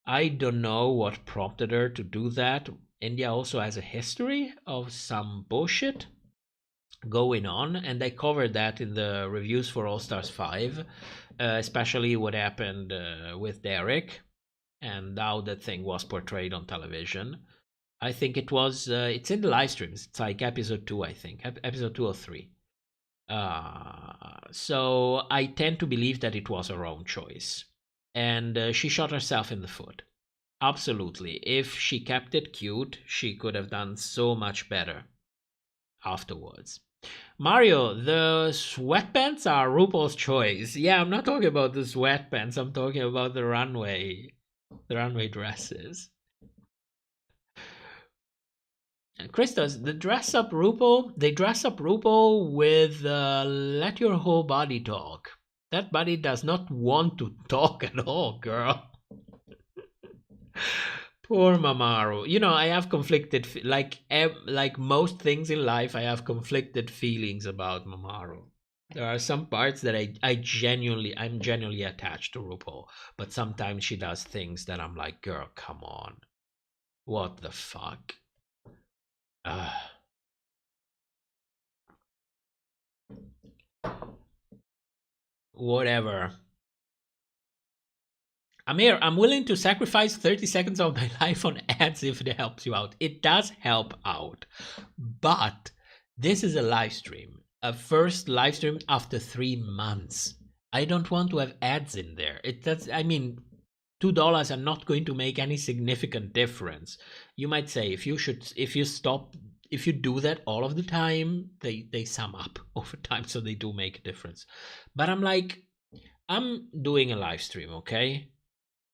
I don't know what prompted her to do that. India also has a history of some bullshit going on, and I covered that in the reviews for All Stars 5, especially what happened with Derek and how that thing was portrayed on television. I think it was, it's in the live streams. It's like episode 2, I think, episode 2 or 3. So I tend to believe that it was her own choice. And she shot herself in the foot. Absolutely. If she kept it cute, she could have done so much better afterwards. Mario, the sweatpants are RuPaul's choice. Yeah, I'm not talking about the sweatpants. I'm talking about the runway dresses. Christos, they dress up RuPaul with let your whole body talk. That body does not want to talk at all, girl. Poor Mamaru. You know, I have conflicted, like most things in life, I have conflicted feelings about Mamaru. There are some parts that I'm genuinely attached to RuPaul, but sometimes she does things that I'm like, girl, come on. What the fuck? Whatever. Amir, I'm willing to sacrifice 30 seconds of my life on ads if it helps you out. It does help out. But this is a live stream. A first live stream after 3 months. I don't want to have ads in there. $2 are not going to make any significant difference. You might say if you do that all of the time, they sum up over time, so they do make a difference. But I'm like, I'm doing a live stream, okay?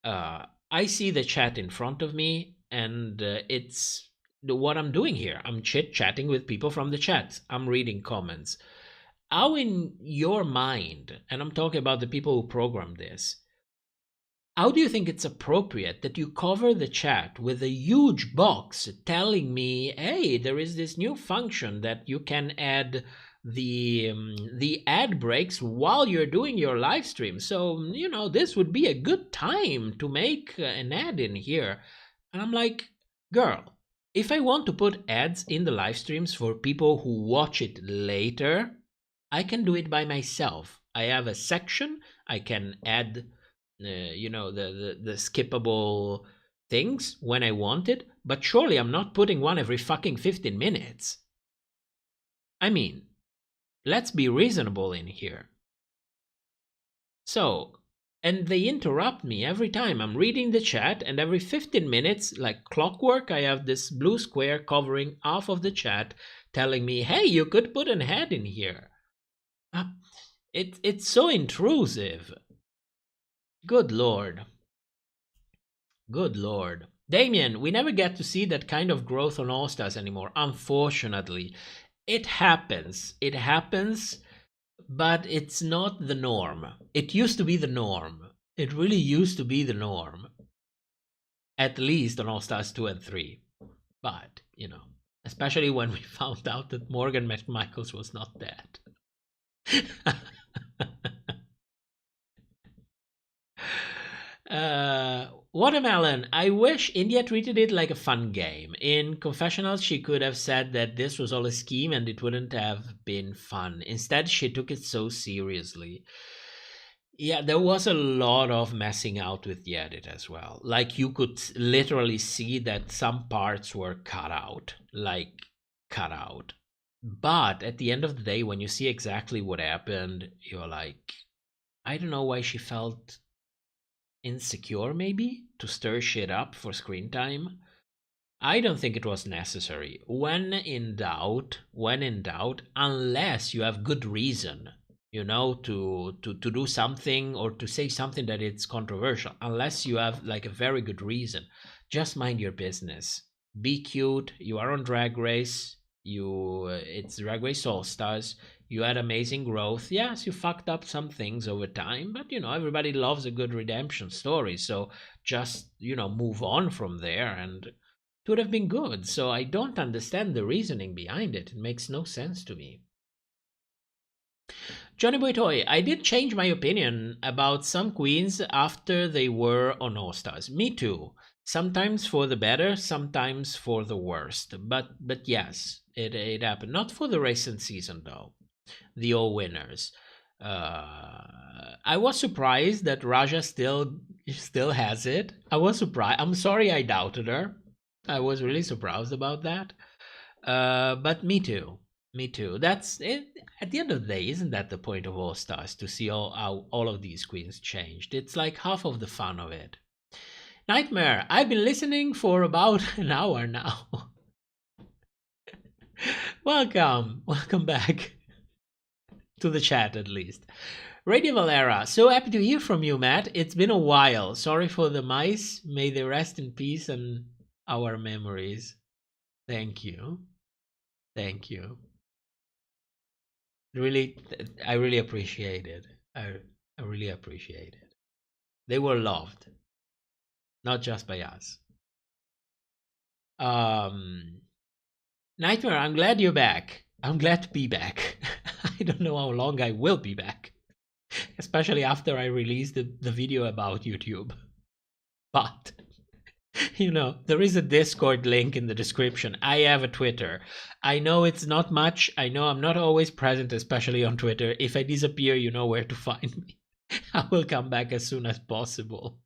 I see the chat in front of me, and it's what I'm doing here. I'm chit-chatting with people from the chat. I'm reading comments. How in your mind, and I'm talking about the people who program this, how do you think it's appropriate that you cover the chat with a huge box telling me, hey, there is this new function that you can add the ad breaks while you're doing your live stream. So, this would be a good time to make an ad in here. And I'm like, girl, if I want to put ads in the live streams for people who watch it later, I can do it by myself. I have a section. I can add, the skippable things when I want it. But surely I'm not putting one every fucking 15 minutes. I mean, let's be reasonable in here. So, and they interrupt me every time. I'm reading the chat, and every 15 minutes, like clockwork, I have this blue square covering half of the chat telling me, hey, you could put an ad in here. It's so intrusive. Good Lord. Good Lord. Damien, we never get to see that kind of growth on All Stars anymore, unfortunately. It happens, but it's not the norm. It used to be the norm. It really used to be the norm. At least on All Stars 2 and 3. But, especially when we found out that Morgan McMichaels was not dead. Watermelon, I wish India treated it like a fun game. In confessionals, she could have said that this was all a scheme and it wouldn't have been fun. Instead, she took it so seriously. Yeah, there was a lot of messing out with the edit as well. Like, you could literally see that some parts were cut out. But at the end of the day, when you see exactly what happened, you're like, I don't know why she felt insecure, maybe, to stir shit up for screen time. I don't think it was necessary. When in doubt, unless you have good reason, to do something or to say something that it's controversial, unless you have like a very good reason, just mind your business. Be cute. You are on Drag Race. It's Drag Race All Stars. You had amazing growth. Yes, you fucked up some things over time, but everybody loves a good redemption story. So just, move on from there, and it would have been good. So I don't understand the reasoning behind it. It makes no sense to me. Johnny Boy Toy, I did change my opinion about some queens after they were on All Stars. Me too. Sometimes for the better, sometimes for the worst. But yes, it happened. Not for the recent season though. The all winners. I was surprised that Raja still has it. I was surprised. I'm sorry I doubted her. I was really surprised about that. But me too. That's it. At the end of the day, isn't that the point of All Stars? To see how all of these queens changed. It's like half of the fun of it. Nightmare, I've been listening for about an hour now. Welcome back. To the chat, at least. Radio Valera, so happy to hear from you, Matt. It's been a while. Sorry for the mice. May they rest in peace and our memories. Thank you. Really, I really appreciate it. I really appreciate it. They were loved, not just by us. Nightmare, I'm glad you're back. I'm glad to be back. I don't know how long I will be back, especially after I release the video about YouTube. But, there is a Discord link in the description. I have a Twitter. I know it's not much. I know I'm not always present, especially on Twitter. If I disappear, you know where to find me. I will come back as soon as possible.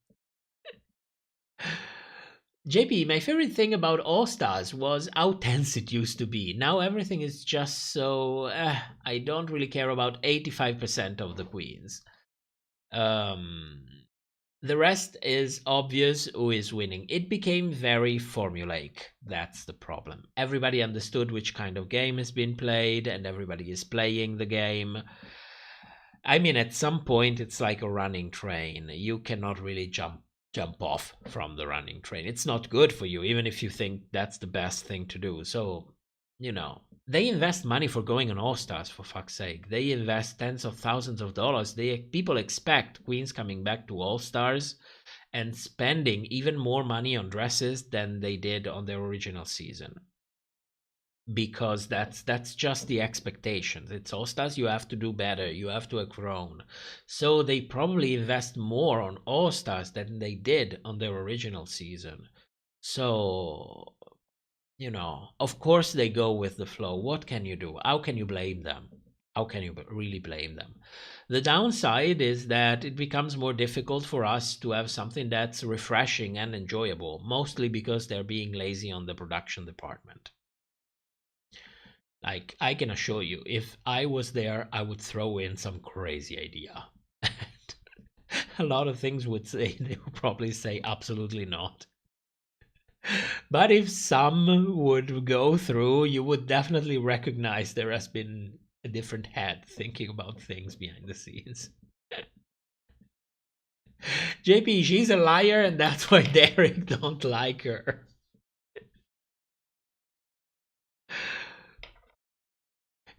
JP, my favorite thing about All Stars was how tense it used to be. Now everything is just so... I don't really care about 85% of the queens. The rest is obvious who is winning. It became very formulaic. That's the problem. Everybody understood which kind of game has been played, and everybody is playing the game. I mean, at some point, it's like a running train. You cannot really jump off from the running train. It's not good for you, even if you think that's the best thing to do. So, they invest money for going on All Stars, for fuck's sake. They invest tens of thousands of dollars. People expect queens coming back to All Stars and spending even more money on dresses than they did on their original season. Because that's just the expectations. It's All Stars, you have to do better, you have to have grown. So they probably invest more on All Stars than they did on their original season. So, of course they go with the flow. What can you do? How can you blame them? How can you really blame them? The downside is that it becomes more difficult for us to have something that's refreshing and enjoyable, mostly because they're being lazy on the production department. Like, I can assure you, if I was there, I would throw in some crazy idea. A lot of things they would probably say absolutely not. But if some would go through, you would definitely recognize there has been a different head thinking about things behind the scenes. JP, she's a liar, and that's why Derek don't like her.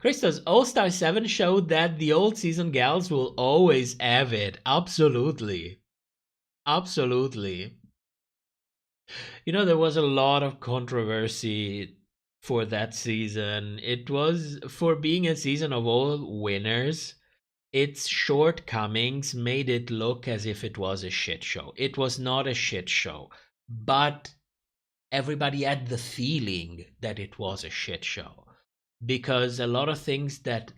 Christos, All-Star 7 showed that the old season gals will always have it. Absolutely. Absolutely. There was a lot of controversy for that season. It was, for being a season of all winners, its shortcomings made it look as if it was a shit show. It was not a shit show, but everybody had the feeling that it was a shit show. Because a lot of things that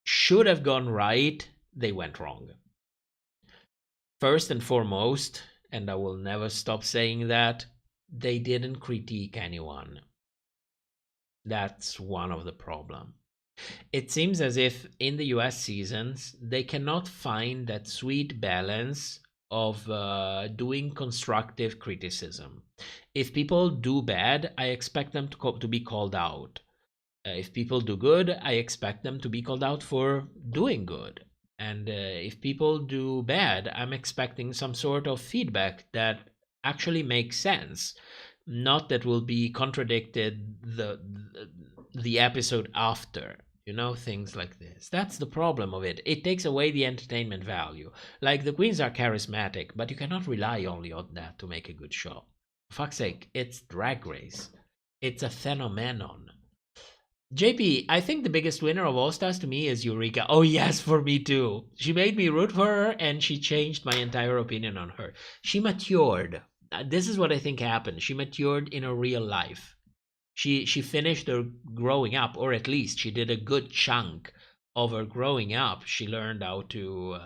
should have gone right, they went wrong. First and foremost, and I will never stop saying that, they didn't critique anyone. That's one of the problems. It seems as if in the U.S. seasons, they cannot find that sweet balance of doing constructive criticism. If people do bad, I expect them to be called out. If people do good, I expect them to be called out for doing good. And if people do bad, I'm expecting some sort of feedback that actually makes sense. Not that will be contradicted the episode after. Things like this. That's the problem of it. It takes away the entertainment value. Like, the queens are charismatic, but you cannot rely only on that to make a good show. For fuck's sake, it's Drag Race. It's a phenomenon. JP, I think the biggest winner of All Stars to me is Eureka. Oh yes, for me too. She made me root for her, and she changed my entire opinion on her. She matured. This is what I think happened. She matured in her real life. She finished her growing up, or at least she did a good chunk of her growing up. She learned how to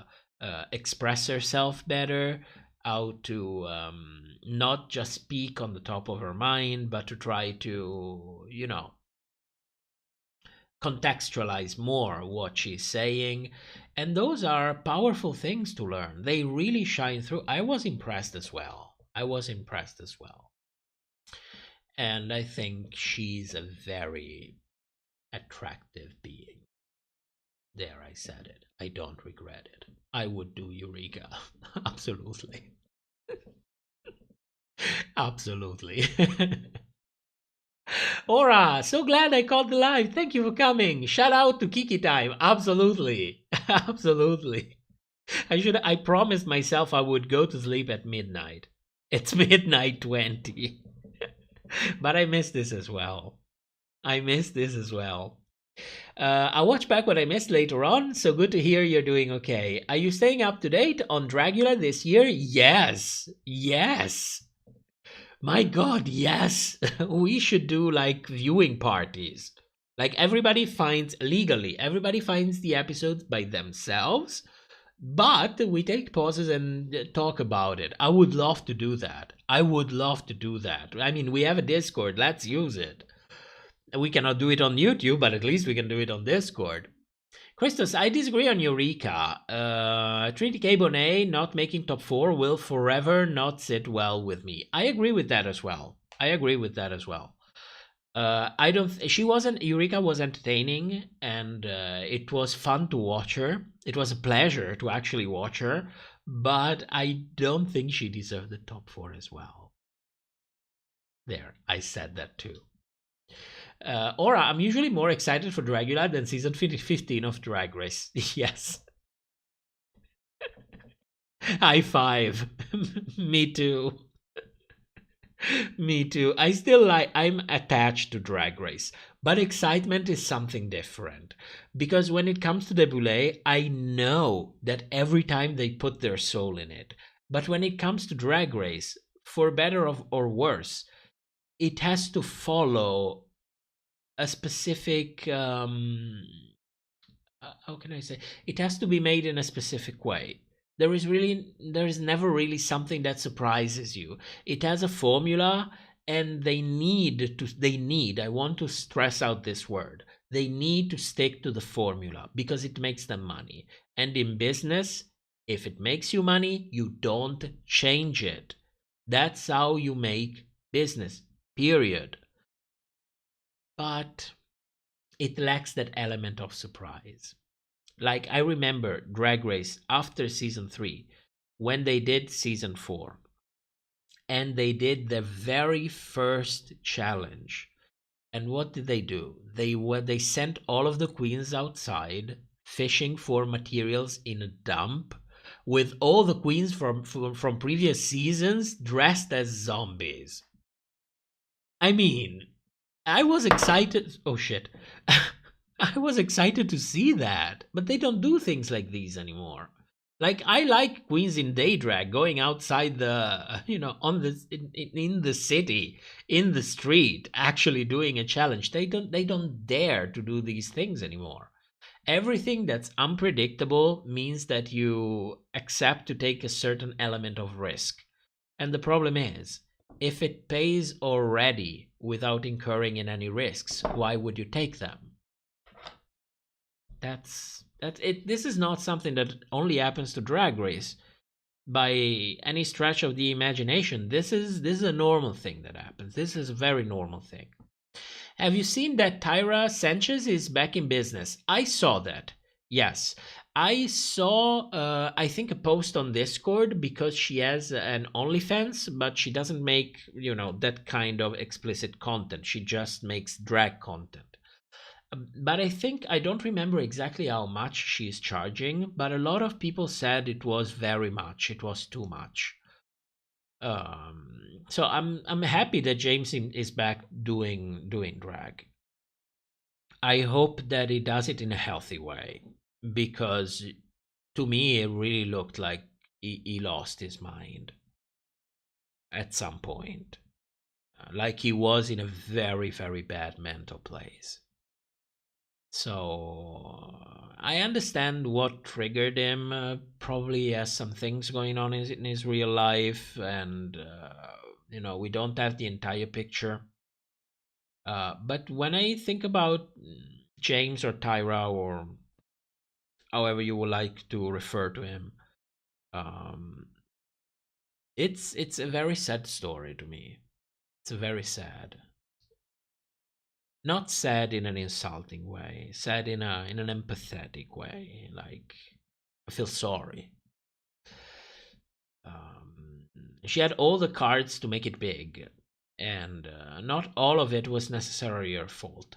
express herself better, how to not just speak on the top of her mind, but to try to, contextualize more what she's saying. And those are powerful things to learn. They really shine through. I was impressed as well. And I think she's a very attractive being. There, I said it. I don't regret it. I would do Eureka. Absolutely. Absolutely. Ora, so glad I caught the live. Thank you for coming. Shout out to Kiki time. Absolutely. Absolutely. I promised myself I would go to sleep at midnight. It's midnight 20. But I miss this as well. I'll watch back what I missed later on, so good to hear you're doing okay. Are you staying up to date on Dragula this year? Yes. Yes. My God, yes. We should do like viewing parties. Like everybody finds the episodes by themselves, but we take pauses and talk about it. I would love to do that. I mean, we have a Discord. Let's use it. We cannot do it on YouTube, but at least we can do it on Discord. Christos, I disagree on Eureka. Trinity K. Bonet not making top 4 will forever not sit well with me. I agree with that as well. Eureka was entertaining, and it was fun to watch her. It was a pleasure to actually watch her, but I don't think she deserved the top 4 as well. There, I said that too. Aura, I'm usually more excited for Dragula than season 15 of Drag Race. Yes. High five. Me too. Me too. I'm attached to Drag Race, but excitement is something different. Because when it comes to the Boulay, I know that every time they put their soul in it. But when it comes to Drag Race, for better or worse, it has to follow a specific how can I say, it has to be made in a specific way. There is never really something that surprises you. It has a formula, and I want to stress out this word, they need to stick to the formula because it makes them money. And in business, if it makes you money, you don't change it. That's how you make business, period. But it lacks that element of surprise. Like, I remember Drag Race after season 3, when they did season 4, and they did the very first challenge. And what did they do? They sent all of the queens outside fishing for materials in a dump, with all the queens from previous seasons dressed as zombies. I mean, I was excited. Oh shit. I was excited to see that, but they don't do things like these anymore. Like, I like queens in day drag going outside the, in the city, in the street, actually doing a challenge. They don't dare to do these things anymore. Everything that's unpredictable means that you accept to take a certain element of risk. And the problem is, if it pays already without incurring in any risks, why would you take them? That's it. This is not something that only happens to Drag Race by any stretch of the imagination. This is a normal thing that happens. This is a very normal thing. Have you seen that Tyra Sanchez is back in business? I saw that. Yes. I saw, I think, a post on Discord because she has an OnlyFans, but she doesn't make, that kind of explicit content. She just makes drag content. But I don't remember exactly how much she is charging, but a lot of people said it was very much. It was too much. So I'm happy that James is back doing drag. I hope that he does it in a healthy way, because to me it really looked like he lost his mind at some point, like he was in a very, very bad mental place. So I understand what triggered him. Probably he has some things going on in his real life, and we don't have the entire picture. But when I think about James or Tyra, or however you would like to refer to him, it's a very sad story to me. It's very sad. Not sad in an insulting way, sad in an empathetic way. Like, I feel sorry. She had all the cards to make it big, and not all of it was necessarily her fault.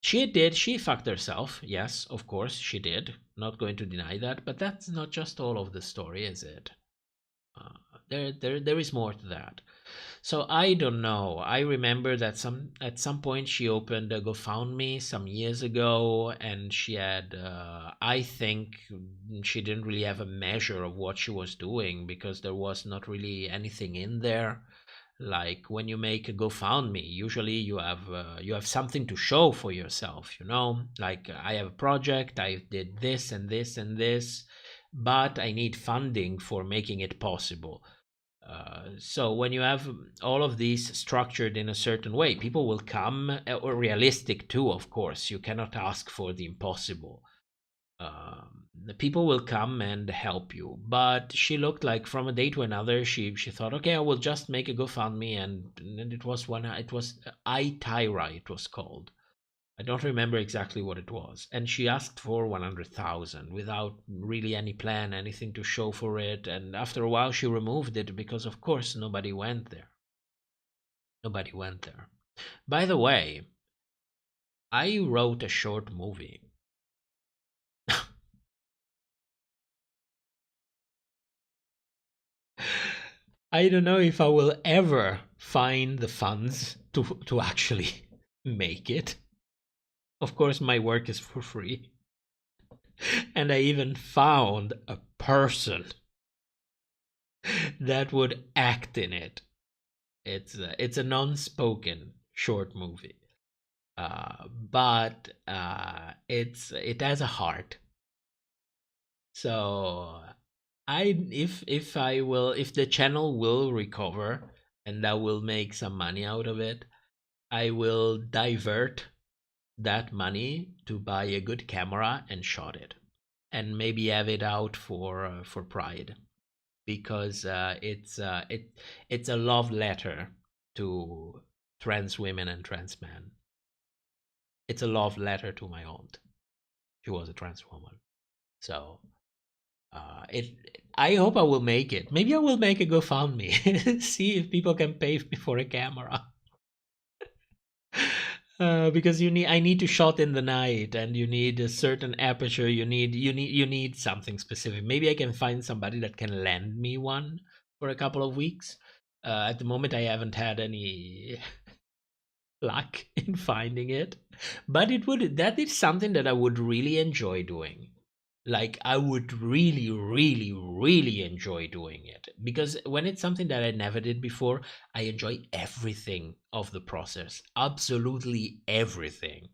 She fucked herself. Yes, of course she did. Not going to deny that, but that's not just all of the story, is it? There is more to that. So I don't know. I remember that at some point she opened a GoFundMe some years ago, and she had, I think she didn't really have a measure of what she was doing because there was not really anything in there. Like when you make a GoFundMe, usually you have something to show for yourself, you know? Like I have a project, I did this and this and this, but I need funding for making it possible. So when you have all of these structured in a certain way, people will come, or realistic too, of course. You cannot ask for the impossible. The people will come and help you. But she looked like from a day to another, she thought, okay, I will just make a GoFundMe, and it was iTyra, it was called. I don't remember exactly what it was. And she asked for 100,000 without really any plan, anything to show for it. And after a while, she removed it because, of course, nobody went there. Nobody went there. By the way, I wrote a short movie. I don't know if I will ever find the funds to actually make it. Of course, my work is for free. And I even found a person that would act in it. It's a non-spoken short movie, but it has a heart. So if the channel will recover and I will make some money out of it, I will divert that money to buy a good camera and shot it, and maybe have it out for Pride, because it's a love letter to trans women and trans men. It's a love letter to my aunt. She was a trans woman, so I hope I will make it. Maybe I will make a GoFundMe, see if people can pay me for a camera. Because I need to shot in the night, and you need a certain aperture. You need something specific. Maybe I can find somebody that can lend me one for a couple of weeks. At the moment, I haven't had any luck in finding it, but that is something that I would really enjoy doing. Like I would really, really, really enjoy doing it, because when it's something that I never did before, I enjoy everything of the process, absolutely everything.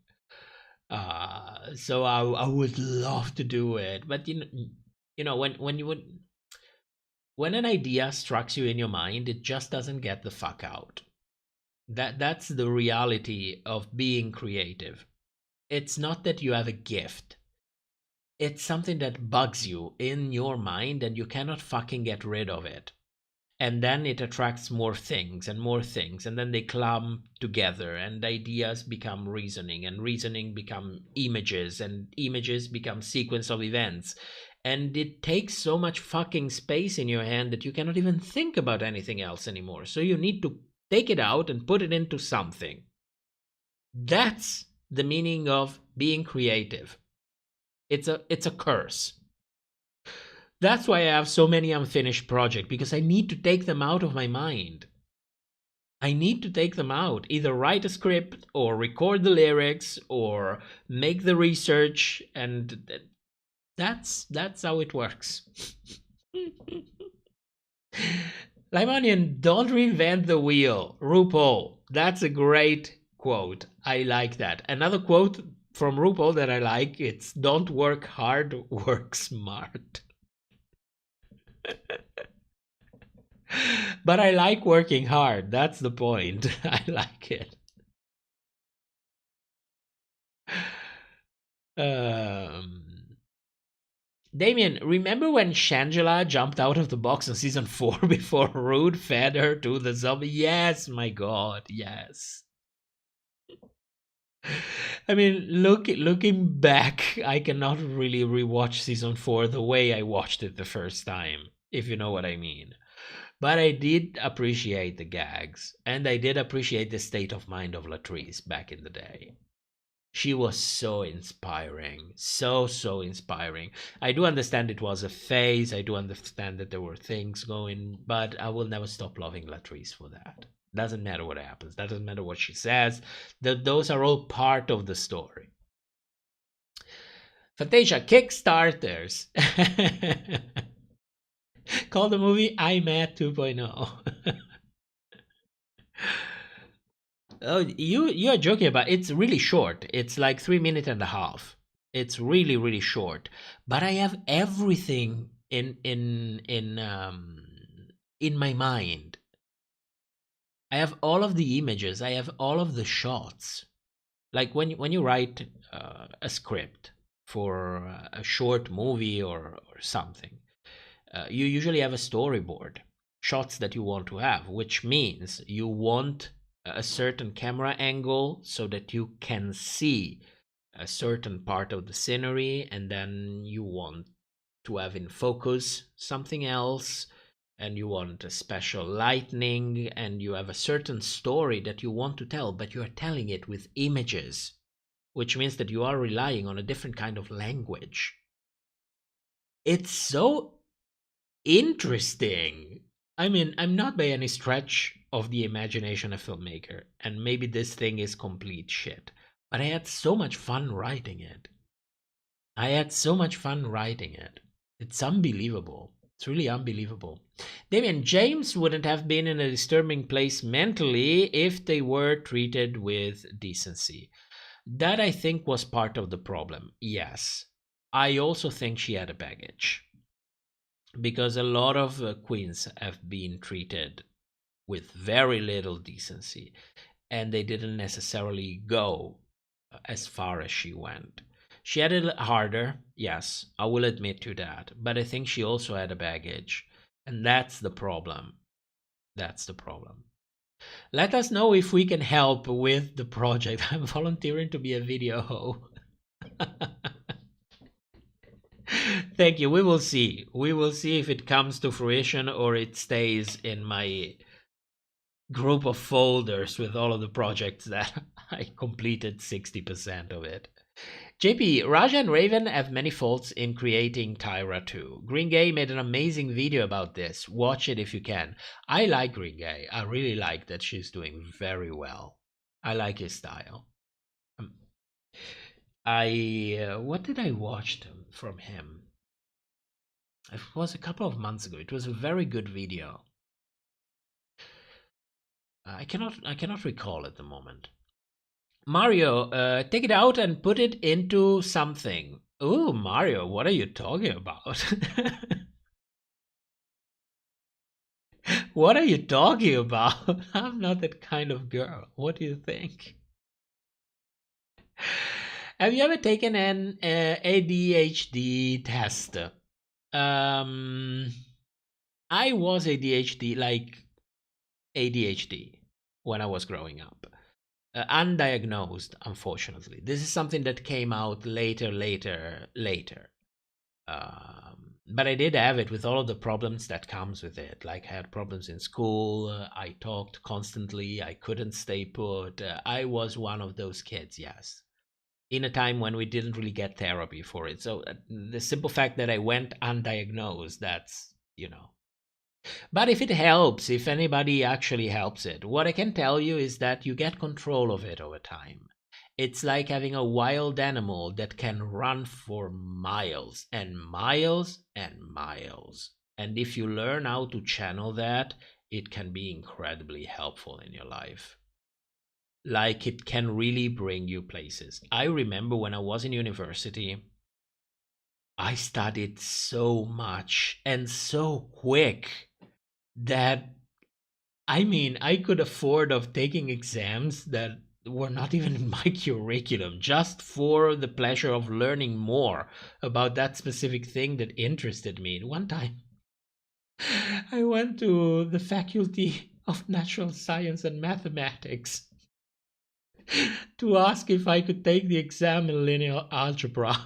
So I would love to do it, but when an idea strikes you in your mind, it just doesn't get the fuck out. That's the reality of being creative. It's not that you have a gift. It's something that bugs you in your mind and you cannot fucking get rid of it. And then it attracts more things, and then they clump together, and ideas become reasoning, and reasoning become images, and images become sequence of events. And it takes so much fucking space in your hand that you cannot even think about anything else anymore. So you need to take it out and put it into something. That's the meaning of being creative. It's a curse. That's why I have so many unfinished projects, because I need to take them out of my mind. I need to take them out, either write a script or record the lyrics or make the research, and that's how it works. Lime Onion, don't reinvent the wheel. RuPaul, that's a great quote. I like that. Another quote from RuPaul that I like, it's don't work hard, work smart. But I like working hard. That's the point. I like it. Damien, remember when Shangela jumped out of the box in season 4 before Rude fed her to the zombie? Yes, my god, yes. I mean, looking back, I cannot really rewatch season 4 the way I watched it the first time, if you know what I mean. But I did appreciate the gags, and I did appreciate the state of mind of Latrice back in the day. She was so inspiring. So inspiring. I do understand it was a phase. I do understand that there were things going, but I will never stop loving Latrice for that. Doesn't matter what happens. Doesn't matter what she says. Those are all part of the story. Fantasia, Kickstarters. Call the movie I'm at 2.0. Oh, you're joking about it. It's really short. It's like 3 minutes and a half. It's really short. But I have everything in my mind. I have all of the images. I have all of the shots. Like when you write a script for a short movie or something, you usually have a storyboard, shots that you want to have, which means you want a certain camera angle so that you can see a certain part of the scenery, and then you want to have in focus something else, and you want a special lighting, and you have a certain story that you want to tell, but you are telling it with images, which means that you are relying on a different kind of language. It's so interesting. I mean, I'm not by any stretch of the imagination a filmmaker, and maybe this thing is complete shit, but I had so much fun writing it. It's unbelievable. It's really unbelievable. Damien, James wouldn't have been in a disturbing place mentally if they were treated with decency. That, I think, was part of the problem. Yes. I also think she had a baggage, because a lot of queens have been treated with very little decency, and they didn't necessarily go as far as she went. She had it harder, yes, I will admit to that, but I think she also had a baggage, and that's the problem. Let us know if we can help with the project. I'm volunteering to be a video hoe. Thank you. We will see. We will see if it comes to fruition or it stays in my group of folders with all of the projects that I completed 60% of it. JP, Raja and Raven have many faults in creating Tyra too. Green Gay made an amazing video about this. Watch it if you can. I like Green Gay. I really like that she's doing very well. I like his style. What did I watch from him? It was a couple of months ago. It was a very good video. I cannot recall at the moment. Mario, take it out and put it into something. Oh, Mario, what are you talking about? What are you talking about? I'm not that kind of girl. What do you think? Have you ever taken an ADHD test? I was ADHD when I was growing up. Undiagnosed, unfortunately. This is something that came out later. But I did have it with all of the problems that comes with it. Like I had problems in school. I talked constantly. I couldn't stay put. I was one of those kids, yes. In a time when we didn't really get therapy for it. So the simple fact that I went undiagnosed, that's, But if it helps, if anybody actually helps it, what I can tell you is that you get control of it over time. It's like having a wild animal that can run for miles and miles and miles. And if you learn how to channel that, it can be incredibly helpful in your life. Like it can really bring you places. I remember when I was in university, I studied so much and so quick that I could afford of taking exams that were not even in my curriculum just for the pleasure of learning more about that specific thing that interested me. And one time I went to the Faculty of Natural Science and Mathematics to ask if I could take the exam in linear algebra.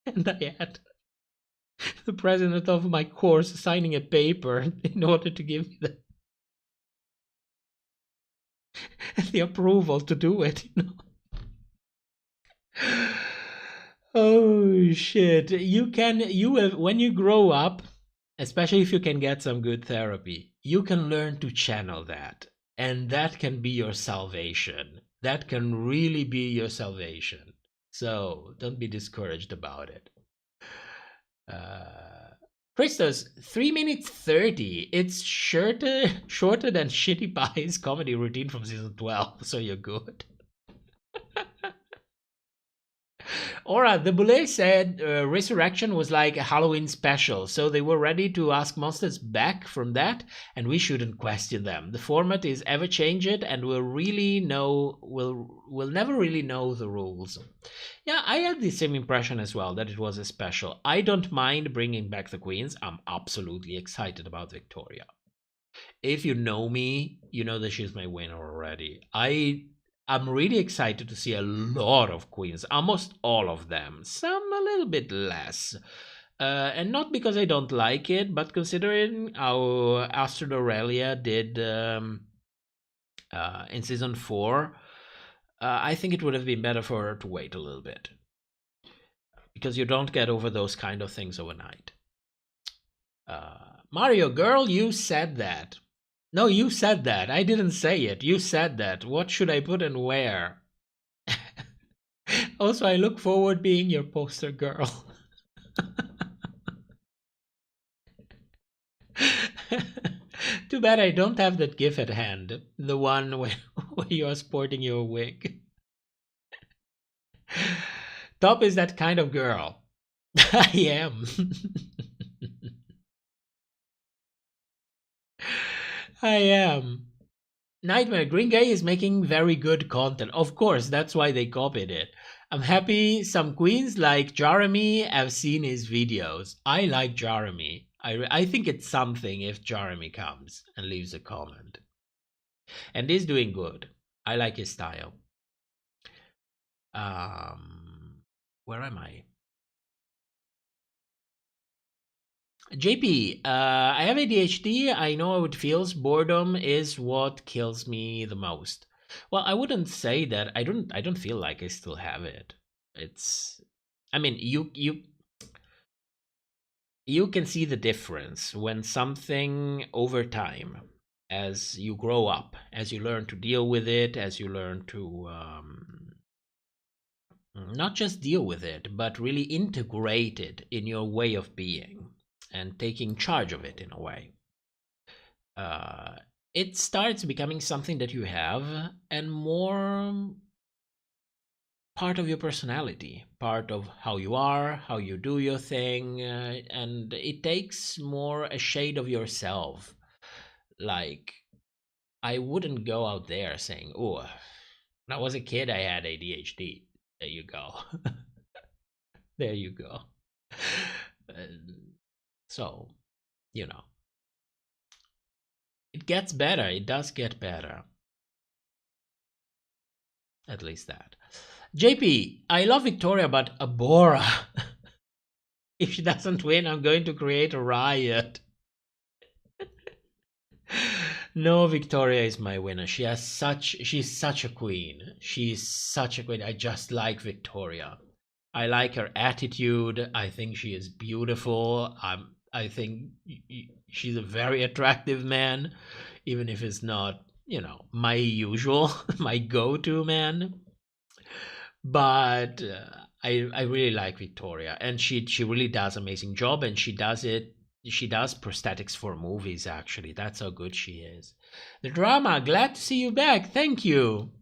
And I had the president of my course signing a paper in order to give me the approval to do it. Oh shit. You will, when you grow up, especially if you can get some good therapy, you can learn to channel that. And that can be your salvation. That can really be your salvation. So don't be discouraged about it. Christos, 3 minutes 30. It's shorter than Shitty Pie's comedy routine from season 12, so you're good. Ora, the Boule said Resurrection was like a Halloween special, so they were ready to ask monsters back from that, and we shouldn't question them. The format is ever changing, and we'll never really know the rules. Yeah, I had the same impression as well, that it was a special. I don't mind bringing back the queens. I'm absolutely excited about Victoria. If you know me, you know that she's my winner already. I'm really excited to see a lot of queens, almost all of them, some a little bit less. And not because I don't like it, but considering how Astrid Aurelia did in season 4, I think it would have been better for her to wait a little bit. Because you don't get over those kind of things overnight. Mario, girl, you said that. No, you said that. I didn't say it. You said that. What should I put and where? Also, I look forward being your poster girl. Too bad I don't have that gif at hand. The one where you are sporting your wig. Top is that kind of girl. I am. I am. Nightmare Green Gay is making very good content. Of course, that's why they copied it. I'm happy some queens like Jeremy have seen his videos. I like Jeremy. I think it's something if Jeremy comes and leaves a comment. And he's doing good. I like his style. Where am I? JP, I have ADHD. I know how it feels. Boredom is what kills me the most. Well, I wouldn't say that. I don't feel like I still have it. It's, I mean, you can see the difference when something over time, as you grow up, as you learn to deal with it, as you learn to not just deal with it, but really integrate it in your way of being and taking charge of it in a way. It starts becoming something that you have and more part of your personality, part of how you are, how you do your thing, and it takes more a shade of yourself. Like, I wouldn't go out there saying, oh, when I was a kid, I had ADHD. There you go. There you go. So, you know, it gets better. It does get better. At least that. JP, I love Victoria, but Abora. If she doesn't win, I'm going to create a riot. No, Victoria is my winner. She's such a queen. She's such a queen. I just like Victoria. I like her attitude. I think she is beautiful. I think she's a very attractive man, even if it's not, you know, my usual, my go-to man. But I really like Victoria, and she really does an amazing job, and she does prosthetics for movies. Actually, that's how good she is. The drama, glad to see you back. Thank you.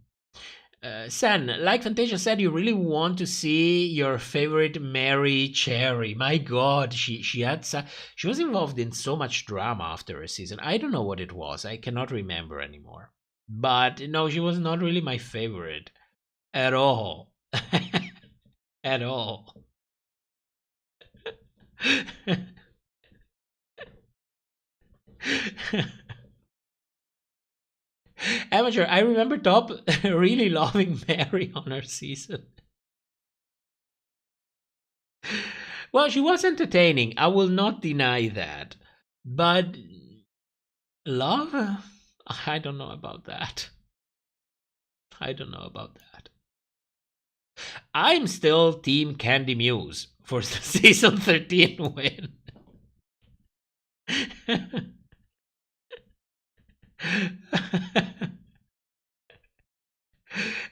Sen, like Fantasia said, you really want to see your favorite Mary Cherry. My God, she was involved in so much drama after a season. I don't know what it was. I cannot remember anymore. But no, she was not really my favorite at all. At all. Amateur, I remember Top really loving Mary on her season. Well, she was entertaining. I will not deny that. But love? I don't know about that. I don't know about that. I'm still Team Candy Muse for season 13 win.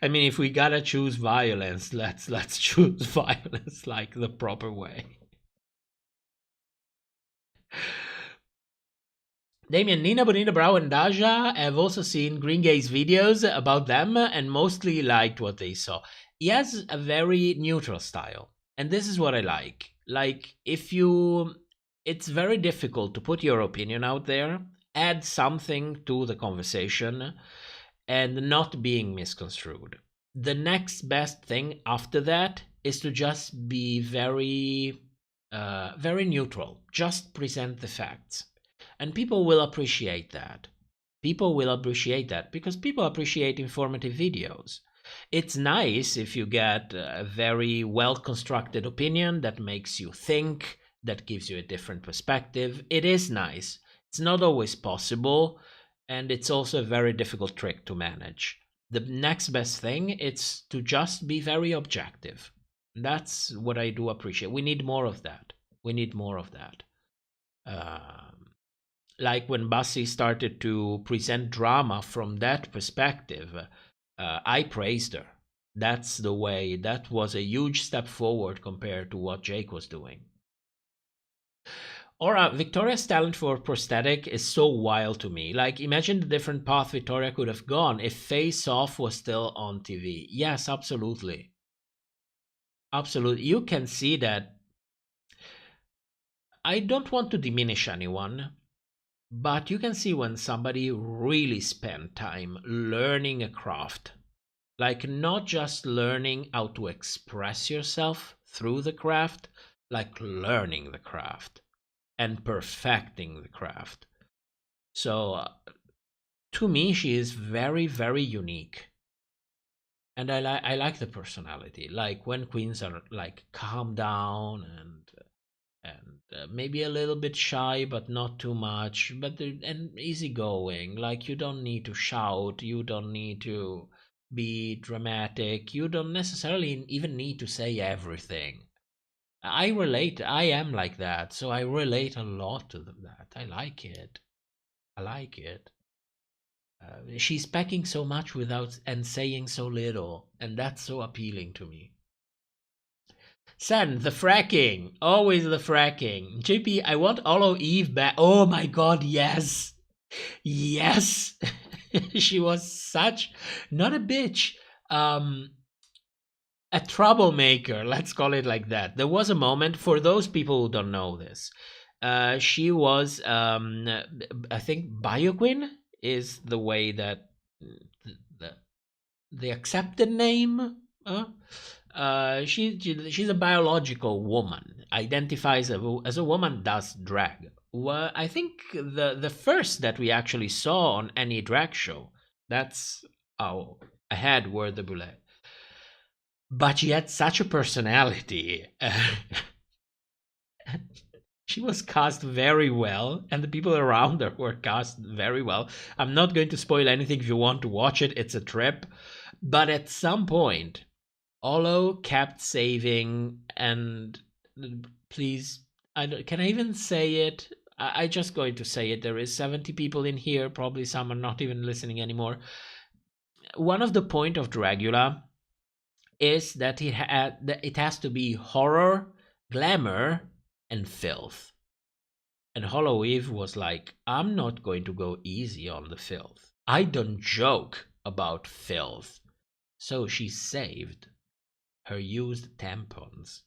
I mean, if we gotta choose violence, let's choose violence like the proper way. Damien, Nina Bonita Brow and Daja have also seen Green Gay's videos about them and mostly liked what they saw. He has a very neutral style, and this is what I like. Like, it's very difficult to put your opinion out there, add something to the conversation, and not being misconstrued. The next best thing after that is to just be very, very neutral. Just present the facts. And people will appreciate that. People will appreciate that because people appreciate informative videos. It's nice if you get a very well-constructed opinion that makes you think, that gives you a different perspective. It is nice. It's not always possible, and it's also a very difficult trick to manage. The next best thing is to just be very objective. That's what I do appreciate. We need more of that. We need more of that. Like when Bassi started to present drama from that perspective, I praised her. That's the way. That was a huge step forward compared to what Jake was doing. Or Victoria's talent for prosthetic is so wild to me. Like, imagine the different path Victoria could have gone if Face Off was still on TV. Yes, absolutely. Absolutely. You can see that. I don't want to diminish anyone, but you can see when somebody really spent time learning a craft. Like, not just learning how to express yourself through the craft, like learning the craft and perfecting the craft. So, to me, she is very, very unique. And I like the personality. Like, when queens are, like, calm down and maybe a little bit shy, but not too much, and easygoing. Like, you don't need to shout, you don't need to be dramatic, you don't necessarily even need to say everything. I relate. I am like that, so I relate a lot to that. I like it. I like it. She's packing so much without and saying so little, and that's so appealing to me. Sen, the fracking. Always the fracking. JP, I want Olo Eve back. Oh my god, yes. Yes. She was such, not a bitch, a troublemaker. Let's call it like that. There was a moment, for those people who don't know this, she was, I think, Bioquin is the way that the accepted name. She's a biological woman, identifies as a woman, does drag. Well, I think the first that we actually saw on any drag show. That's how ahead were the Boulet. But she had such a personality. She was cast very well, and the people around her were cast very well. I'm not going to spoil anything. If you want to watch it, it's a trip. But at some point, Olo kept saving, and please, can I even say it? I'm just going to say it. There is 70 people in here. Probably some are not even listening anymore. One of the point of Dragula is that it has to be horror, glamour, and filth. And Hollow Eve was like, I'm not going to go easy on the filth. I don't joke about filth. So she saved her used tampons,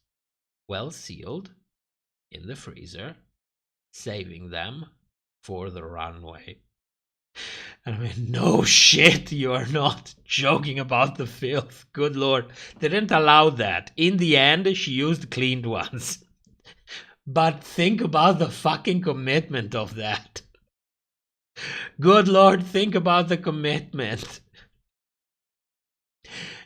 well sealed, in the freezer, saving them for the runway. And I mean, no shit, you are not joking about the filth. Good lord. They didn't allow that. In the end, she used cleaned ones. But think about the fucking commitment of that. Good lord, think about the commitment.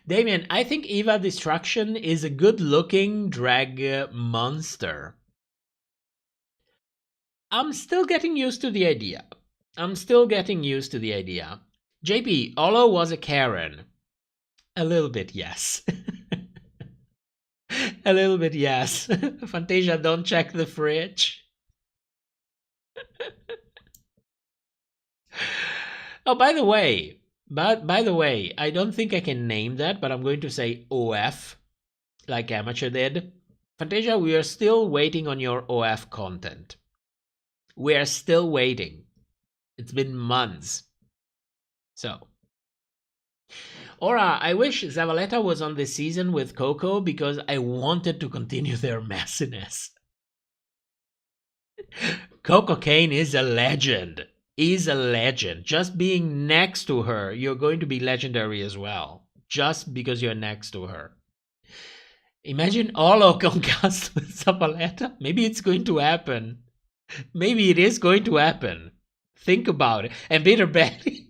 Damien, I think Eva Destruction is a good-looking drag monster. I'm still getting used to the idea. JP, Olo was a Karen. A little bit, yes. A little bit, yes. Fantasia, don't check the fridge. Oh, by the way, I don't think I can name that, but I'm going to say OF, like Amateur did. Fantasia, we are still waiting on your OF content. We are still waiting. It's been months. So. Ora, I wish Zavaleta was on this season with Coco because I wanted to continue their messiness. Coco Kane is a legend. Is a legend. Just being next to her, you're going to be legendary as well. Just because you're next to her. Imagine Olo concussed with Zavaleta. Maybe it's going to happen. Maybe it is going to happen. Think about it. And Bitter Betty.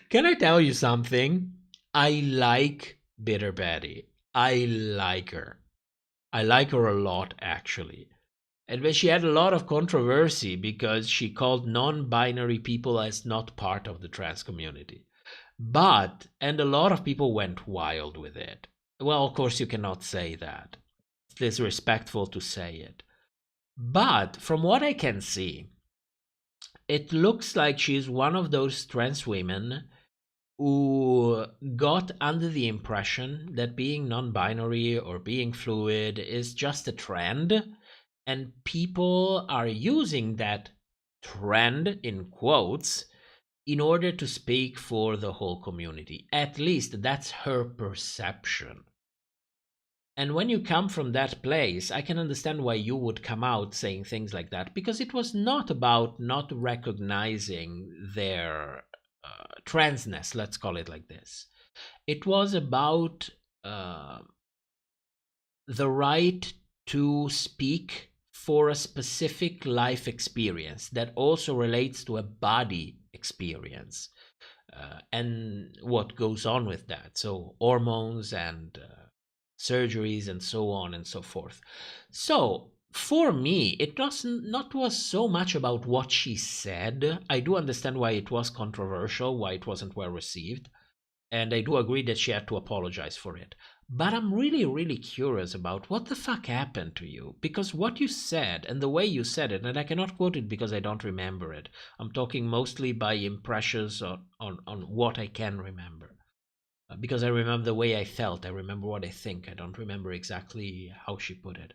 Can I tell you something? I like Bitter Betty. I like her. I like her a lot, actually. And she had a lot of controversy because she called non-binary people as not part of the trans community. And a lot of people went wild with it. Well, of course, you cannot say that. It's disrespectful to say it. But from what I can see, it looks like she's one of those trans women who got under the impression that being non-binary or being fluid is just a trend, and people are using that trend, in quotes, in order to speak for the whole community. At least that's her perception. And when you come from that place, I can understand why you would come out saying things like that, because it was not about not recognizing their transness, let's call it like this. It was about the right to speak for a specific life experience that also relates to a body experience and what goes on with that. So hormones and surgeries and so on and so forth. So for me, it was not so much about what she said. I do understand why it was controversial, why it wasn't well received, and I do agree that she had to apologize for it. But I'm really, really curious about what the fuck happened to you, because what you said and the way you said it, and I cannot quote it because I don't remember it. I'm talking mostly by impressions on what I can remember. Because I remember the way I felt, I remember what I think, I don't remember exactly how she put it.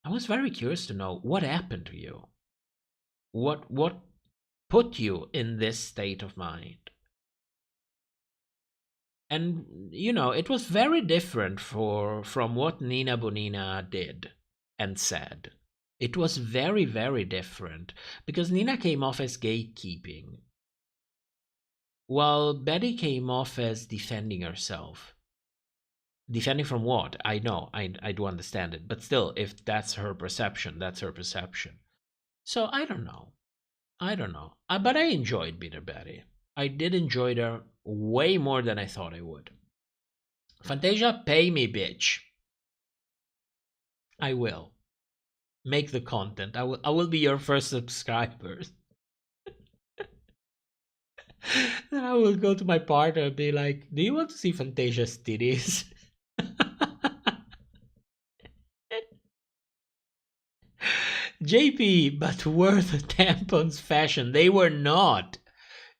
I was very curious to know what happened to you. What put you in this state of mind? And, you know, it was very different from what Nina Bonina did and said. It was very, very different, because Nina came off as gatekeeping, while Betty came off as defending herself. Defending from what? I know, I do understand it. But still, if that's her perception, that's her perception. So I don't know. But I enjoyed Bitter Betty. I did enjoy her way more than I thought I would. Fantasia, pay me, bitch. I will. Make the content. I will be your first subscriber. Then I will go to my partner and be like, do you want to see Fantasia's titties? JP, but were the tampons fashion? They were not.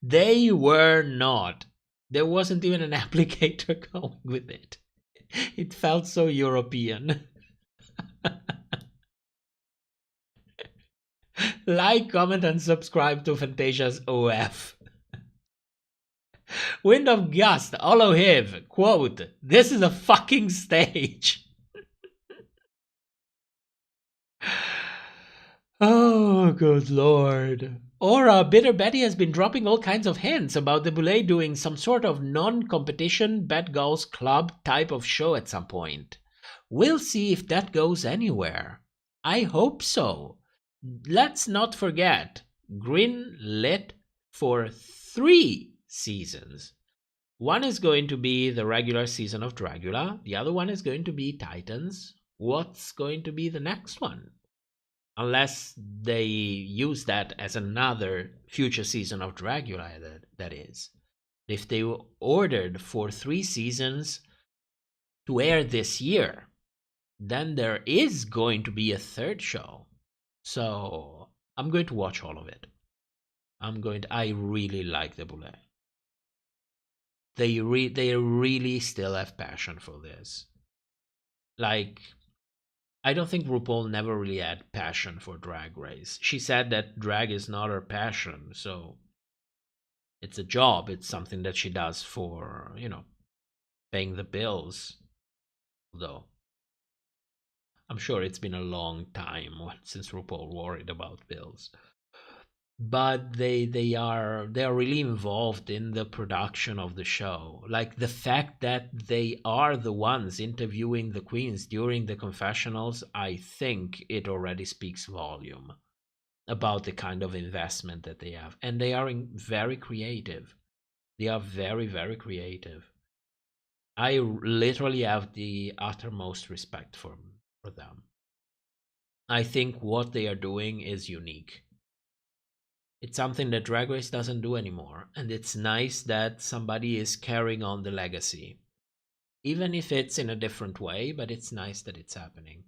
They were not. There wasn't even an applicator going with it. It felt so European. Like, comment, and subscribe to Fantasia's OF. Wind of Gust, Olohiv, quote, this is a fucking stage. Oh, good lord. Ora, Bitter Betty has been dropping all kinds of hints about the Boulay doing some sort of non-competition Bad Girls Club type of show at some point. We'll see if that goes anywhere. I hope so. Let's not forget, green lit for 3 seasons. One is going to be the regular season of Dragula. The other one is going to be Titans. What's going to be the next one? Unless they use that as another future season of Dragula, that is. If they were ordered for 3 seasons to air this year, then there is going to be a third show. So I'm going to watch all of it. I really like the Boulay. They really still have passion for this. Like, I don't think RuPaul never really had passion for Drag Race. She said that drag is not her passion, so it's a job. It's something that she does for, paying the bills. Though I'm sure it's been a long time since RuPaul worried about bills. But they are really involved in the production of the show. Like the fact that they are the ones interviewing the queens during the confessionals, I think it already speaks volume about the kind of investment that they have. And they are very creative. They are very, very creative. I literally have the uttermost respect for them. I think what they are doing is unique. It's something that Drag Race doesn't do anymore, and it's nice that somebody is carrying on the legacy. Even if it's in a different way, but it's nice that it's happening.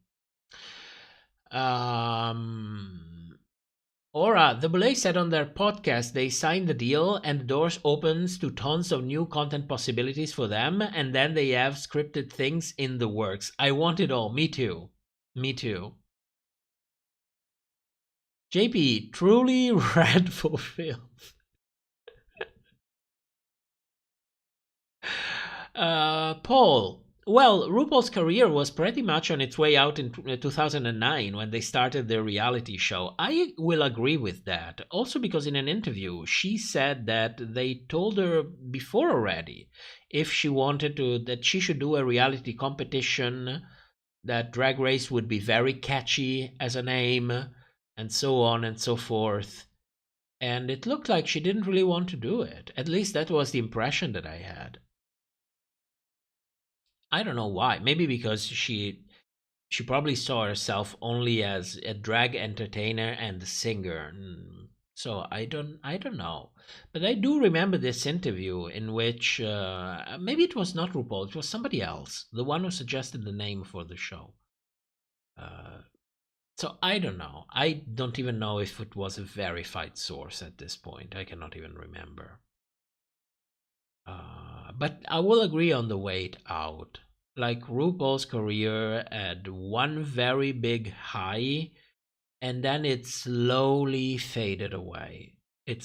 Aura, the Boulay said on their podcast they signed the deal and the doors opens to tons of new content possibilities for them, and then they have scripted things in the works. I want it all. Me too. Me too. JP, truly red fulfilled. Paul, well, RuPaul's career was pretty much on its way out in 2009 when they started their reality show. I will agree with that. Also because in an interview, she said that they told her before already if she wanted to, that she should do a reality competition, that Drag Race would be very catchy as a name, and so on and so forth. And it looked like she didn't really want to do it. At least that was the impression that I had. I don't know why. Maybe because she probably saw herself only as a drag entertainer and a singer. So I don't know. But I do remember this interview in which maybe it was not RuPaul, it was somebody else, the one who suggested the name for the show. So I don't know. I don't even know if it was a verified source at this point. I cannot even remember. But I will agree on the wait out. Like RuPaul's career had one very big high, and then it slowly faded away. She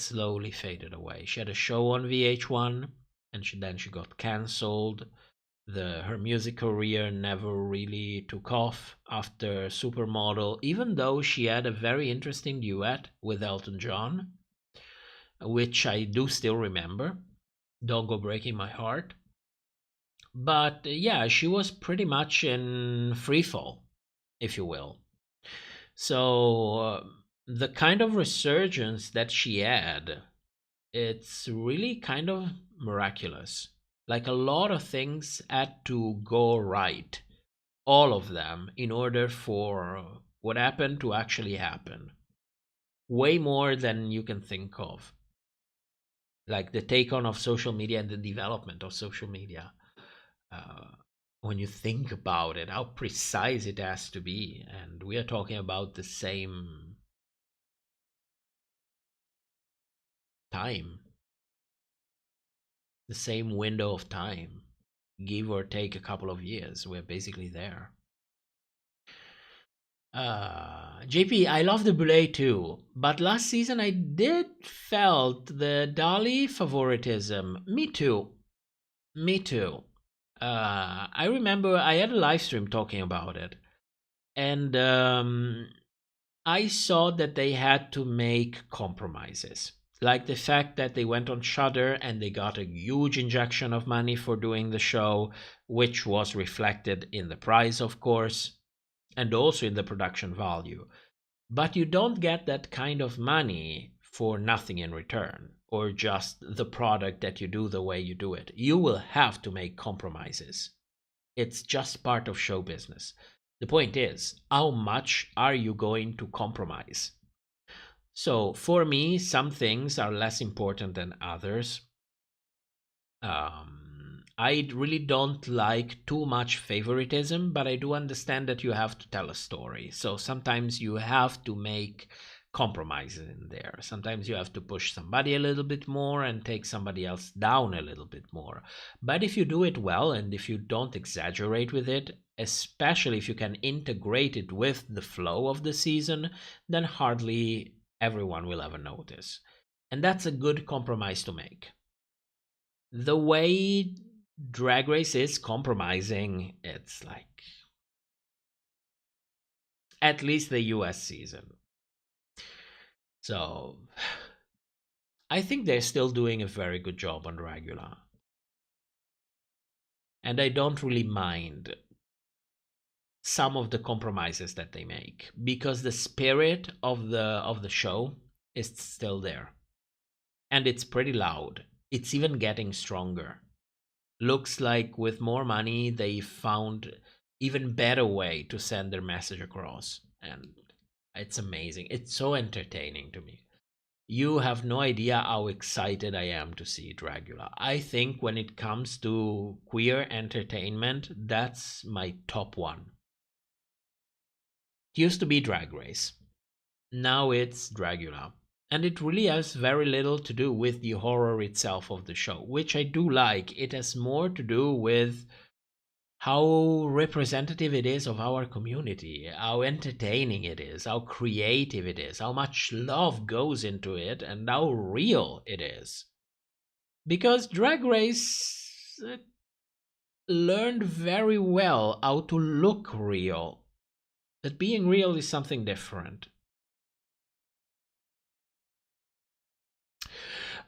had a show on VH1, and then she got cancelled. Her music career never really took off after Supermodel, even though she had a very interesting duet with Elton John, which I do still remember. Don't Go Breaking My Heart. But yeah, she was pretty much in freefall, if you will. So the kind of resurgence that she had, it's really kind of miraculous. Like a lot of things had to go right, all of them, in order for what happened to actually happen. Way more than you can think of. Like the take on of social media and the development of social media. When you think about it, how precise it has to be. And we are talking about the same time. The same window of time. Give or take a couple of years. We're basically there. JP, I love the Boulay too, but last season I did felt the Dolly favoritism. Me too. I remember I had a live stream talking about it, and I saw that they had to make compromises. Like the fact that they went on Shudder and they got a huge injection of money for doing the show, which was reflected in the price, of course, and also in the production value. But you don't get that kind of money for nothing in return, or just the product that you do the way you do it. You will have to make compromises. It's just part of show business. The point is, how much are you going to compromise? So for me, some things are less important than others. I really don't like too much favoritism, but I do understand that you have to tell a story. So sometimes you have to make compromises in there. Sometimes you have to push somebody a little bit more and take somebody else down a little bit more. But if you do it well and if you don't exaggerate with it, especially if you can integrate it with the flow of the season, then hardly everyone will ever notice. And that's a good compromise to make. The way Drag Race is compromising, it's like at least the U.S. season. So I think they're still doing a very good job on regular. And I don't really mind some of the compromises that they make because the spirit of the show is still there. And it's pretty loud. It's even getting stronger. Looks like with more money they found even better way to send their message across, and it's amazing. It's so entertaining to me. You have no idea how excited I am to see Dragula. I think when it comes to queer entertainment, that's my top one. It used to be Drag Race. Now it's Dragula. And it really has very little to do with the horror itself of the show, which I do like. It has more to do with how representative it is of our community, how entertaining it is, how creative it is, how much love goes into it, and how real it is. Because Drag Race learned very well how to look real. That being real is something different.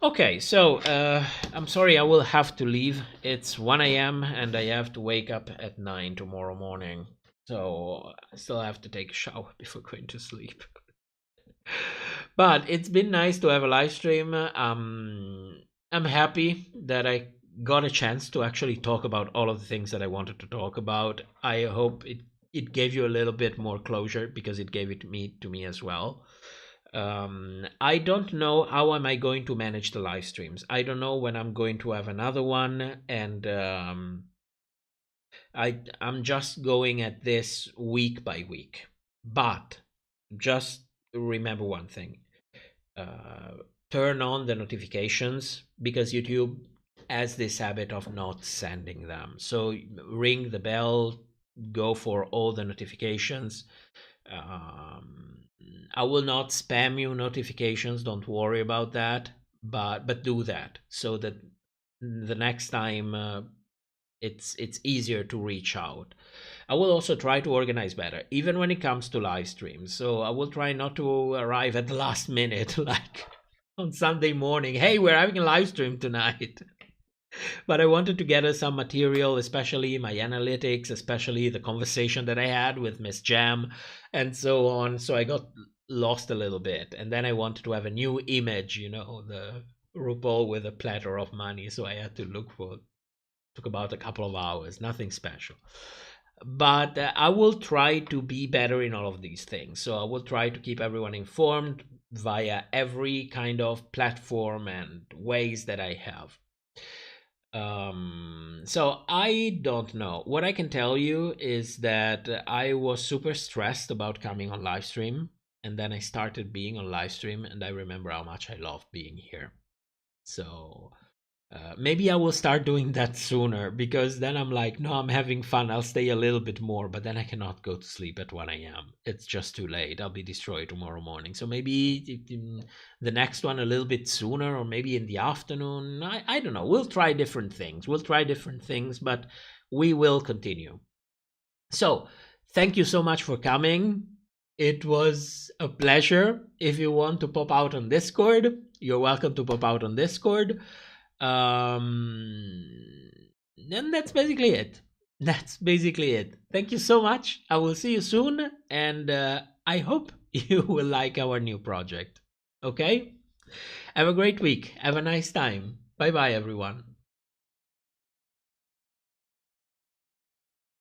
Okay, so I'm sorry, I will have to leave. It's 1 a.m. and I have to wake up at 9 tomorrow morning. So I still have to take a shower before going to sleep. But it's been nice to have a live stream. I'm happy that I got a chance to actually talk about all of the things that I wanted to talk about. I hope it gave you a little bit more closure because it gave it to me as well. I don't know how am I going to manage the live streams. I don't know when I'm going to have another one, and I'm just going at this week by week. But just remember one thing. Turn on the notifications because YouTube has this habit of not sending them. So ring the bell, go for all the notifications. I will not spam you notifications, don't worry about that, but do that so that the next time it's easier to reach out. I will also try to organize better, even when it comes to live streams. So I will try not to arrive at the last minute, like on Sunday morning. Hey, we're having a live stream tonight. But I wanted to gather some material, especially my analytics, especially the conversation that I had with Miss Jam and so on. So I got lost a little bit. And then I wanted to have a new image, the RuPaul with a platter of money. So I had to look for, took about a couple of hours, nothing special. But I will try to be better in all of these things. So I will try to keep everyone informed via every kind of platform and ways that I have. So I don't know. What I can tell you is that I was super stressed about coming on live stream, and then I started being on live stream, and I remember how much I love being here. So maybe I will start doing that sooner, because then I'm like, no, I'm having fun. I'll stay a little bit more, but then I cannot go to sleep at 1 a.m. It's just too late. I'll be destroyed tomorrow morning. So maybe the next one a little bit sooner, or maybe in the afternoon. I don't know. We'll try different things. But we will continue. So thank you so much for coming. It was a pleasure. If you want to pop out on Discord, you're welcome to pop out on Discord. And that's basically it. Thank you so much. I will see you soon, and I hope you will like our new project. Okay? Have a great week. Have a nice time. Bye bye, everyone.